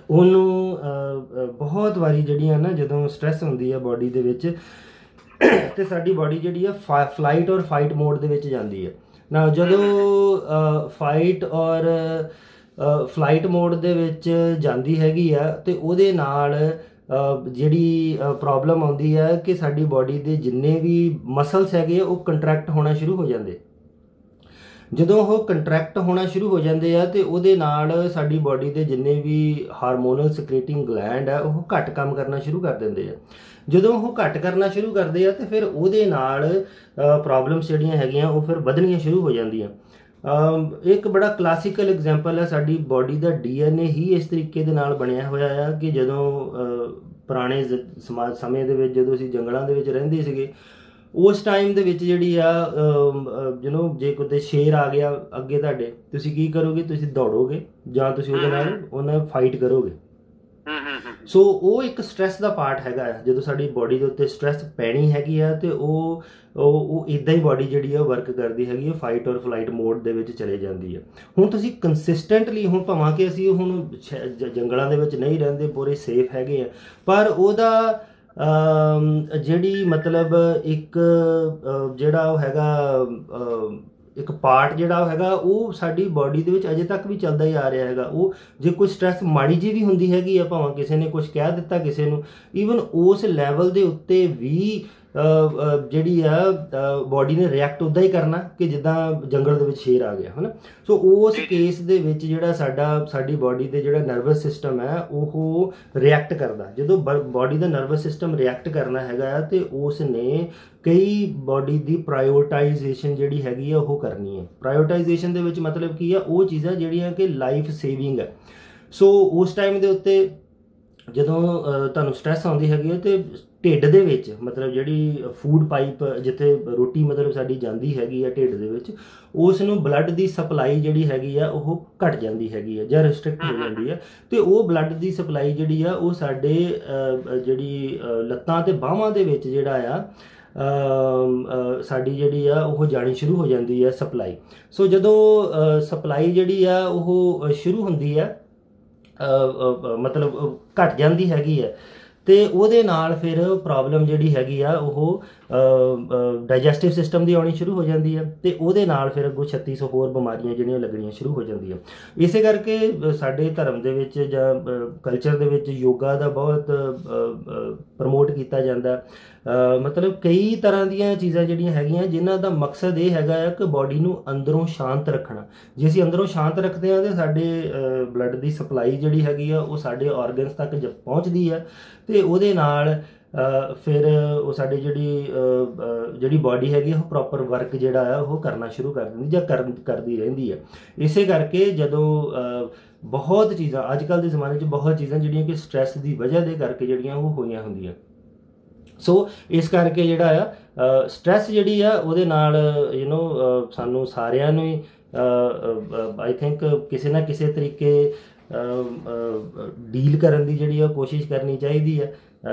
ਉਹਨੂੰ ਬਹੁਤ ਵਾਰੀ ਜਿਹੜੀਆਂ ਨਾ ਜਦੋਂ ਸਟ੍ਰੈਸ ਹੁੰਦੀ ਹੈ ਬੋਡੀ ਦੇ ਵਿੱਚ ਤੇ ਸਾਡੀ ਬੋਡੀ ਜਿਹੜੀ ਆ ਫਲਾਈਟ ਔਰ ਫਾਈਟ ਮੋਡ ਦੇ ਵਿੱਚ ਜਾਂਦੀ ਹੈ ਨਾ। ਜਦੋਂ ਫਾਈਟ ਔਰ ਫਲਾਈਟ ਮੋਡ ਦੇ ਵਿੱਚ ਜਾਂਦੀ ਹੈਗੀ ਆ ਤੇ ਉਹਦੇ ਨਾਲ ਜਿਹੜੀ ਪ੍ਰੋਬਲਮ ਆਉਂਦੀ ਹੈ ਕਿ ਸਾਡੀ ਬੋਡੀ ਦੇ ਜਿੰਨੇ ਵੀ ਮਸਲਸ ਹੈਗੇ ਉਹ ਕੰਟਰੈਕਟ ਹੋਣਾ ਸ਼ੁਰੂ ਹੋ ਜਾਂਦੇ। ਜਦੋਂ ਉਹ ਕੰਟਰੈਕਟ ਹੋਣਾ ਸ਼ੁਰੂ ਹੋ ਜਾਂਦੇ ਆ ਤੇ ਉਹਦੇ ਨਾਲ ਸਾਡੀ ਬੋਡੀ ਦੇ ਜਿੰਨੇ ਵੀ ਹਾਰਮੋਨਲ ਸਕ੍ਰੀਟਿੰਗ ਗਲੈਂਡ ਆ ਉਹ ਘੱਟ ਕੰਮ ਕਰਨਾ ਸ਼ੁਰੂ ਕਰ ਦਿੰਦੇ ਆ। ਜਦੋਂ ਉਹ ਘੱਟ ਕਰਨਾ ਸ਼ੁਰੂ ਕਰਦੇ ਆ ਤੇ ਫਿਰ ਉਹਦੇ ਨਾਲ ਪ੍ਰੋਬਲਮਸ ਜਿਹੜੀਆਂ ਹੈਗੀਆਂ ਉਹ ਫਿਰ ਵਧਣੀਆਂ ਸ਼ੁਰੂ ਹੋ ਜਾਂਦੀਆਂ। ਇੱਕ ਬੜਾ ਕਲਾਸੀਕਲ ਐਗਜ਼ਾਮਪਲ ਹੈ, ਸਾਡੀ ਬੋਡੀ ਦਾ DNA ਹੀ ਇਸ ਤਰੀਕੇ ਦੇ ਨਾਲ ਬਣਿਆ ਹੋਇਆ ਆ ਕਿ ਜਦੋਂ ਪੁਰਾਣੇ ਸਮੇਂ ਦੇ ਵਿੱਚ ਜਦੋਂ ਅਸੀਂ ਜੰਗਲਾਂ ਦੇ ਵਿੱਚ ਰਹਿੰਦੇ ਸੀਗੇ ਉਸ ਟਾਈਮ ਦੇ ਵਿੱਚ ਜਿਹੜੀ ਆ ਜੇ ਕੋਈ ਸ਼ੇਰ ਆ ਗਿਆ ਅੱਗੇ ਤੁਹਾਡੇ, ਤੁਸੀਂ ਕੀ ਕਰੋਗੇ? ਤੁਸੀਂ ਦੌੜੋਗੇ ਜਾਂ ਤੁਸੀਂ ਉਹਦੇ ਨਾਲ ਉਹਨਾਂ ਫਾਈਟ ਕਰੋਗੇ। ਸੋ ਉਹ ਇੱਕ ਸਟ੍ਰੈਸ ਦਾ ਪਾਰਟ ਹੈਗਾ ਆ। ਜਦੋਂ ਸਾਡੀ ਬੋਡੀ ਦੇ ਉੱਤੇ ਸਟ੍ਰੈਸ ਪੈਣੀ ਹੈਗੀ ਆ ਤੇ ਉਹ ਇੱਦਾਂ ਹੀ ਬੋਡੀ ਜਿਹੜੀ ਆ ਵਰਕ ਕਰਦੀ ਹੈਗੀ ਆ, ਫਾਈਟ ਔਰ ਫਲਾਈਟ ਮੋਡ ਦੇ ਵਿੱਚ ਚਲੇ ਜਾਂਦੀ ਹੈ। ਹੁਣ ਤੁਸੀਂ ਕੰਸਿਸਟੈਂਟਲੀ, ਹੁਣ ਭਾਵੇਂ ਕਿ ਅਸੀਂ ਹੁਣ ਜੰਗਲਾਂ ਦੇ ਵਿੱਚ ਨਹੀਂ ਰਹਿੰਦੇ, ਪੂਰੇ ਸੇਫ ਹੈਗੇ ਆ, ਪਰ ਉਹਦਾ ਜਿਹੜੀ ਮਤਲਬ ਇੱਕ ਜਿਹੜਾ ਉਹ ਹੈਗਾ ਇੱਕ ਪਾਰਟ ਜਿਹੜਾ ਉਹ ਹੈਗਾ ਉਹ ਸਾਡੀ ਬੋਡੀ ਦੇ ਵਿੱਚ ਅਜੇ ਤੱਕ ਵੀ ਚੱਲਦਾ ਹੀ ਆ ਰਿਹਾ ਹੈਗਾ। ਉਹ ਜੇ ਕੋਈ ਸਟ੍ਰੈਸ ਮਾੜੀ ਜਿਹੀ ਵੀ ਹੁੰਦੀ ਹੈਗੀ ਆ, ਭਾਵੇਂ ਕਿਸੇ ਨੇ ਕੁਝ ਕਹਿ ਦਿੱਤਾ ਕਿਸੇ ਨੂੰ, ਈਵਨ ਉਸ ਲੈਵਲ ਦੇ ਉੱਤੇ ਵੀ ਜਿਹੜੀ ਆ ਬੋਡੀ ਨੇ ਰਿਐਕਟ ਉੱਦਾਂ ਹੀ ਕਰਨਾ ਕਿ ਜਿੱਦਾਂ ਜੰਗਲ ਦੇ ਵਿੱਚ ਸ਼ੇਰ ਆ ਗਿਆ, ਹੈ ਨਾ। ਸੋ ਉਸ ਕੇਸ ਦੇ ਵਿੱਚ ਜਿਹੜਾ ਸਾਡੀ ਬੋਡੀ ਦੇ ਜਿਹੜਾ ਨਰਵਸ ਸਿਸਟਮ ਹੈ ਉਹ ਰਿਐਕਟ ਕਰਦਾ। ਜਦੋਂ ਬੋਡੀ ਦਾ ਨਰਵਸ ਸਿਸਟਮ ਰਿਐਕਟ ਕਰਨਾ ਹੈਗਾ ਤੇ ਉਸ ਨੇ ਕਈ ਬੋਡੀ ਦੀ ਪ੍ਰਾਇਓਰਟਾਈਜੇਸ਼ਨ ਜਿਹੜੀ ਹੈਗੀ ਆ ਉਹ ਕਰਨੀ ਹੈ। ਪ੍ਰਾਇਓਰਟਾਈਜੇਸ਼ਨ ਦੇ ਵਿੱਚ ਮਤਲਬ ਕੀ ਆ? ਉਹ ਚੀਜ਼ਾਂ ਜਿਹੜੀਆਂ ਕਿ ਲਾਈਫ ਸੇਵਿੰਗ ਹੈ। ਸੋ ਉਸ ਟਾਈਮ ਦੇ ਉੱਤੇ ਜਦੋਂ ਤੁਹਾਨੂੰ ਸਟ੍ਰੈਸ ਆਉਂਦੀ ਹੈਗੀ ਹੈ ਤੇ ਢਿੱਡ ਦੇ ਵਿੱਚ ਮਤਲਬ ਜਿਹੜੀ ਫੂਡ ਪਾਈਪ ਜਿੱਥੇ ਰੋਟੀ ਮਤਲਬ ਸਾਡੀ ਜਾਂਦੀ ਹੈਗੀ ਆ ਢਿੱਡ ਦੇ ਵਿੱਚ, ਉਸ ਨੂੰ ਬਲੱਡ ਦੀ ਸਪਲਾਈ ਜਿਹੜੀ ਹੈਗੀ ਆ ਉਹ ਘਟ ਜਾਂਦੀ ਹੈਗੀ ਆ ਜਾਂ ਰਿਸਟ੍ਰਿਕਟ ਹੋ ਜਾਂਦੀ ਹੈ। ਤੇ ਉਹ ਬਲੱਡ ਦੀ ਸਪਲਾਈ ਜਿਹੜੀ ਆ ਉਹ ਸਾਡੇ ਜਿਹੜੀ ਲੱਤਾਂ ਤੇ ਬਾਹਾਂ ਦੇ ਵਿੱਚ ਜਿਹੜਾ ਆ ਸਾਡੀ ਜਿਹੜੀ ਆ ਉਹ ਜਾਣੀ ਸ਼ੁਰੂ ਹੋ ਜਾਂਦੀ ਹੈ ਸਪਲਾਈ। ਸੋ ਜਦੋਂ ਸਪਲਾਈ ਜਿਹੜੀ ਆ ਉਹ ਸ਼ੁਰੂ ਹੁੰਦੀ ਹੈ ਮਤਲਬ ਘਟ ਜਾਂਦੀ ਹੈਗੀ ਹੈ ਤੇ ਉਹਦੇ ਨਾਲ ਫਿਰ ਪ੍ਰੋਬਲਮ ਜਿਹੜੀ ਹੈਗੀ ਆ ਉਹ ਡਾਈਜੈਸਟਿਵ ਸਿਸਟਮ ਦੀ ਆਉਣੀ ਸ਼ੁਰੂ ਹੋ ਜਾਂਦੀ ਹੈ ਤੇ ਉਹਦੇ ਨਾਲ ਫਿਰ ਅੱਗੋਂ 3600 ਹੋਰ ਬਿਮਾਰੀਆਂ ਜਿਹੜੀਆਂ ਲੱਗਣੀਆਂ ਸ਼ੁਰੂ ਹੋ ਜਾਂਦੀਆਂ। ਇਸੇ ਕਰਕੇ ਸਾਡੇ ਧਰਮ ਦੇ ਵਿੱਚ ਜਾਂ ਕਲਚਰ ਦੇ ਵਿੱਚ ਯੋਗਾ ਦਾ ਬਹੁਤ ਪ੍ਰਮੋਟ ਕੀਤਾ ਜਾਂਦਾ। ਮਤਲਬ ਕਈ ਤਰ੍ਹਾਂ ਦੀਆਂ ਚੀਜ਼ਾਂ ਜਿਹੜੀਆਂ ਹੈਗੀਆਂ ਜਿਨ੍ਹਾਂ ਦਾ ਮਕਸਦ ਇਹ ਹੈਗਾ ਆ ਕਿ ਬੋਡੀ ਨੂੰ ਅੰਦਰੋਂ ਸ਼ਾਂਤ ਰੱਖਣਾ। ਜੇ ਅਸੀਂ ਅੰਦਰੋਂ ਸ਼ਾਂਤ ਰੱਖਦੇ ਹਾਂ ਤਾਂ ਸਾਡੇ ਬਲੱਡ ਦੀ ਸਪਲਾਈ ਜਿਹੜੀ ਹੈਗੀ ਆ ਉਹ ਸਾਡੇ ਆਰਗਨਸ ਤੱਕ ਪਹੁੰਚਦੀ ਹੈ ਤੇ ਉਹਦੇ ਨਾਲ ਫਿਰ ਉਹ ਸਾਡੀ ਜਿਹੜੀ ਬੋਡੀ ਹੈਗੀ ਉਹ ਪ੍ਰੋਪਰ ਵਰਕ ਜਿਹੜਾ ਆ ਉਹ ਕਰਨਾ ਸ਼ੁਰੂ ਕਰ ਦਿੰਦੀ ਜਾਂ ਕਰਦੀ ਰਹਿੰਦੀ ਹੈ। ਇਸੇ ਕਰਕੇ ਜਦੋਂ ਬਹੁਤ ਚੀਜ਼ਾਂ ਅੱਜ ਕੱਲ੍ਹ ਦੇ ਜ਼ਮਾਨੇ 'ਚ ਬਹੁਤ ਚੀਜ਼ਾਂ ਜਿਹੜੀਆਂ ਕਿ ਸਟ੍ਰੈਸ ਦੀ ਵਜ੍ਹਾ ਦੇ ਕਰਕੇ ਜਿਹੜੀਆਂ ਉਹ ਹੋਈਆਂ ਹੁੰਦੀਆਂ। ਸੋ ਇਸ ਕਰਕੇ ਜਿਹੜਾ ਆ ਸਟ੍ਰੈਸ ਜਿਹੜੀ ਆ ਉਹਦੇ ਨਾਲ ਸਾਨੂੰ ਸਾਰਿਆਂ ਨੂੰ ਹੀ ਆਈ ਥਿੰਕ ਕਿਸੇ ਨਾ ਕਿਸੇ ਤਰੀਕੇ ਡੀਲ ਕਰਨ ਦੀ ਜਿਹੜੀ ਆ ਕੋਸ਼ਿਸ਼ ਕਰਨੀ ਚਾਹੀਦੀ ਹੈ।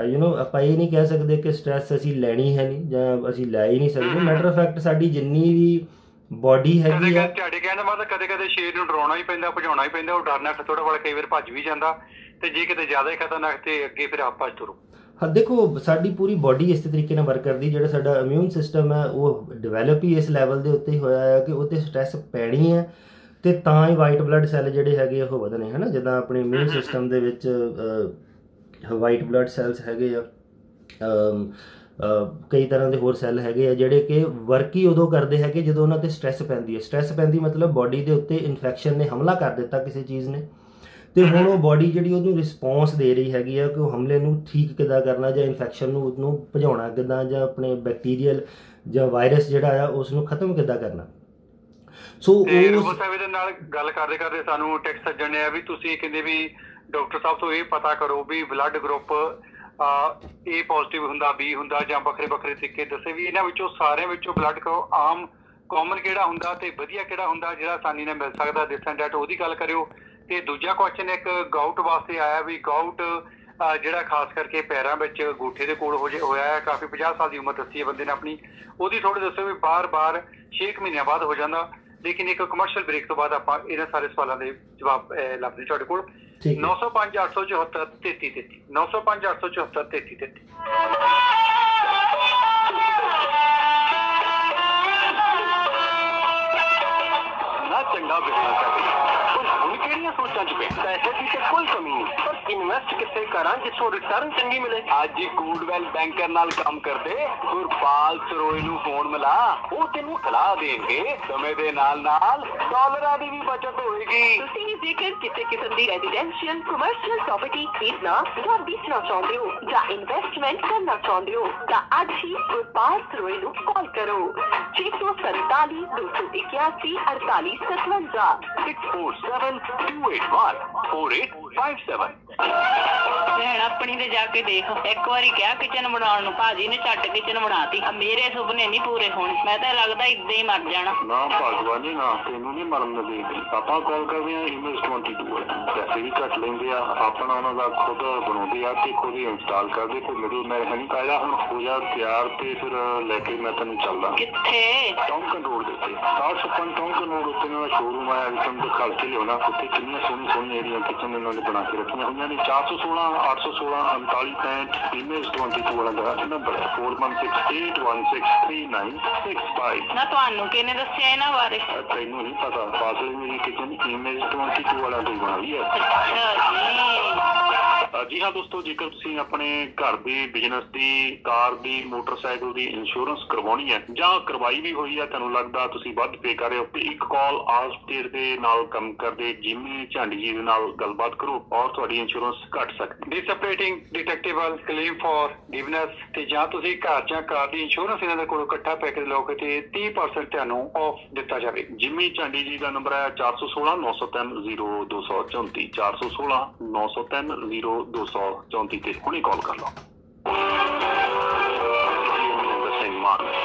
ਆਪਾਂ ਇਹ ਨਹੀਂ ਕਹਿ ਸਕਦੇ ਕਿ ਸਟ੍ਰੈਸ ਅਸੀਂ ਲੈਣੀ ਹੈ ਨਹੀਂ ਜਾਂ ਅਸੀਂ ਲੈ ਹੀ ਨਹੀਂ ਸਕਦੇ। ਮੈਟਰ ਆਫ ਫੈਕਟ ਸਾਡੀ ਜਿੰਨੀ ਵੀ ਬੋਡੀ ਹੈਗੀ ਆ, ਤੁਹਾਡੇ ਕਹਿਣ ਦਾ ਮਤਲਬ ਕਦੇ ਕਦੇ ਸ਼ੇਰ ਨੂੰ ਡਰਾਉਣਾ ਹੀ ਪੈਂਦਾ, ਭਜਾਉਣਾ ਹੀ ਪੈਂਦਾ, ਉਹ ਡਰਨਾ ਥੋੜਾ ਵਾਲਾ ਕਈ ਵਾਰ ਭੱਜ ਵੀ ਜਾਂਦਾ ਤੇ ਜੇ ਕਿਤੇ ਜ਼ਿਆਦਾ ਹੀ ਖਤਰਨਾਕ ਤੇ ਅੱਗੇ ਫਿਰ ਆਪ ਭੱਜ ਤੁਰੋ। ਹਾਂ ਦੇਖੋ ਸਾਡੀ ਪੂਰੀ ਬੋਡੀ ਇਸੇ ਤਰੀਕੇ ਨਾਲ ਵਰਕ ਕਰਦੀ। ਜਿਹੜਾ ਸਾਡਾ ਇਮਿਊਨ ਸਿਸਟਮ ਹੈ ਉਹ ਡਿਵੈਲਪ ਹੀ ਇਸ ਲੈਵਲ ਦੇ ਉੱਤੇ ਹੀ ਹੋਇਆ ਹੈ ਕਿ ਉੱਤੇ ਸਟ੍ਰੈਸ ਪੈਣੀ ਹੈ ਤੇ ਤਾਂ ਹੀ ਵਾਈਟ ਬਲੱਡ ਸੈੱਲ ਜਿਹੜੇ ਹੈਗੇ ਉਹ ਵਧਣੇ, ਹੈ ਨਾ। ਜਿੱਦਾਂ ਆਪਣੇ ਇਮਿਊਨ ਸਿਸਟਮ ਦੇ ਵਿੱਚ ਵਾਈਟ ਬਲੱਡ ਸੈੱਲਸ ਹੈਗੇ ਆ, ਕਈ ਤਰ੍ਹਾਂ ਦੇ ਹੋਰ ਸੈੱਲ ਹੈਗੇ ਆ ਜਿਹੜੇ ਕਿ ਵਰਕ ਹੀ ਉਦੋਂ ਕਰਦੇ ਹੈਗੇ ਜਦੋਂ ਉਹਨਾਂ 'ਤੇ ਸਟ੍ਰੈਸ ਪੈਂਦੀ ਹੈ। ਸਟ੍ਰੈਸ ਪੈਂਦੀ ਮਤਲਬ ਬੋਡੀ ਦੇ ਉੱਤੇ ਇਨਫੈਕਸ਼ਨ ਨੇ ਹਮਲਾ ਕਰ ਦਿੱਤਾ ਕਿਸੇ ਚੀਜ਼ ਨੇ ਤੇ ਹੁਣ ਉਹ ਬੋਡੀ ਜਿਹੜੀ ਉਹਨੂੰ ਰਿਸਪੌਂਸ ਦੇ ਰਹੀ ਹੈਗੀ ਆ ਕਿ ਉਹ ਹਮਲੇ ਨੂੰ ਠੀਕ ਕਿੱਦਾਂ ਕਰਨਾ ਜਾਂ ਇਨਫੈਕਸ਼ਨ ਨੂੰ ਉਹਨੂੰ ਭਜਾਉਣਾ ਕਿੱਦਾਂ ਜਾਂ ਆਪਣੇ ਬੈਕਟੀਰੀਅਲ ਜਾਂ ਵਾਇਰਸ ਜਿਹੜਾ ਆ ਉਸ ਨੂੰ ਖਤਮ ਕਿੱਦਾਂ ਕਰਨਾ। ਸੋ ਤੇ ਉਸ ਰੂਬਲ ਸਾਹਿਬ ਦੇ ਨਾਲ ਗੱਲ ਕਰਦੇ ਕਰਦੇ ਸਾਨੂੰ ਟੈਕਸਟ ਸੱਜਣ ਨੇ ਆ ਵੀ ਤੁਸੀਂ ਕਹਿੰਦੇ ਵੀ ਡਾਕਟਰ ਸਾਹਿਬ ਤੋਂ ਇਹ ਪਤਾ ਕਰੋ ਵੀ ਬਲੱਡ ਗਰੁੱਪ A ਪੋਜ਼ਿਟਿਵ ਹੁੰਦਾ, B ਹੁੰਦਾ, ਜਾਂ ਵੱਖਰੇ ਵੱਖਰੇ ਤਰੀਕੇ ਦੱਸੇ ਵੀ ਇਹਨਾਂ ਵਿੱਚੋਂ ਸਾਰਿਆਂ ਵਿੱਚੋਂ ਬਲੱਡ ਆਮ ਕਾਮਨ ਕਿਹੜਾ ਹੁੰਦਾ ਤੇ ਵਧੀਆ ਕਿਹੜਾ ਹੁੰਦਾ ਜਿਹੜਾ ਆਸਾਨੀ ਨਾਲ ਮਿਲ ਸਕਦਾ ਦਿਸ ਐਂਡ ਦੈਟ, ਉਹਦੀ ਗੱਲ ਕਰਿਓ। ਤੇ ਦੂਜਾ ਕੁਐਸਚਨ ਇੱਕ ਗਾਊਟ ਵਾਸਤੇ ਆਇਆ ਵੀ ਗਾਊਟ ਜਿਹੜਾ ਖਾਸ ਕਰਕੇ ਪੈਰਾਂ ਵਿੱਚ ਗੂਠੇ ਦੇ ਕੋਲ ਹੋਇਆ ਹੈ, ਕਾਫੀ 50 ਸਾਲ ਦੀ ਉਮਰ ਦੱਸੀ ਹੈ ਬੰਦੇ ਨੇ ਆਪਣੀ, ਉਹਦੀ ਥੋੜ੍ਹੀ ਦੱਸੋ ਵੀ ਬਾਰ 6 ਮਹੀਨਿਆਂ ਬਾਅਦ ਹੋ ਜਾਂਦਾ। ਲੇਕਿਨ ਇੱਕ ਕਮਰਸ਼ੀਅਲ ਬ੍ਰੇਕ ਤੋਂ ਬਾਅਦ ਆਪਾਂ ਇਹਨਾਂ ਸਾਰੇ ਸਵਾਲਾਂ ਦੇ ਜਵਾਬ ਲੱਭਦੇ ਤੁਹਾਡੇ ਕੋਲ। 905 874 3333 905 874 3333। चंगा बिजनेस है ਹੁਣ ਕਿਹੜੀਆਂ ਸੋਚਾਂ ਚ ਪਿਆ? ਪੈਸੇ ਦੀ ਤੇ ਕੋਈ ਕਮੀ ਨਹੀਂ, ਪਰ ਇਨਵੈਸਟ ਕਿੱਥੇ ਕਰਾਂ ਜਿੱਥੋਂ ਰਿਟਰਨ ਚੰਗੀ ਮਿਲੇ? ਅੱਜ ਹੀ ਗੋਲਡਵੈਲ ਬੈਂਕਰ ਨਾਲ ਕੰਮ ਕਰਦੇ ਗੁਰਪਾਲ ਸਰੋਏ ਨੂੰ ਫੋਨ ਮਿਲਾ, ਉਹ ਤੈਨੂੰ ਸਲਾਹ ਦੇਣਗੇ ਸਮੇਂ ਦੇ ਨਾਲ ਨਾਲ ਡਾਲਰਾਂ ਦੀ ਵੀ ਬਚਤ ਹੋਏਗੀ। ਤੁਸੀਂ ਵੀ ਜੇਕਰ ਕਿਸੇ ਕਿਸਮ ਦੀ ਰੈਜ਼ੀਡੈਂਸ਼ੀਅਲ ਕਮਰਸ਼ੀਅਲ ਪ੍ਰਾਪਰਟੀ ਖਰੀਦਣਾ ਜਾਂ ਵੇਚਣਾ ਚਾਹੁੰਦੇ ਹੋ ਜਾਂ ਇਨਵੈਸਟਮੈਂਟ ਕਰਨਾ ਚਾਹੁੰਦੇ ਹੋ ਤਾਂ ਅੱਜ ਹੀ ਗੁਰਪਾਲ ਸਰੋਏ ਨੂੰ ਕਾਲ ਕਰੋ 647 281 4857 647 281 4857। ਭੈਣ ਆਪਣੀ ਤੇ ਜਾ ਕੇ ਦੇਖ, ਇੱਕ ਵਾਰੀ ਕਿਹਾ ਕਿਚਨ ਬਣਾਉਣ ਨੂੰ, ਭਾਜੀ ਨੇ ਝੱਟ ਕਿਚਨ ਬਣਾਤੀ। ਮੇਰੇ ਸੁਪਨੇ ਨਹੀਂ ਪੂਰੇ ਹੋਣੇ, ਮੈਂ ਤਾਂ ਲੱਗਦਾ ਇਦਾਂ ਹੀ ਮਰ ਜਾਣਾ। ਨਾ ਭਗਵਾਨੀ ਨਾ, ਤੈਨੂੰ ਨਹੀਂ ਮਰਨ ਦੇਣੀ। ਆਪਾਂ ਕਾਲ ਕਰਦੇ ਹਾਂ ਇਮੇਜ 22 ਪੈਸੇ ਵੀ ਘੱਟ ਲੈਂਦੇ ਆ, ਆਪਣਾ ਉਹਨਾਂ ਦਾ ਖੁਦ ਬਣਾਉਂਦੇ ਆ ਤੇ ਖੁਦ ਹੀ ਇੰਸਟਾਲ ਕਰਦੇ, ਕੋਈ ਮਿਡਲ ਮੈਨ ਨਹੀਂ ਪਾਇਆ। ਹੁਣ ਹੋ ਜਾ ਤਿਆਰ ਤੇ ਫਿਰ ਲੈ ਕੇ ਮੈਂ ਤੈਨੂੰ ਚੱਲਦਾ। ਕਿੱਥੇ? ਟੌਂਕਨ ਰੋਡ ਦੇ ਉੱਤੇ 855 ਟੌਂਕਨ ਰੋਡ ਉੱਤੇ ਇਹਨਾਂ ਦਾ ਸ਼ੋਰੂਮ ਆਇਆ, ਤੁਹਾਨੂੰ ਦਿਖਾ ਕੇ ਲਿਆਉਣਾ। ਉੱਥੇ ਕਿੰਨੀਆਂ ਸੋਹਣੀਆਂ ਜਿਹੜੀਆਂ ਕਿਚਨ ਇਹਨਾਂ ਨੇ ਬਣਾ ਕੇ ਰੱਖੀਆਂ ਹੋਈਆਂ ਨੇ। 416 816 3965 ਇਮੇਜ 22 ਵਾਲਾ ਦਾ ਨੰਬਰ ਹੈ 4168163965। ਨਾ ਤੁਹਾਨੂੰ ਕਿਹਨੇ ਦੱਸਿਆ ਇਹਨਾਂ ਬਾਰੇ? ਤੈਨੂੰ ਨਹੀਂ ਪਤਾ, ਫਾਸਲੇ ਮੇਰੀ ਕਿਚਨ ਇਮੇਜ 22 ਵਾਲਾ ਤੋਂ ਬਣਾਈ ਹੈ। ਜੀ ਹਾਂ ਦੋਸਤੋ, ਜੇਕਰ ਤੁਸੀਂ ਆਪਣੇ ਘਰ ਦੇ ਬਿਜ਼ਨਸ ਦੀ, ਕਾਰ ਦੀ, ਮੋਟਰਸਾਈਕਲ ਦੀ ਇੰਸ਼ੋਰੈਂਸ ਕਰਵਾਉਣੀ ਹੈ ਜਾਂ ਕਰਵਾਈ ਵੀ ਹੋਈ ਹੈ, ਤੁਹਾਨੂੰ ਲੱਗਦਾ ਤੁਸੀਂ ਵੱਧ ਪੇ ਕਰ ਰਹੇ ਹੋ, ਤੇ ਇੱਕ ਕਾਲ ਆਲਸਟੇਟ ਦੇ ਨਾਲ ਕੰਮ ਕਰਦੇ ਜਿਮੀ ਝਾਂਡੀ ਜੀ ਦੇ ਨਾਲ ਗੱਲਬਾਤ ਕਰੋ ਔਰ ਤੁਹਾਡੀ ਇੰਸ਼ੋਰੈਂਸ ਘੱਟ ਸਕਦੀ। ਡਿਸਪਰੇਟਿੰਗ, ਡਿਟੈਕਟੇਬਲ, ਕਲੇਮ ਫॉर ਗਿਵਨੈਸ, ਤੇ ਜਾਂ ਤੁਸੀਂ ਘਰ ਜਾਂ ਕਾਰ ਦੀ ਇੰਸ਼ੋਰੈਂਸ ਇਹਨਾਂ ਦੇ ਕੋਲੋਂ ਇਕੱਠਾ ਪੈਕੇਜ ਲਓਗੇ ਤੇ 30% ਤੁਹਾਨੂੰ ਆਫ ਦਿੱਤਾ ਜਾਵੇ। ਜਿਮੀ ਝਾਂਡੀ ਜੀ ਦਾ ਨੰਬਰ ਹੈ 416 903 0234 416 903 0234 ਤੇ ਹੁਣੇ ਕਾਲ ਕਰ ਲਓ।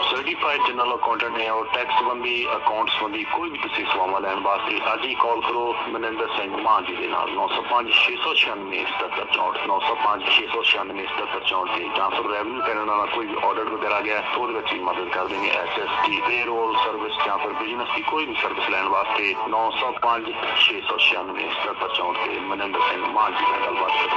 सर्टिफाइड जनरल अकाउंटेंट है और टैक्स संबंधी अकाउंट संबंधी कोई भी तुसी सवाल लैन वास्ते अज ही कॉल करो मनिंदर सिंह मान जी दे नाल 905 696 7764 905 696 7764 ਜਾਂ ਫਿਰ ਰੈਵਨਿਊ ਕੈਨੇਡਾ ਦਾ ਕੋਈ ਵੀ ਆਰਡਰ ਵਗੈਰਾ ਗਿਆ तो ਉਹਦੇ ਵਿੱਚ ਮਦਦ ਕਰ ਦੇਣਗੇ। ਐਸਐਸਟੀ ਪੇਰੋਲ ਸਰਵਿਸ ਜਾਂ ਫਿਰ ਬਿਜ਼ਨਸ ਦੀ ਕੋਈ ਵੀ ਸਰਵਿਸ ਲੈਣ ਵਾਸਤੇ 905 696 7764 ਤੇ ਮਨਿੰਦਰ ਸਿੰਘ ਮਾਨ ਜੀ ਨਾਲ ਗੱਲਬਾਤ ਕਰੋ।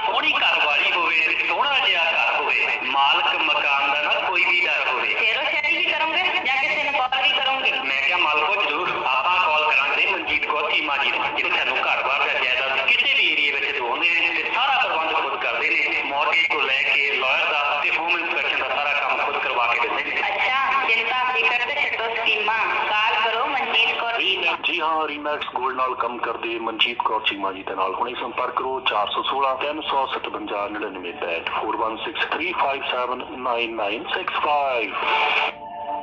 ਸੋਹਣੀ ਘਰਵਾਲੀ ਹੋਵੇ, ਸੋਹਣਾ ਜਿਹਾ ਘਰ ਹੋਵੇ, ਮਾਲਕ ਮਕਾਨ ਦਾ ਨਾ ਕੋਈ ਵੀ ਡਰ ਹੋਵੇ। ਸ਼ੇਰੋ ਸ਼ਾਇਰੀ ਵੀ ਕਰੋਗੇ ਜਾਂ ਕਿਸੇ ਨੂੰ ਕਾਲ ਵੀ ਕਰੋਗੇ? ਮੈਂ ਕਿਹਾ ਮਾਲਕੋ ਜ਼ਰੂਰ ਆਪਾਂ ਕਾਲ ਕਰਾਂਗੇ ਮਨਜੀਤ ਕੌਰ ਚੀਮਾ ਜੀ ਨੂੰ, ਜਿਹੜੇ ਸਾਨੂੰ ਘਰ-ਬਾਰ ਦਾ ਜਾਇਦਾਦ ਕਿਸੇ ਵੀ ਏਰੀਏ ਵਿੱਚ ਦਵਾਉਂਦੇ ਨੇ ਤੇ ਸਾਰਾ ਪ੍ਰਬੰਧ ਖੁਦ ਕਰਦੇ ਨੇ। ਮੌਰਗੇਜ ਤੋਂ ਲੈ ਕੇ ਲਾਇਰ ਦਾ ਤੇ ਹੋਮ ਇੰਸਪੈਕਸ਼ਨ ਦਾ ਸਾਰਾ ਕੰਮ ਖੁਦ ਕਰਵਾ ਕੇ ਦਿੰਦੇ ਨੇ। ਅੱਛਾ, ਚਿੰਤਾ ਫਿਕਰ ਤੇ ਛੱਡੋ ਸਕੀਮਾਂ, ਕਾਲ ਕਰੋ ਮਨਜੀਤ ਕੌਰ ਜੀ ਨੂੰ। ਜੀ ਹਾਂ, ਰੀਮੈਕਸ ਗੋਲਡ ਨਾਲ ਕੰਮ ਕਰਦੇ ਮਨਜੀਤ ਕੌਰ ਚੀਮਾ ਜੀ ਦੇ ਨਾਲ ਹੁਣੇ ਸੰਪਰਕ ਕਰੋ 416 357 99 4163 357 9965।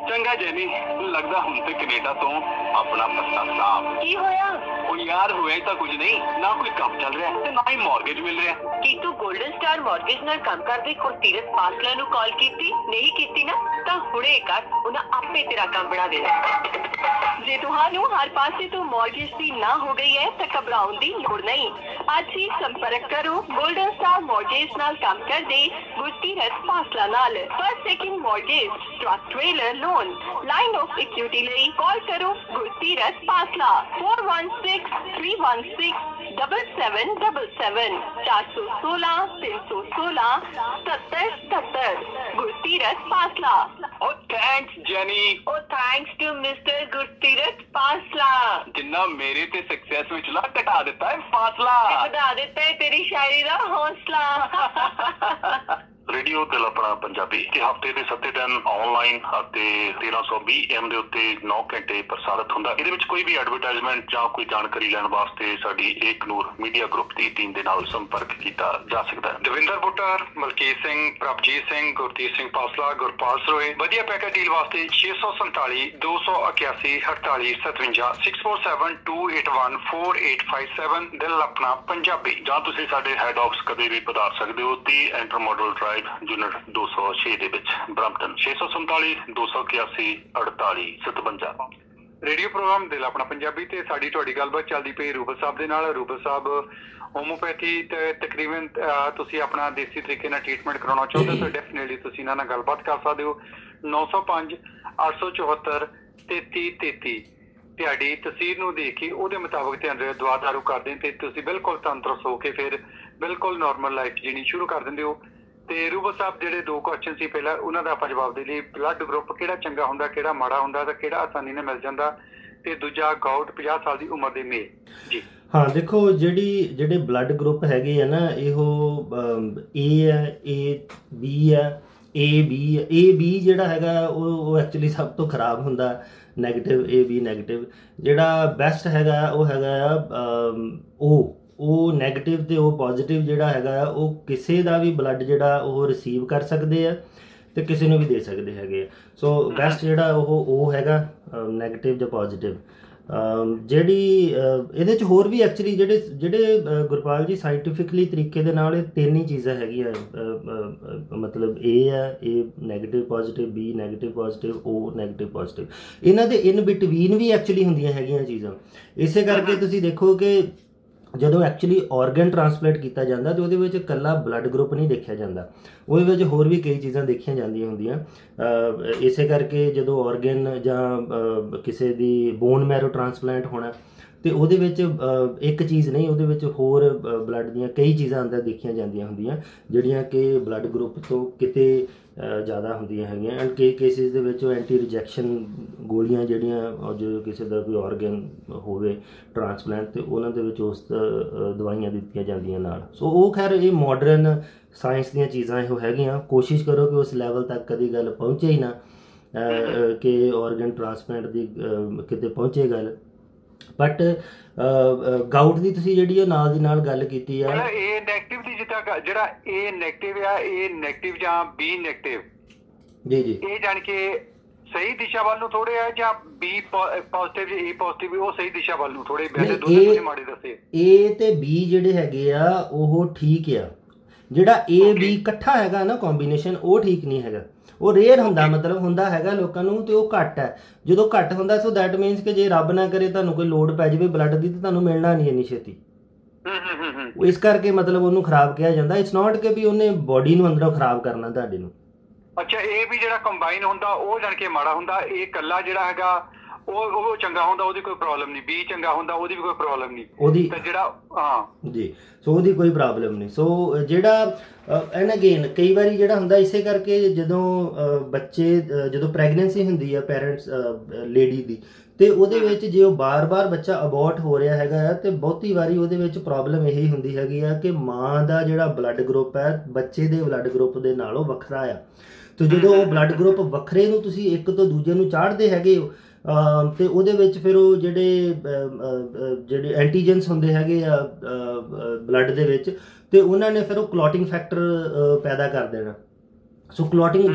ਚੰਗਾ ਜੈਨੀ, ਲੱਗਦਾ ਹੁਣ ਤੇ ਕੈਨੇਡਾ ਤੋਂ ਆਪਣਾ ਪੱਤਾ ਸਾਫ। ਕੀ ਹੋਇਆ? ਉਹ ਯਾਰ ਹੋਇਆ ਤਾਂ ਕੁਝ ਨਹੀਂ, ਨਾ ਕੋਈ ਕੰਮ ਚੱਲ ਰਿਹਾ ਤੇ ਨਾ ਹੀ ਮਾਰਗੇਜ ਮਿਲ ਰਿਹਾ। ਕੀ ਤੂੰ 골ਡਨ ਸਟਾਰ ਮਾਰਗੇਜ ਨਾਲ ਕੰਮ ਕਰਦੇ ਗੁਰਤੀਰਥ ਪਾਸਲਾ ਨੂੰ ਕਾਲ ਕੀਤੀ? ਨਹੀਂ ਕੀਤੀ ਨਾ, ਤਾਂ ਹੁਣੇ ਕਰ, ਉਹਨਾਂ ਆਪੇ ਤੇਰਾ ਕੰਮ ਬਣਾ ਦੇਣਾ। ਜੇ ਤੁਹਾਨੂੰ ਹਰ ਪਾਸੇ ਤੋਂ ਮਾਰਗੇਜ ਦੀ ਨਾ ਹੋ ਗਈ ਹੈ ਤਾਂ ਘਬਰਾਉਣ ਦੀ ਲੋੜ ਨਹੀਂ। ਅੱਜ ਹੀ ਸੰਪਰਕ ਕਰੋ 골ਡਨ ਸਟਾਰ ਮਾਰਗੇਜ ਨਾਲ ਕੰਮ ਕਰਦੇ ਗੁਰਤੀਰਥ ਪਾਸਲਾ ਨਾਲ। First second mortgage, truck trailer loan, line of equity ਲਈ ਕਾਲ ਕਰੋ ਗੁਰਤੀਰਥ ਪਾਸਲਾ 416 316 7777 416 316 7777 ਗੁਰਤੀਰਥ ਪਾਸਲਾ। ਉਹ ਥੈਂਕਸ ਜੈਨੀ। ਉਹ ਥੈਂਕਸ ਟੂ ਮਿਸਟਰ ਗੁਰਤੀਰਥ ਪਾਸਲਾ, ਜਿੰਨਾ ਮੇਰੇ ਤੇ ਸਕਸੈਸ ਵਿੱਚ ਲਾ ਘਟਾ ਦਿੱਤਾ ਹੈ ਫਾਸਲਾ। ਵਧਾ ਦਿੱਤਾ ਹੈ ਤੇਰੀ ਸ਼ਾਇਰੀ ਦਾ ਹੌਸਲਾ। ਰੇਡੀਓ ਦਿਲ ਆਪਣਾ ਪੰਜਾਬੀ ਕਿ ਹਫਤੇ ਦੇ 7 ਦਿਨ ਆਨਲਾਈਨ ਅਤੇ 1320 AM ਦੇ ਉੱਤੇ 9 ਘੰਟੇ ਪ੍ਰਸਾਰਿਤ ਹੁੰਦਾ। ਇਹਦੇ ਵਿੱਚ ਕੋਈ ਵੀ ਐਡਵਰਟਾਈਜ਼ਮੈਂਟ ਜਾਂ ਕੋਈ ਜਾਣਕਾਰੀ ਲੈਣ ਵਾਸਤੇ ਸਾਡੀ ਏਕ ਨੂਰ ਮੀਡੀਆ ਗਰੁੱਪ ਦੀ ਟੀਮ ਦੇ ਨਾਲ ਸੰਪਰਕ ਕੀਤਾ ਜਾ ਸਕਦਾ ਹੈ। ਦਵਿੰਦਰ ਬੁੱਟਰ, ਮਲਕੀਤ ਸਿੰਘ, ਪ੍ਰਭਜੀਤ ਸਿੰਘ, ਗੁਰਦੀਪ ਸਿੰਘ ਪਾਸਲਾ, ਗੁਰਪਾਲ ਸਰੋਏ। ਵਧੀਆ ਪੈਕੇਜ ਡੀਲ ਵਾਸਤੇ 647 281 48 57 6472814857 ਦਿਲ ਆਪਣਾ ਪੰਜਾਬੀ। ਜਾਂ ਤੁਸੀਂ ਸਾਡੇ ਹੈਡ ਆਫਿਸ ਕਦੇ ਵੀ ਪਧਾਰ ਸਕਦੇ ਹੋ 30 ਐਂਟਰ ਮਾਡਲ ਡਰਾਈਵ ਯੂਨਿਟ 206 ਦੇ ਵਿੱਚ ਬਰੰਪਟਨ 647 281 48 57। ਰੇਡੀਓ ਪ੍ਰੋਗਰਾਮ ਦਿਲ ਆਪਣਾ ਪੰਜਾਬੀ ਤੇ ਸਾਡੀ ਤੁਹਾਡੀ ਗੱਲਬਾਤ ਚੱਲਦੀ ਪਈ ਰੂਬਲ ਸਾਹਿਬ ਦੇ ਨਾਲ। ਰੂਬਲ ਸਾਹਿਬ ਹੋਮੋਪੈਥੀ ਤੇ ਤਕਰੀਬਨ ਤੁਸੀਂ ਆਪਣਾ ਦੇਸੀ ਤਰੀਕੇ ਨਾਲ ਟ੍ਰੀਟਮੈਂਟ ਕਰਾਉਣਾ ਚਾਹੁੰਦੇ ਹੋ ਤਾਂ ਡੈਫੀਨੇਟਲੀ ਤੁਸੀਂ ਇਹਨਾਂ ਨਾਲ ਗੱਲਬਾਤ ਕਰ ਸਕਦੇ ਹੋ। 905 874 3333 ਤੁਹਾਡੀ ਤਸਵੀਰ ਨੂੰ ਦੇਖ ਕੇ ਉਹਦੇ ਮੁਤਾਬਕ ਤੁਹਾਨੂੰ ਦਵਾ ਦਾਰੂ ਕਰਦੇ ਤੇ ਤੁਸੀਂ ਬਿਲਕੁਲ ਤੰਦਰੁਸਤ ਹੋ ਕੇ ਫਿਰ ਬਿਲਕੁਲ ਨੋਰਮਲ ਲਾਈਫ ਜੀਣੀ ਸ਼ੁਰੂ ਕਰ ਦਿੰਦੇ ਹੋ। ਤੇ ਰੂਬਲ ਸਾਹਿਬ ਜਿਹੜੇ 2 ਕੁਐਸਚਨ ਸੀ ਪਹਿਲਾਂ ਉਹਨਾਂ ਦਾ ਆਪਾਂ ਜਵਾਬ ਦੇ ਲਈ ਬਲੱਡ ਗਰੁੱਪ ਕਿਹੜਾ ਚੰਗਾ ਹੁੰਦਾ, ਕਿਹੜਾ ਮਾੜਾ ਹੁੰਦਾ ਤੇ ਕਿਹੜਾ ਆਸਾਨੀ ਨਾਲ ਮਿਲ ਜਾਂਦਾ, ਤੇ ਦੂਜਾ ਗਾਊਟ 50 ਸਾਲ ਦੀ ਉਮਰ ਦੇ ਮੇਲ ਜੀ। ਹਾਂ ਦੇਖੋ ਜਿਹੜੇ ਬਲੱਡ ਗਰੁੱਪ ਹੈਗੇ ਆ ਨਾ ਇਹੋ A ਹੈ, AB ਹੈ, AB ਜਿਹੜਾ ਹੈਗਾ ਉਹ ਐਕਚੁਅਲੀ ਸਭ ਤੋਂ ਖਰਾਬ ਹੁੰਦਾ ਨੈਗੇਟਿਵ। AB ਨੈਗੇਟਿਵ ਜਿਹੜਾ ਬੈਸਟ ਹੈਗਾ ਉਹ ਹੈਗਾ ਆ ਉਹ ਨੈਗੇਟਿਵ ਤੇ ਉਹ ਪੋਜ਼ਿਟਿਵ ਜਿਹੜਾ ਹੈਗਾ ਉਹ ਕਿਸੇ ਦਾ ਵੀ ਬਲੱਡ ਜਿਹੜਾ ਉਹ ਰਿਸੀਵ ਕਰ ਸਕਦੇ ਆ ਤੇ ਕਿਸੇ ਨੂੰ ਵੀ ਦੇ ਸਕਦੇ ਹੈਗੇ ਆ। ਸੋ ਬੈਸਟ ਜਿਹੜਾ ਉਹ ਹੈਗਾ ਨੈਗੇਟਿਵ ਜਾਂ ਪੋਜ਼ਿਟਿਵ। ਜਿਹੜੀ ਇਹਦੇ ਚ ਹੋਰ ਵੀ ਐਕਚੁਅਲੀ ਜਿਹੜੇ ਗੁਰਪਾਲ ਜੀ ਸਾਇੰਟੀਫਿਕਲੀ ਤਰੀਕੇ ਦੇ ਨਾਲ ਇਹ 3 ਹੀ ਚੀਜ਼ਾਂ ਹੈਗੀਆਂ ਮਤਲਬ A ਹੈ, A negative positive, B negative positive, O negative positive. ਇਹਨਾਂ ਦੇ ਇਨ ਬਿਟਵੀਨ ਵੀ ਐਕਚੁਅਲੀ ਹੁੰਦੀਆਂ ਹੈਗੀਆਂ ਚੀਜ਼ਾਂ। ਇਸੇ ਕਰਕੇ ਤੁਸੀਂ ਦੇਖੋ ਕਿ ਜਦੋਂ ਐਕਚੁਅਲੀ ਆਰਗਨ ਟ੍ਰਾਂਸਪਲਾਂਟ ਕੀਤਾ ਜਾਂਦਾ ਤੇ ਉਹਦੇ ਵਿੱਚ ਇਕੱਲਾ ਬਲੱਡ ਗਰੁੱਪ ਨਹੀਂ ਦੇਖਿਆ ਜਾਂਦਾ, ਉਹਦੇ ਵਿੱਚ ਹੋਰ ਵੀ ਕਈ ਚੀਜ਼ਾਂ ਦੇਖੀਆਂ ਜਾਂਦੀਆਂ ਹੁੰਦੀਆਂ। ਇਸੇ ਕਰਕੇ ਜਦੋਂ ਆਰਗਨ ਜਾਂ ਕਿਸੇ ਦੀ ਬੋਨ ਮੈਰੋ ਟ੍ਰਾਂਸਪਲਾਂਟ ਹੋਣਾ ਤੇ ਉਹਦੇ ਵਿੱਚ ਇੱਕ ਚੀਜ਼ ਨਹੀਂ, ਉਹਦੇ ਵਿੱਚ ਹੋਰ ਬਲੱਡ ਦੀਆਂ ਕਈ ਚੀਜ਼ਾਂ ਅੰਦਰ ਦੇਖੀਆਂ ਜਾਂਦੀਆਂ ਹੁੰਦੀਆਂ ਜਿਹੜੀਆਂ ਕਿ ਬਲੱਡ ਗਰੁੱਪ ਤੋਂ ਕਿਤੇ ਜ਼ਿਆਦਾ ਹੁੰਦੀਆਂ ਹੈਗੀਆਂ। ਐਂਡ ਕਈ ਕੇਸਿਸ ਦੇ ਵਿੱਚ ਐਂਟੀ ਰਿਜੈਕਸ਼ਨ ਗੋਲੀਆਂ ਜਿਹੜੀਆਂ ਜੋ ਕਿਸੇ ਦਾ ਕੋਈ ਆਰਗਨ ਹੋਵੇ ਟ੍ਰਾਂਸਪਲਾਂਟ ਤੇ ਉਹਨਾਂ ਦੇ ਵਿੱਚ ਉਸ ਦਵਾਈਆਂ ਦਿੱਤੀਆਂ ਜਾਂਦੀਆਂ ਨਾਲ। ਸੋ ਉਹ ਖੈਰ ਇਹ ਮਾਡਰਨ ਸਾਇੰਸ ਦੀਆਂ ਚੀਜ਼ਾਂ ਇਹੋ ਹੈਗੀਆਂ। ਕੋਸ਼ਿਸ਼ ਕਰੋ ਕਿ ਉਸ ਲੈਵਲ ਤੱਕ ਕਦੀ ਗੱਲ ਪਹੁੰਚੇ ਹੀ ਨਾ ਕਿ ਆਰਗਨ ਟ੍ਰਾਂਸਪਲਾਂਟ ਦੀ ਕਿਤੇ ਪਹੁੰਚੇ ਗੱਲ। ਬਟ ਗਾਊਟ ਦੀ ਤੁਸੀਂ ਜਿਹੜੀ ਉਹ ਨਾਲ ਦੀ ਨਾਲ ਗੱਲ ਕੀਤੀ ਆ A ਨੈਗੇਟਿਵ ਦੀ ਜਿੱਦਾਂ ਜਿਹੜਾ A ਨੈਗੇਟਿਵ ਆ, A ਨੈਗੇਟਿਵ ਜਾਂ B ਨੈਗੇਟਿਵ ਜੀ ਇਹ ਜਾਣ ਕੇ ਸਹੀ ਦਿਸ਼ਾ ਵੱਲ ਨੂੰ ਥੋੜੇ ਆ ਜਾਂ B ਪੋਜ਼ਿਟਿਵ A ਪੋਜ਼ਿਟਿਵ ਉਹ ਸਹੀ ਦਿਸ਼ਾ ਵੱਲ ਨੂੰ ਥੋੜੇ ਦੋਨੇ ਮਾੜੇ ਦੱਸੇ। A ਤੇ B ਜਿਹੜੇ ਹੈਗੇ ਆ ਉਹ ਠੀਕ ਆ, ਜਿਹੜਾ A B ਇਕੱਠਾ ਹੈਗਾ ਨਾ ਕੰਬੀਨੇਸ਼ਨ ਉਹ ਠੀਕ ਨਹੀਂ ਹੈਗਾ। ਉਹ ਰੇਅਰ ਹੁੰਦਾ, ਮਤਲਬ ਹੁੰਦਾ ਹੈਗਾ ਲੋਕਾਂ ਨੂੰ ਤੇ ਉਹ ਘੱਟ ਹੈ। ਜਦੋਂ ਘੱਟ ਹੁੰਦਾ ਸੋ ਦੈਟ ਮੀਨਸ ਕਿ ਜੇ ਰੱਬ ਨਾ ਕਰੇ ਤੁਹਾਨੂੰ ਕੋਈ ਲੋੜ ਪੈ ਜਾਵੇ ਬਲੱਡ ਦੀ ਤੇ ਤੁਹਾਨੂੰ ਮਿਲਣਾ ਨਹੀਂ ਇੰਨੀ ਛੇਤੀ। ਇਸ ਕਰਕੇ ਮਤਲਬ ਉਹਨੂੰ ਖਰਾਬ ਕਿਹਾ ਜਾਂਦਾ। ਇਟਸ ਨਾਟ ਕਿ ਵੀ ਉਹਨੇ ਬੋਡੀ ਨੂੰ ਅੰਦਰੋਂ ਖਰਾਬ ਕਰਨਾ ਤੁਹਾਡੇ ਨੂੰ। ਅੱਛਾ ਇਹ ਵੀ ਜਿਹੜਾ ਕੰਬਾਈਨ ਹੁੰਦਾ ਉਹ ਜਾਣ ਕੇ ਮਾੜਾ ਹੁੰਦਾ, ਇਹ ਇਕੱਲਾ ਜਿਹੜਾ ਹੈਗਾ ਉਹ ਚੰਗਾ ਹੁੰਦਾ ਉਹਦੀ ਕੋਈ ਪ੍ਰੋਬਲਮ ਨਹੀਂ, B ਚੰਗਾ ਹੁੰਦਾ ਉਹਦੀ ਵੀ ਕੋਈ ਪ੍ਰੋਬਲਮ ਨਹੀਂ ਉਹਦੀ ਤੇ ਜਿਹੜਾ ਜੀ ਸੋ ਉਹਦੀ ਕੋਈ ਪ੍ਰੋਬਲਮ ਨਹੀਂ। ਸੋ ਜਿਹੜਾ ਐਂਡ ਅਗੇਨ ਕਈ ਵਾਰੀ ਜਿਹੜਾ ਹੁੰਦਾ ਇਸੇ ਕਰਕੇ ਜਦੋਂ ਬੱਚੇ ਜਦੋਂ ਪ੍ਰੈਗਨੈਂਸੀ ਹੁੰਦੀ ਆ ਪੈਰੈਂਟਸ ਲੇਡੀ ਦੀ ਤੇ ਉਹਦੇ ਵਿੱਚ ਜੇ ਉਹ ਬਾਰ-ਬਾਰ ਬੱਚਾ ਅਬੋਰਟ ਹੋ ਰਿਹਾ ਹੈਗਾ ਆ ਤੇ ਬਹੁਤੀ ਵਾਰੀ ਉਹਦੇ ਵਿੱਚ ਪ੍ਰੋਬਲਮ ਇਹੀ ਹੁੰਦੀ ਹੈਗੀ ਆ ਕਿ ਮਾਂ ਦਾ ਜਿਹੜਾ ਬਲੱਡ ਗਰੁੱਪ ਹੈ ਬੱਚੇ ਦੇ ਬਲੱਡ ਗਰੁੱਪ ਦੇ ਨਾਲੋਂ ਵੱਖਰਾ ਆ। ਤੇ ਜਦੋਂ ਉਹ ਬਲੱਡ ਗਰੁੱਪ ਵੱਖਰੇ ਨੂੰ ਤੁਸੀਂ ਇੱਕ ਤੋਂ ਦੂਜੇ ਨੂੰ ਚਾੜਦੇ ਹੈਗੇ ਹੋ ਤੇ ਉਹਦੇ ਵਿੱਚ ਫਿਰ ਉਹ ਜਿਹੜੇ ਐਂਟੀਜਨਸ ਹੁੰਦੇ ਹੈਗੇ ਆ ਬਲੱਡ ਦੇ ਵਿੱਚ ਤੇ ਉਹਨਾਂ ਨੇ ਫਿਰ ਉਹ ਕਲੌਟਿੰਗ ਫੈਕਟਰ ਪੈਦਾ ਕਰ ਦੇਣਾ। ਸੋ ਕਲੌਟਿੰਗ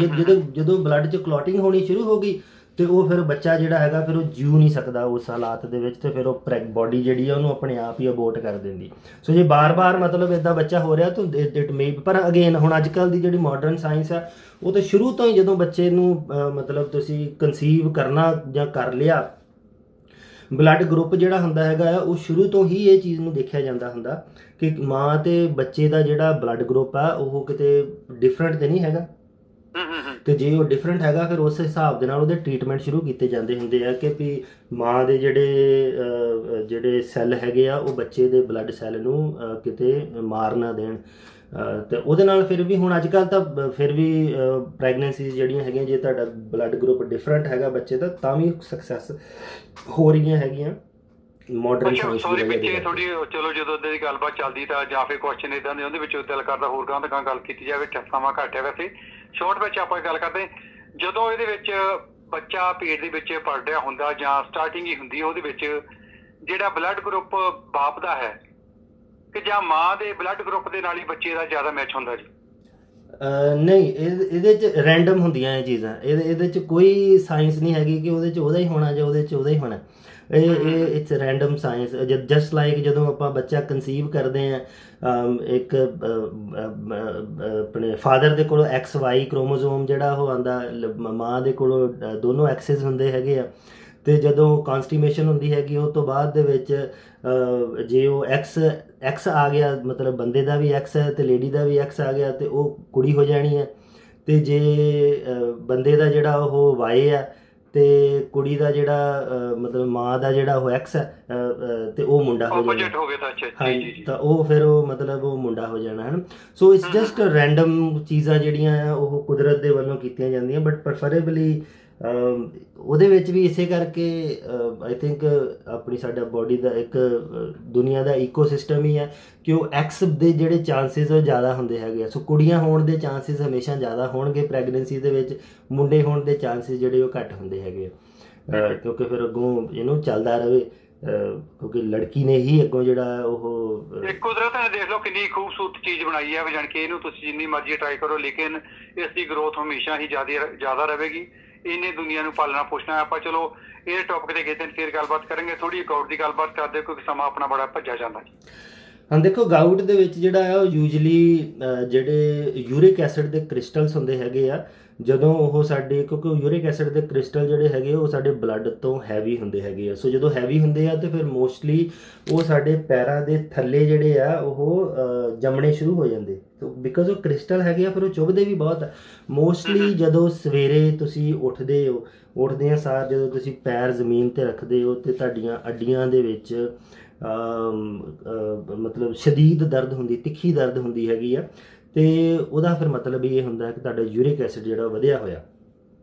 ਜਦੋਂ ਬਲੱਡ 'ਚ ਕਲੌਟਿੰਗ ਹੋਣੀ ਸ਼ੁਰੂ ਹੋ ਗਈ ਤੇ ਉਹ ਫਿਰ ਬੱਚਾ ਜਿਹੜਾ ਹੈਗਾ ਫਿਰ ਉਹ ਜੀਉ ਨਹੀਂ ਸਕਦਾ ਉਸ ਹਾਲਾਤ ਦੇ ਵਿੱਚ ਤੇ ਫਿਰ ਉਹ ਬੋਡੀ ਜਿਹੜੀ ਆ ਉਹਨੂੰ ਆਪਣੇ ਆਪ ਹੀ ਅਬੋਰਟ ਕਰ ਦਿੰਦੀ। ਸੋ ਜੇ ਬਾਰ-ਬਾਰ ਮਤਲਬ ਇੱਦਾਂ ਬੱਚਾ ਹੋ ਰਿਹਾ ਤਾਂ ਇਟ ਮੇ ਪਰ ਅਗੇਨ ਹੁਣ ਅੱਜ ਕੱਲ੍ਹ ਦੀ ਜਿਹੜੀ ਮਾਡਰਨ ਸਾਇੰਸ ਆ ਉਹ ਤਾਂ ਸ਼ੁਰੂ ਤੋਂ ਹੀ ਜਦੋਂ ਬੱਚੇ ਨੂੰ ਮਤਲਬ ਤੁਸੀਂ ਕਨਸੀਵ ਕਰਨਾ ਜਾਂ ਕਰ ਲਿਆ ਬਲੱਡ ਗਰੁੱਪ ਜਿਹੜਾ ਹੁੰਦਾ ਹੈਗਾ ਉਹ ਸ਼ੁਰੂ ਤੋਂ ਹੀ ਇਹ ਚੀਜ਼ ਨੂੰ ਦੇਖਿਆ ਜਾਂਦਾ ਹੁੰਦਾ ਕਿ ਮਾਂ ਤੇ ਬੱਚੇ ਦਾ ਜਿਹੜਾ ਬਲੱਡ ਗਰੁੱਪ ਆ ਉਹ ਕਿਤੇ ਡਿਫਰੈਂਟ ਤੇ ਨਹੀਂ ਹੈਗਾ। ਤੇ ਜੇ ਉਹ ਡਿਫਰੈਂਟ ਹੈਗਾ ਫਿਰ ਉਸ ਹਿਸਾਬ ਦੇ ਨਾਲ ਉਹਦੇ ਟ੍ਰੀਟਮੈਂਟ ਸ਼ੁਰੂ ਕੀਤੇ ਜਾਂਦੇ ਹੁੰਦੇ ਆ ਕਿ ਵੀ ਮਾਂ ਦੇ ਜਿਹੜੇ ਸੈੱਲ ਹੈਗੇ ਆ ਉਹ ਬੱਚੇ ਦੇ ਬਲੱਡ ਸੈੱਲ ਨੂੰ ਕਿਤੇ ਮਾਰ ਨਾ ਦੇਣ। ਤੇ ਉਹਦੇ ਨਾਲ ਫਿਰ ਵੀ ਹੁਣ ਅੱਜ ਕੱਲ੍ਹ ਤਾਂ ਫਿਰ ਵੀ ਪ੍ਰੈਗਨੈਂਸੀਜ਼ ਜਿਹੜੀਆਂ ਹੈਗੀਆਂ ਜੇ ਤੁਹਾਡਾ ਬਲੱਡ ਗਰੁੱਪ ਡਿਫਰੈਂਟ ਹੈਗਾ ਬੱਚੇ ਦਾ ਤਾਂ ਵੀ ਸਕਸੈਸ ਹੋ ਰਹੀਆਂ ਹੈਗੀਆਂ। ਮਾਡਰਨ ਅੱਛਾ ਸਾਇੰਸ ਸੌਰੀ ਦੀ ਪਿੱਛੇ ਵਜ੍ਹਾ ਥੋੜੀ ਚਲੋ ਜਦੋਂ ਦੀ ਗੱਲਬਾਤ ਚੱਲਦੀ ਤਾਂ ਜਾਂ ਫਿਰ ਕੁਐਸਚਨ ਇਦਾਂ ਦੇ ਉਹਦੇ ਵਿੱਚ ਦਿਲ ਕਰਦਾ ਹੋਰ ਗਾਂ ਤੱਕ ਗੱਲ ਕੀਤੀ ਜਾਵੇ, ਸਮਾਂ ਘੱਟ ਹੈ ਵੈਸੇ। ਸ਼ੋਰਟ ਵਿੱਚ ਆਪਾਂ ਗੱਲ ਕਰਦੇ ਜਦੋਂ ਇਹਦੇ ਵਿੱਚ ਬੱਚਾ ਪੇਟ ਦੇ ਵਿੱਚ ਪੜ ਰਿਹਾ ਹੁੰਦਾ ਜਾਂ ਸਟਾਰਟਿੰਗ ਹੀ ਹੁੰਦੀ ਉਹਦੇ ਵਿੱਚ ਜਿਹੜਾ ਬਲੱਡ ਗਰੁੱਪ ਬਾਪ ਦਾ ਹੈ ਕਿ ਜਾਂ ਮਾਂ ਦੇ ਬਲੱਡ ਗਰੁੱਪ ਦੇ ਨਾਲ ਹੀ ਬੱਚੇ ਦਾ ਜ਼ਿਆਦਾ ਮੈਚ ਹੁੰਦਾ ਜੀ? ਨਹੀਂ, ਇਹਦੇ 'ਚ ਰੈਂਡਮ ਹੁੰਦੀਆਂ ਇਹ ਚੀਜ਼ਾਂ। ਇਹਦੇ 'ਚ ਕੋਈ ਸਾਇੰਸ ਨਹੀਂ ਹੈਗੀ ਕਿ ਉਹਦੇ 'ਚ ਉਹਦਾ ਹੀ ਹੋਣਾ ਜਾਂ ਉਹਦੇ 'ਚ ਉਹਦਾ ਹੀ ਹੋਣਾ। ਇਹ it's random science. Just like ਜਦੋਂ ਆਪਾਂ ਬੱਚਾ ਕਨਸੀਵ ਕਰਦੇ ਹਾਂ, ਇੱਕ ਆਪਣੇ ਫਾਦਰ ਦੇ ਕੋਲੋਂ XY ਕ੍ਰੋਮੋਜ਼ੋਮ ਜਿਹੜਾ ਉਹ ਆਉਂਦਾ, ਮਾਂ ਦੇ ਕੋਲੋਂ ਦੋਨੋਂ ਐਕਸਿਸ ਹੁੰਦੇ ਹੈਗੇ ਆ। ਅਤੇ ਜਦੋਂ ਕੌਨਸਟੀਮੇਸ਼ਨ ਹੁੰਦੀ ਹੈਗੀ ਉਹ ਤੋਂ ਬਾਅਦ ਦੇ ਵਿੱਚ ਜੇ ਉਹ ਐਕਸ ਆ ਗਿਆ, ਮਤਲਬ ਬੰਦੇ ਦਾ ਵੀ ਐਕਸ ਹੈ ਅਤੇ ਲੇਡੀ ਦਾ ਵੀ ਐਕਸ ਆ ਗਿਆ, ਅਤੇ ਉਹ ਕੁੜੀ ਹੋ ਜਾਣੀ ਹੈ। ਅਤੇ ਜੇ ਬੰਦੇ ਦਾ ਜਿਹੜਾ ਉਹ ਵਾਏ ਆ ਅਤੇ ਕੁੜੀ ਦਾ ਜਿਹੜਾ ਮਤਲਬ ਮਾਂ ਦਾ ਜਿਹੜਾ ਉਹ ਐਕਸ ਹੈ ਅਤੇ ਉਹ ਮੁੰਡਾ ਹੋ ਜਾਣਾ। ਹਾਂਜੀ, ਤਾਂ ਉਹ ਫਿਰ ਉਹ ਮਤਲਬ ਉਹ ਮੁੰਡਾ ਹੋ ਜਾਣਾ ਹੈ ਨਾ। ਸੋ ਇਟਸ ਜਸਟ ਰੈਂਡਮ ਚੀਜ਼ਾਂ ਜਿਹੜੀਆਂ ਆ ਉਹ ਕੁਦਰਤ ਦੇ ਵੱਲੋਂ ਕੀਤੀਆਂ ਜਾਂਦੀਆਂ, ਬਟ ਪ੍ਰੈਫਰੇਬਲੀ ਉਹਦੇ ਵਿੱਚ ਵੀ ਇਸੇ ਕਰਕੇ ਆਈ ਥਿੰਕ ਆਪਣੀ ਸਾਡਾ ਬੋਡੀ ਦਾ ਇੱਕ ਦੁਨੀਆ ਦਾ ਈਕੋਸਿਸਟਮ ਹੀ ਹੈ ਕਿ ਉਹ ਐਕਸ ਦੇ ਜਿਹੜੇ ਚਾਂਸਿਸ ਉਹ ਜ਼ਿਆਦਾ ਹੁੰਦੇ ਹੈਗੇ ਆ। ਸੋ ਕੁੜੀਆਂ ਹੋਣ ਦੇ ਚਾਂਸਿਸ ਹਮੇਸ਼ਾ ਜ਼ਿਆਦਾ ਹੋਣਗੇ ਪ੍ਰੈਗਨੈਂਸੀ ਦੇ ਵਿੱਚ, ਮੁੰਡੇ ਹੋਣ ਦੇ ਚਾਂਸਿਸ ਜਿਹੜੇ ਉਹ ਘੱਟ ਹੁੰਦੇ ਹੈਗੇ ਆ, ਕਿਉਂਕਿ ਫਿਰ ਅੱਗੋਂ ਚੱਲਦਾ ਰਹੇ, ਕਿਉਂਕਿ ਲੜਕੀ ਨੇ ਹੀ ਅੱਗੋਂ ਜਿਹੜਾ ਉਹ ਇੱਕ ਕੁਦਰਤ ਨੇ ਦੇਖ ਲਓ ਕਿੰਨੀ ਖੂਬਸੂਰਤ ਚੀਜ਼ ਬਣਾਈ ਹੈ, ਜਾਣ ਕੇ ਇਹਨੂੰ ਤੁਸੀਂ ਜਿੰਨੀ ਮਰਜ਼ੀ ਟਰਾਈ ਕਰੋ ਲੇਕਿਨ ਇਸ ਦੀ ਗਰੋਥ ਹਮੇਸ਼ਾ ਹੀ ਜ਼ਿਆਦਾ ਰਹੇਗੀ। ਇਹਨੇ ਦੁਨੀਆ ਨੂੰ ਪਾਲਣਾ ਪੋਸ਼ਣਾ। ਆਪਾਂ ਚਲੋ ਇਹ ਟੌਪਿਕ ਤੇ ਕਿਤੇ ਫਿਰ ਗੱਲਬਾਤ ਕਰਾਂਗੇ, ਥੋੜੀ ਗਾਊਟ ਦੀ ਗੱਲਬਾਤ ਕਰਦੇ ਕਿਉਂਕਿ ਸਮਾਂ ਆਪਣਾ ਬੜਾ ਭੱਜਾ ਜਾਂਦਾ। ਹਾਂ ਦੇਖੋ, ਗਾਊਟ ਦੇ ਵਿੱਚ ਜਿਹੜਾ ਆ ਉਹ ਯੂਜਲੀ ਜਿਹੜੇ ਯੂਰਿਕ ਐਸਿਡ ਦੇ ਕ੍ਰਿਸਟਲਸ ਹੁੰਦੇ ਹੈਗੇ ਆ, ਜਦੋਂ ਉਹ ਸਾਡੇ, ਕਿਉਂਕਿ ਯੂਰਿਕ ਐਸਿਡ ਦੇ ਕ੍ਰਿਸਟਲ ਜਿਹੜੇ ਹੈਗੇ ਉਹ ਸਾਡੇ ਬਲੱਡ ਤੋਂ ਹੈਵੀ ਹੁੰਦੇ ਹੈਗੇ ਆ। ਸੋ ਜਦੋਂ ਹੈਵੀ ਹੁੰਦੇ ਆ ਤਾਂ ਫਿਰ ਮੋਸਟਲੀ ਉਹ ਸਾਡੇ ਪੈਰਾਂ ਦੇ ਥੱਲੇ ਜਿਹੜੇ ਆ ਉਹ ਜੰਮਣੇ ਸ਼ੁਰੂ ਹੋ ਜਾਂਦੇ, ਬਿਕੋਜ਼ ਉਹ ਕ੍ਰਿਸਟਲ ਹੈਗੇ ਆ, ਫਿਰ ਉਹ ਚੁਭਦੇ ਵੀ ਬਹੁਤ ਆ। ਮੋਸਟਲੀ ਜਦੋਂ ਸਵੇਰੇ ਤੁਸੀਂ ਉੱਠਦਿਆਂ ਸਾਰ ਜਦੋਂ ਤੁਸੀਂ ਪੈਰ ਜ਼ਮੀਨ 'ਤੇ ਰੱਖਦੇ ਹੋ ਅਤੇ ਤੁਹਾਡੀਆਂ ਅੱਡੀਆਂ ਦੇ ਵਿੱਚ ਮਤਲਬ ਸ਼ਦੀਦ ਦਰਦ ਹੁੰਦੀ, ਤਿੱਖੀ ਦਰਦ ਹੁੰਦੀ ਹੈਗੀ ਆ, ਅਤੇ ਉਹਦਾ ਫਿਰ ਮਤਲਬ ਇਹ ਹੁੰਦਾ ਕਿ ਤੁਹਾਡਾ ਯੂਰਿਕ ਐਸਿਡ ਜਿਹੜਾ ਵਧਿਆ ਹੋਇਆ।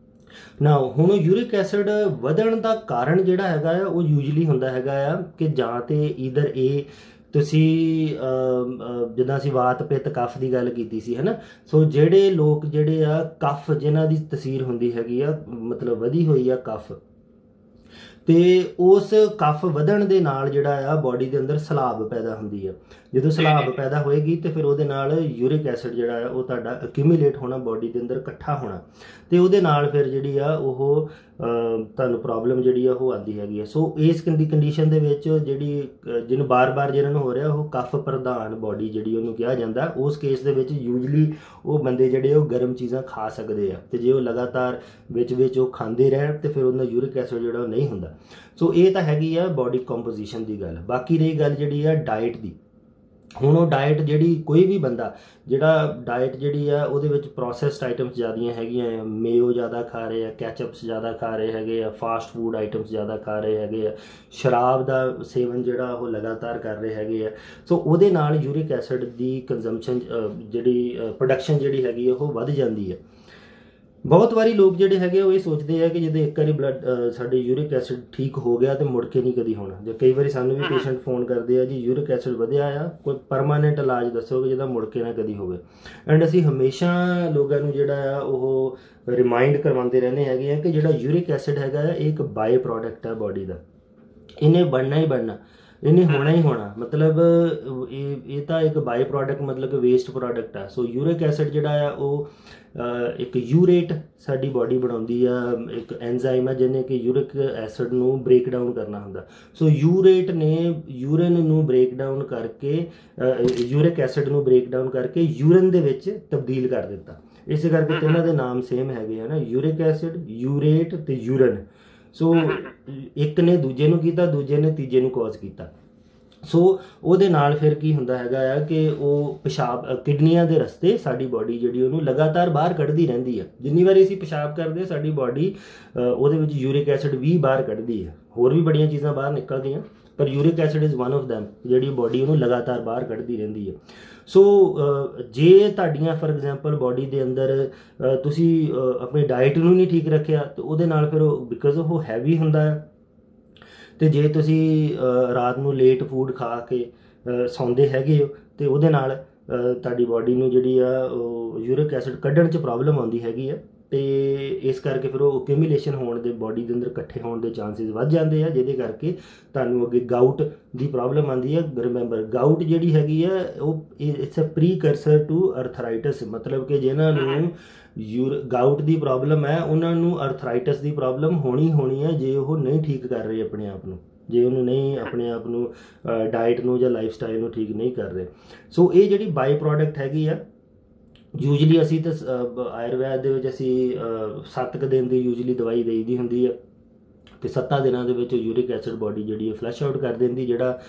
ਨਾ ਹੁਣ ਯੂਰਿਕ ਐਸਿਡ ਵਧਣ ਦਾ ਕਾਰਨ ਜਿਹੜਾ ਹੈਗਾ ਆ ਉਹ ਯੂਜਲੀ ਹੁੰਦਾ ਹੈਗਾ ਆ ਕਿ ਜਾਂ ਤਾਂ ਈਦਰ ਇਹ ਤੁਸੀਂ ਜਿੱਦਾਂ ਅਸੀਂ ਵਾਤ ਪਿੱਤ ਕਫ ਦੀ ਗੱਲ ਕੀਤੀ ਸੀ ਹੈ ਨਾ। ਸੋ ਜਿਹੜੇ ਲੋਕ ਜਿਹੜੇ ਆ ਕਫ ਜਿਨ੍ਹਾਂ ਦੀ ਤਸੀਰ ਹੁੰਦੀ ਹੈਗੀ ਆ, ਮਤਲਬ ਵਧੀ ਹੋਈ ਆ ਕਫ, ਅਤੇ ਉਸ ਕਫ ਵਧਣ ਦੇ ਨਾਲ ਜਿਹੜਾ ਆ ਬੋਡੀ ਦੇ ਅੰਦਰ ਸਲਾਬ ਪੈਦਾ ਹੁੰਦੀ ਆ। ਜਦੋਂ ਸਲਾਬ ਪੈਦਾ ਹੋਏਗੀ ਅਤੇ ਫਿਰ ਉਹਦੇ ਨਾਲ ਯੂਰਿਕ ਐਸਿਡ ਜਿਹੜਾ ਆ ਉਹ ਤੁਹਾਡਾ ਅਕਿਊਮੂਲੇਟ ਹੋਣਾ, ਬੋਡੀ ਦੇ ਅੰਦਰ ਇਕੱਠਾ ਹੋਣਾ, ਅਤੇ ਉਹਦੇ ਨਾਲ ਫਿਰ ਜਿਹੜੀ ਆ ਉਹ ਤੁਹਾਨੂੰ ਪ੍ਰੋਬਲਮ ਜਿਹੜੀ ਆ ਉਹ ਆਉਂਦੀ ਹੈਗੀ ਆ। ਸੋ ਇਸ ਕੰਡੀਸ਼ਨ ਦੇ ਵਿੱਚ ਜਿਹੜੀ ਜਿਹਨੂੰ ਬਾਰ-ਬਾਰ ਜਿਹਨਾਂ ਨੂੰ ਹੋ ਰਿਹਾ ਉਹ ਕਫ ਪ੍ਰਧਾਨ ਬੋਡੀ ਜਿਹੜੀ ਉਹਨੂੰ ਕਿਹਾ ਜਾਂਦਾ, ਉਸ ਕੇਸ ਦੇ ਵਿੱਚ ਯੂਜਲੀ ਉਹ ਬੰਦੇ ਜਿਹੜੇ ਉਹ ਗਰਮ ਚੀਜ਼ਾਂ ਖਾ ਸਕਦੇ ਆ, ਅਤੇ ਜੇ ਉਹ ਲਗਾਤਾਰ ਵਿੱਚ ਉਹ ਖਾਂਦੇ ਰਹਿਣ ਅਤੇ ਫਿਰ ਉਹਨਾਂ ਯੂਰਿਕ ਐਸਿਡ ਜਿਹੜਾ ਉਹ ਨਹੀਂ ਹੁੰਦਾ। ਸੋ ਇਹ ਤਾਂ ਹੈਗੀ ਆ ਬੋਡੀ ਕੰਪੋਜੀਸ਼ਨ ਦੀ ਗੱਲ। ਬਾਕੀ ਰਹੀ ਗੱਲ ਜਿਹੜੀ ਆ ਡਾਇਟ ਦੀ। ਹੁਣ ਉਹ ਡਾਇਟ ਜਿਹੜੀ ਕੋਈ ਵੀ ਬੰਦਾ ਜਿਹੜਾ ਡਾਇਟ ਜਿਹੜੀ ਆ ਉਹਦੇ ਵਿੱਚ ਪ੍ਰੋਸੈਸਡ ਆਈਟਮਸ ਜ਼ਿਆਦੀਆਂ ਹੈਗੀਆਂ ਆ, ਮੇਓ ਜ਼ਿਆਦਾ ਖਾ ਰਹੇ ਆ, ਕੈਚਅਪਸ ਜ਼ਿਆਦਾ ਖਾ ਰਹੇ ਹੈਗੇ ਆ, ਫਾਸਟ ਫੂਡ ਆਈਟਮਸ ਜ਼ਿਆਦਾ ਖਾ ਰਹੇ ਹੈਗੇ ਆ, ਸ਼ਰਾਬ ਦਾ ਸੇਵਨ ਜਿਹੜਾ ਉਹ ਲਗਾਤਾਰ ਕਰ ਰਹੇ ਹੈਗੇ ਆ। ਸੋ ਉਹਦੇ ਨਾਲ ਯੂਰਿਕ ਐਸਿਡ ਦੀ ਕੰਜ਼ੰਪਸ਼ਨ ਜਿਹੜੀ ਪ੍ਰੋਡਕਸ਼ਨ ਜਿਹੜੀ ਹੈਗੀ ਆ ਉਹ ਵੱਧ ਜਾਂਦੀ ਹੈ। ਬਹੁਤ ਵਾਰੀ ਲੋਕ ਜਿਹੜੇ ਹੈਗੇ ਉਹ ਇਹ ਸੋਚਦੇ ਆ ਕਿ ਜਦੋਂ ਇੱਕ ਵਾਰੀ ਬਲੱਡ ਸਾਡੇ ਯੂਰਿਕ ਐਸਿਡ ਠੀਕ ਹੋ ਗਿਆ ਤੇ ਮੁੜ ਕੇ ਨਹੀਂ ਕਦੀ ਹੋਣਾ। ਜਾਂ ਕਈ ਵਾਰੀ ਸਾਨੂੰ ਵੀ ਪੇਸ਼ੈਂਟ ਫੋਨ ਕਰਦੇ ਆ ਜੀ ਯੂਰਿਕ ਐਸਿਡ ਵਧਿਆ ਆ, ਕੋਈ ਪਰਮਾਨੈਂਟ ਇਲਾਜ ਦੱਸੋਗੇ ਜਿਹਦਾ ਮੁੜ ਕੇ ਨਾ ਕਦੀ ਹੋਵੇ। ਐਂਡ ਅਸੀਂ ਹਮੇਸ਼ਾ ਲੋਕਾਂ ਨੂੰ ਜਿਹੜਾ ਆ ਉਹ ਰਿਮਾਈਂਡ ਕਰਵਾਉਂਦੇ ਰਹਿੰਦੇ ਹੈਗੇ ਆ ਕਿ ਜਿਹੜਾ ਯੂਰਿਕ ਐਸਿਡ ਹੈਗਾ ਆ ਇਹ ਇੱਕ ਬਾਈ ਪ੍ਰੋਡਕਟ ਆ ਬੋਡੀ ਦਾ, ਇਹਨੇ ਬਣਨਾ ਹੀ ਬਣਨਾ, ਇਹਨੇ ਹੋਣਾ ਹੀ ਹੋਣਾ। ਮਤਲਬ ਇਹ ਤਾਂ ਇੱਕ ਬਾਈ ਪ੍ਰੋਡਕਟ ਮਤਲਬ ਕਿ ਵੇਸਟ ਪ੍ਰੋਡਕਟ ਆ। ਸੋ ਯੂਰਿਕ ਐਸਿਡ ਜਿਹੜਾ ਆ ਉਹ ਇੱਕ ਯੂਰੇਟ ਸਾਡੀ ਬੋਡੀ ਬਣਾਉਂਦੀ ਆ, ਇੱਕ ਐਂਜ਼ਾਈਮ ਹੈ ਜਿਹਨੇ ਕਿ ਯੂਰਿਕ ਐਸਿਡ ਨੂੰ ਬ੍ਰੇਕ ਡਾਊਨ ਕਰਨਾ ਹੁੰਦਾ। ਸੋ ਯੂਰੇਟ ਨੇ ਯੂਰਿਨ ਨੂੰ ਬ੍ਰੇਕ ਡਾਊਨ ਕਰਕੇ ਯੂਰਿਕ ਐਸਿਡ ਨੂੰ ਬ੍ਰੇਕ ਡਾਊਨ ਕਰਕੇ ਯੂਰਿਨ ਦੇ ਵਿੱਚ ਤਬਦੀਲ ਕਰ ਦਿੱਤਾ। ਇਸੇ ਕਰਕੇ ਤਿੰਨਾਂ ਦੇ ਨਾਮ ਸੇਮ ਹੈਗੇ ਆ ਨਾ, ਯੂਰਿਕ ਐਸਿਡ, ਯੂਰੇਟ ਤੇ ਯੂਰਿਨ। ਸੋ ਇੱਕ ਨੇ ਦੂਜੇ ਨੂੰ ਕੀਤਾ, ਦੂਜੇ ਨੇ ਤੀਜੇ ਨੂੰ ਕੌਜ਼ ਕੀਤਾ। ਸੋ ਉਹਦੇ ਨਾਲ ਫਿਰ ਕੀ ਹੁੰਦਾ ਹੈਗਾ ਆ ਕਿ ਉਹ ਪਿਸ਼ਾਬ ਕਿਡਨੀਆਂ ਦੇ ਰਸਤੇ ਸਾਡੀ ਬੋਡੀ ਜਿਹੜੀ ਉਹਨੂੰ ਲਗਾਤਾਰ ਬਾਹਰ ਕੱਢਦੀ ਰਹਿੰਦੀ ਆ। ਜਿੰਨੀ ਵਾਰੀ ਅਸੀਂ ਪਿਸ਼ਾਬ ਕਰਦੇ ਸਾਡੀ ਬੋਡੀ ਉਹਦੇ ਵਿੱਚ ਯੂਰਿਕ ਐਸਿਡ ਵੀ ਬਾਹਰ ਕੱਢਦੀ ਹੈ। ਹੋਰ ਵੀ ਬੜੀਆਂ ਚੀਜ਼ਾਂ ਬਾਹਰ ਨਿਕਲਦੀਆਂ ਪਰ uric acid is one of them, ਜਿਹੜੀ ਬੋਡੀ ਉਹਨੂੰ ਲਗਾਤਾਰ ਬਾਹਰ ਕੱਢਦੀ ਰਹਿੰਦੀ ਹੈ। ਸੋ ਜੇ ਤੁਹਾਡੀਆਂ ਫੋਰ ਐਗਜ਼ਾਮਪਲ ਬੋਡੀ ਦੇ ਅੰਦਰ ਤੁਸੀਂ ਆਪਣੀ ਡਾਇਟ ਨੂੰ ਨਹੀਂ ਠੀਕ ਰੱਖਿਆ ਤਾਂ ਉਹਦੇ ਨਾਲ ਫਿਰ ਬਿਕੋਜ਼ ਉਹ ਹੈਵੀ ਹੁੰਦਾ ਹੈ ਤੇ ਜੇ ਤੁਸੀਂ ਰਾਤ ਨੂੰ ਲੇਟ ਫੂਡ ਖਾ ਕੇ ਸੌਂਦੇ ਹੈਗੇ ਹੋ ਤੇ ਉਹਦੇ ਨਾਲ ਤੁਹਾਡੀ ਬਾਡੀ ਨੂੰ ਜਿਹੜੀ ਆ ਉਹ ਯੂਰਿਕ ਐਸਿਡ ਕੱਢਣ 'ਚ ਪ੍ਰੋਬਲਮ ਆਉਂਦੀ ਹੈਗੀ ਆ, ਤੇ ਇਸ ਕਰਕੇ ਫਿਰ ਉਹ ਅਕਿਊਮੂਲੇਸ਼ਨ ਹੋਣ ਦੇ ਬਾਡੀ ਦੇ ਅੰਦਰ ਇਕੱਠੇ ਹੋਣ ਦੇ ਚਾਂਸਿਸ ਵੱਧ ਜਾਂਦੇ ਆ, ਜਿਹਦੇ ਕਰਕੇ ਤੁਹਾਨੂੰ ਅੱਗੇ ਗਾਊਟ ਦੀ ਪ੍ਰੋਬਲਮ ਆਉਂਦੀ ਹੈ। ਰਿਮੈਂਬਰ, ਗਾਊਟ ਜਿਹੜੀ ਹੈਗੀ ਆ ਉਹ ਇਟਸ ਅ ਪ੍ਰੀਕਰਸਰ ਟੂ ਅਰਥਰਾਈਟਸ, ਮਤਲਬ ਕਿ ਜਿਹਨਾਂ ਨੂੰ ਗਾਊਟ ਦੀ ਪ੍ਰੋਬਲਮ ਹੈ ਉਹਨਾਂ ਨੂੰ ਅਰਥਰਾਈਟਸ ਦੀ ਪ੍ਰੋਬਲਮ ਹੋਣੀ ਹੈ ਜੇ ਉਹ ਨਹੀਂ ਠੀਕ ਕਰ ਰਹੇ ਆਪਣੇ ਆਪ ਨੂੰ, ਜੇ ਉਹਨੂੰ ਨਹੀਂ ਆਪਣੇ ਆਪ ਨੂੰ ਡਾਈਟ ਨੂੰ ਜਾਂ ਲਾਈਫ ਸਟਾਈਲ ਨੂੰ ਠੀਕ ਨਹੀਂ ਕਰ ਰਹੇ। ਸੋ ਇਹ ਜਿਹੜੀ ਬਾਈ ਪ੍ਰੋਡਕਟ ਹੈਗੀ ਆ, ਯੂਜਲੀ ਅਸੀਂ ਤਾਂ ਆਯੁਰਵੈਦ ਦੇ ਵਿੱਚ ਅਸੀਂ 7 ਕੁ ਦਿਨ ਦੀ ਯੂਜਲੀ ਦਵਾਈ ਦੇਈਦੀ ਹੁੰਦੀ ਆ, ਤੇ 7 ਦਿਨਾਂ ਦੇ ਵਿੱਚ ਯੂਰਿਕ ਐਸਿਡ ਬਾਡੀ ਜਿਹੜੀ ਹੈ ਫਲੈਸ਼ ਆਊਟ ਕਰ ਦਿੰਦੀ, ਜਿਹੜਾ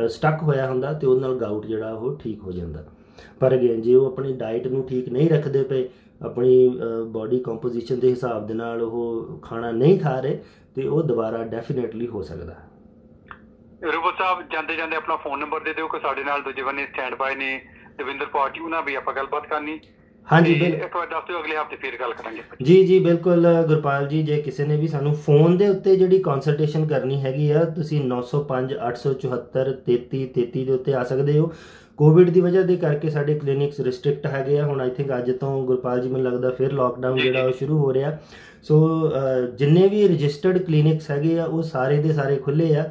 ਸਟਕ ਹੋਇਆ ਹੁੰਦਾ, ਤੇ ਉਹਦੇ ਨਾਲ ਗਾਊਟ ਜਿਹੜਾ ਉਹ ਠੀਕ ਹੋ ਜਾਂਦਾ। ਪਰ ਅਗੇਨ ਜੇ ਉਹ ਆਪਣੀ ਡਾਈਟ ਨੂੰ ਠੀਕ ਨਹੀਂ ਰੱਖਦੇ ਪਏ, ਆਪਣੀ ਬਾਡੀ ਕੰਪੋਜੀਸ਼ਨ ਦੇ ਹਿਸਾਬ ਦੇ ਨਾਲ ਉਹ ਖਾਣਾ ਨਹੀਂ ਖਾ ਰਹੇ, ਤੇ ਉਹ ਦੁਬਾਰਾ ਡੈਫੀਨੇਟਲੀ ਹੋ ਸਕਦਾ। ਰੂਬਲ ਸਾਹਿਬ, ਜਾਂਦੇ ਜਾਂਦੇ ਆਪਣਾ ਫੋਨ ਨੰਬਰ ਦੇ ਦਿਓ ਕਿ ਸਾਡੇ ਨਾਲ ਦੂਜੇ ਬੰਨੇ ਸਟੈਂਡ ਬਾਏ ਨੇ ਦਵਿੰਦਰ ਪਾਰਟੀ, ਉਹਨਾਂ ਵੀ ਆਪਾਂ ਗੱਲਬਾਤ ਕਰਨੀ। ਹਾਂਜੀ, ਇੱਕ ਵਾਰ ਦੱਸ ਦਿਓ, ਅਗਲੇ ਹਫਤੇ ਫਿਰ ਗੱਲ ਕਰਾਂਗੇ। ਜੀ ਬਿਲਕੁਲ ਗੁਰਪਾਲ ਜੀ, ਜੇ ਕਿਸੇ ਨੇ ਵੀ ਸਾਨੂੰ ਫੋਨ ਦੇ ਉੱਤੇ ਜਿਹੜੀ ਕੰਸਲਟੇਸ਼ਨ ਕਰਨੀ ਹੈਗੀ ਆ, ਤੁਸੀਂ 905 874 3333 ਦੇ ਉੱਤੇ ਆ ਸਕਦੇ ਹੋ। ਕੋਵਿਡ ਦੀ ਵਜ੍ਹਾ ਦੇ ਕਰਕੇ ਸਾਡੇ ਕਲੀਨਿਕਸ ਰਿਸਟ੍ਰਿਕਟ ਹੈਗੇ ਆ। ਹੁਣ ਆਈ ਥਿੰਕ ਅੱਜ ਤੋਂ ਗੁਰਪਾਲ ਜੀ ਮੈਨੂੰ ਲੱਗਦਾ ਫਿਰ ਲਾਕਡਾਊਨ ਜਿਹੜਾ ਉਹ ਸ਼ੁਰੂ ਹੋ ਰਿਹਾ। ਸੋ ਜਿੰਨੇ ਵੀ ਰਜਿਸਟਰਡ ਕਲੀਨਿਕਸ ਹੈਗੇ ਆ ਉਹ ਸਾਰੇ ਦੇ ਸਾਰੇ ਖੁੱਲ੍ਹੇ ਆ,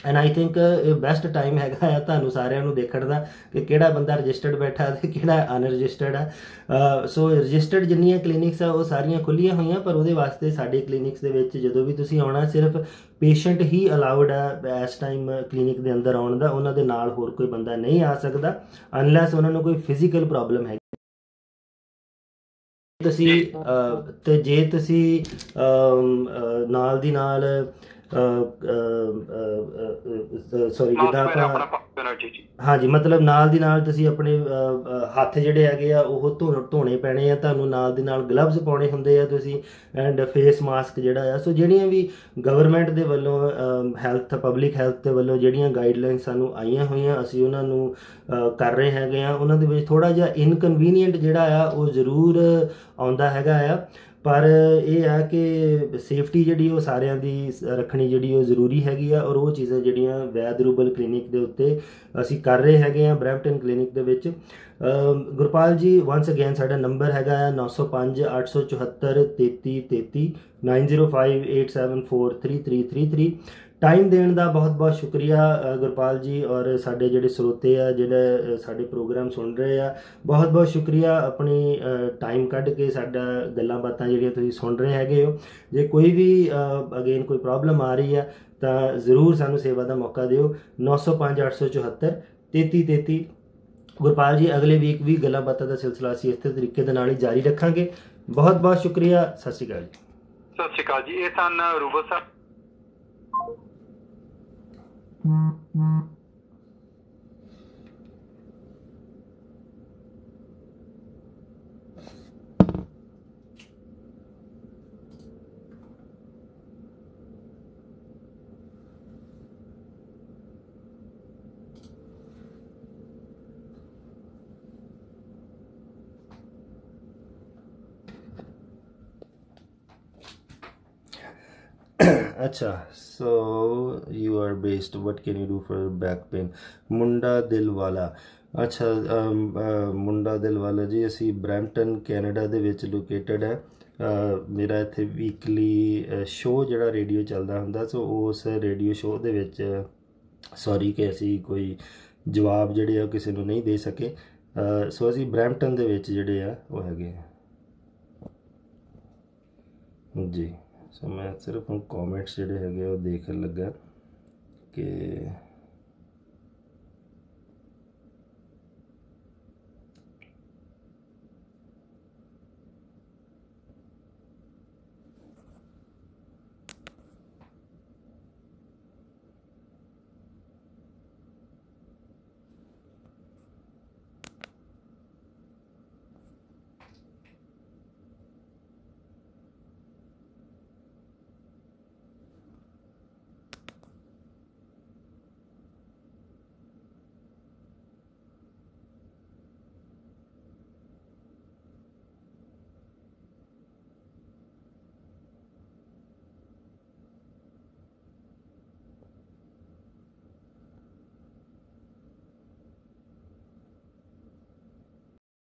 ਐਂਡ ਆਈ ਥਿੰਕ ਇਹ ਬੈਸਟ ਟਾਈਮ ਹੈਗਾ ਆ ਤੁਹਾਨੂੰ ਸਾਰਿਆਂ ਨੂੰ ਦੇਖਣ ਦਾ ਕਿ ਕਿਹੜਾ ਬੰਦਾ ਰਜਿਸਟਰਡ ਬੈਠਾ ਤੇ ਕਿਹੜਾ ਅਨਰਜਿਸਟਰਡ ਆ। ਸੋ ਰਜਿਸਟਰਡ ਜਿੰਨੀਆਂ ਕਲੀਨਿਕਸ ਆ ਉਹ ਸਾਰੀਆਂ ਖੁੱਲ੍ਹੀਆਂ ਹੋਈਆਂ, ਪਰ ਉਹਦੇ ਵਾਸਤੇ ਸਾਡੇ ਕਲੀਨਿਕਸ ਦੇ ਵਿੱਚ ਜਦੋਂ ਵੀ ਤੁਸੀਂ ਆਉਣਾ, ਸਿਰਫ ਪੇਸ਼ੈਂਟ ਹੀ ਅਲਾਉਡ ਆ ਇਸ ਟਾਈਮ ਕਲੀਨਿਕ ਦੇ ਅੰਦਰ ਆਉਣ ਦਾ, ਉਹਨਾਂ ਦੇ ਨਾਲ ਹੋਰ ਕੋਈ ਬੰਦਾ ਨਹੀਂ ਆ ਸਕਦਾ ਅਨਲੈਸ ਉਹਨਾਂ ਨੂੰ ਕੋਈ ਫਿਜ਼ੀਕਲ ਪ੍ਰੋਬਲਮ ਹੈ। ਤੁਸੀਂ ਤੇ ਜੇ ਤੁਸੀਂ ਨਾਲ ਦੀ ਨਾਲ ਸੌਰੀ ਜਿੱਦਾਂ ਆਪਾਂ ਹਾਂਜੀ, ਮਤਲਬ ਨਾਲ ਦੀ ਨਾਲ ਤੁਸੀਂ ਆਪਣੇ ਹੱਥ ਜਿਹੜੇ ਹੈਗੇ ਆ ਉਹ ਧੋਣੇ ਪੈਣੇ ਆ, ਤੁਹਾਨੂੰ ਨਾਲ ਦੀ ਨਾਲ ਗਲਵਜ਼ ਪਾਉਣੇ ਹੁੰਦੇ ਆ ਤੁਸੀਂ, ਐਂਡ ਫੇਸ ਮਾਸਕ ਜਿਹੜਾ ਆ। ਸੋ ਜਿਹੜੀਆਂ ਵੀ ਗਵਰਨਮੈਂਟ ਦੇ ਵੱਲੋਂ ਹੈਲਥ, ਪਬਲਿਕ ਹੈਲਥ ਦੇ ਵੱਲੋਂ ਜਿਹੜੀਆਂ ਗਾਈਡਲਾਈਨ ਸਾਨੂੰ ਆਈਆਂ ਹੋਈਆਂ, ਅਸੀਂ ਉਹਨਾਂ ਨੂੰ ਕਰ ਰਹੇ ਹੈਗੇ ਆ। ਉਹਨਾਂ ਦੇ ਵਿੱਚ ਥੋੜ੍ਹਾ ਜਿਹਾ ਇਨਕਨਵੀਨੀਅੰਟ ਜਿਹੜਾ ਆ ਉਹ ਜ਼ਰੂਰ ਆਉਂਦਾ ਹੈਗਾ ਆ, ਪਰ ਇਹ ਆ ਕਿ ਸੇਫਟੀ ਜਿਹੜੀ ਉਹ ਸਾਰਿਆਂ ਦੀ ਰੱਖਣੀ ਜਿਹੜੀ ਉਹ ਜ਼ਰੂਰੀ ਹੈਗੀ ਆ, ਔਰ ਉਹ ਚੀਜ਼ਾਂ ਜਿਹੜੀਆਂ ਵੈਦ ਰੂਬਲ ਕਲੀਨਿਕ ਦੇ ਉੱਤੇ ਅਸੀਂ ਕਰ ਰਹੇ ਹੈਗੇ ਆ, ਬਰੈਂਪਟਨ ਕਲੀਨਿਕ ਦੇ ਵਿੱਚ। ਗੁਰਪਾਲ ਜੀ, ਵਾਂਸ ਅਗੇਨ ਸਾਡਾ ਨੰਬਰ ਹੈਗਾ ਆ 905 874 3333, 905 874 3333। ਟਾਈਮ ਦੇਣ ਦਾ ਬਹੁਤ ਬਹੁਤ ਸ਼ੁਕਰੀਆ ਗੁਰਪਾਲ ਜੀ, ਔਰ ਸਾਡੇ ਜਿਹੜੇ ਸਰੋਤੇ ਆ ਜਿਹੜੇ ਸਾਡੇ ਪ੍ਰੋਗਰਾਮ ਸੁਣ ਰਹੇ ਆ, ਬਹੁਤ ਬਹੁਤ ਸ਼ੁਕਰੀਆ ਆਪਣੀ ਟਾਈਮ ਕੱਢ ਕੇ ਸਾਡਾ ਗੱਲਾਂ ਬਾਤਾਂ ਜਿਹੜੀਆਂ ਤੁਸੀਂ ਸੁਣ ਰਹੇ ਹੈਗੇ ਹੋ। ਜੇ ਕੋਈ ਵੀ ਅਗੇਨ ਕੋਈ ਪ੍ਰੋਬਲਮ ਆ ਰਹੀ ਆ ਤਾਂ ਜ਼ਰੂਰ ਸਾਨੂੰ ਸੇਵਾ ਦਾ ਮੌਕਾ ਦਿਓ। 905 874 3333। ਗੁਰਪਾਲ ਜੀ, ਅਗਲੇ ਵੀਕ ਵੀ ਗੱਲਾਂ ਬਾਤਾਂ ਦਾ ਸਿਲਸਿਲਾ ਅਸੀਂ ਇਸੇ ਤਰੀਕੇ ਦੇ ਨਾਲ ਹੀ ਜਾਰੀ ਰੱਖਾਂਗੇ। ਬਹੁਤ ਬਹੁਤ ਸ਼ੁਕਰੀਆ। ਸਤਿ ਸ਼੍ਰੀ ਅਕਾਲ ਜੀ। ਸਤਿ ਸ਼੍ਰੀ ਅਕਾਲ ਜੀ। ਇਹ ਸਨ ਰੂਬਲ ਸਾਹਿਬ। अच्छा, so you are based, what can you do for back pain? ਮੁੰਡਾ ਦਿਲ ਵਾਲਾ। ਅੱਛਾ, ਮੁੰਡਾ ਦਿਲ ਵਾਲਾ ਜੀ, ਅਸੀਂ ਬਰੈਂਪਟਨ ਕੈਨੇਡਾ ਦੇ ਵਿੱਚ ਲੋਕੇਟਡ ਹੈ। ਮੇਰਾ ਇੱਥੇ ਵੀਕਲੀ ਸ਼ੋਅ ਜਿਹੜਾ ਰੇਡੀਓ ਚੱਲਦਾ ਹੁੰਦਾ, ਸੋ ਉਸ ਰੇਡੀਓ ਸ਼ੋਅ ਦੇ ਵਿੱਚ ਸੌਰੀ ਕਿ ਅਸੀਂ ਕੋਈ ਜਵਾਬ ਜਿਹੜੇ ਆ ਕਿਸੇ ਨੂੰ ਨਹੀਂ ਦੇ ਸਕੇ। ਸੋ ਅਸੀਂ ਬਰੈਂਪਟਨ ਦੇ ਵਿੱਚ ਜਿਹੜੇ ਆ ਉਹ ਹੈਗੇ ਜੀ। ਸੋ ਮੈਂ ਸਿਰਫ ਹੁਣ ਕਮੈਂਟਸ ਜਿਹੜੇ ਹੈਗੇ ਉਹ ਦੇਖਣ ਲੱਗਾ ਕਿ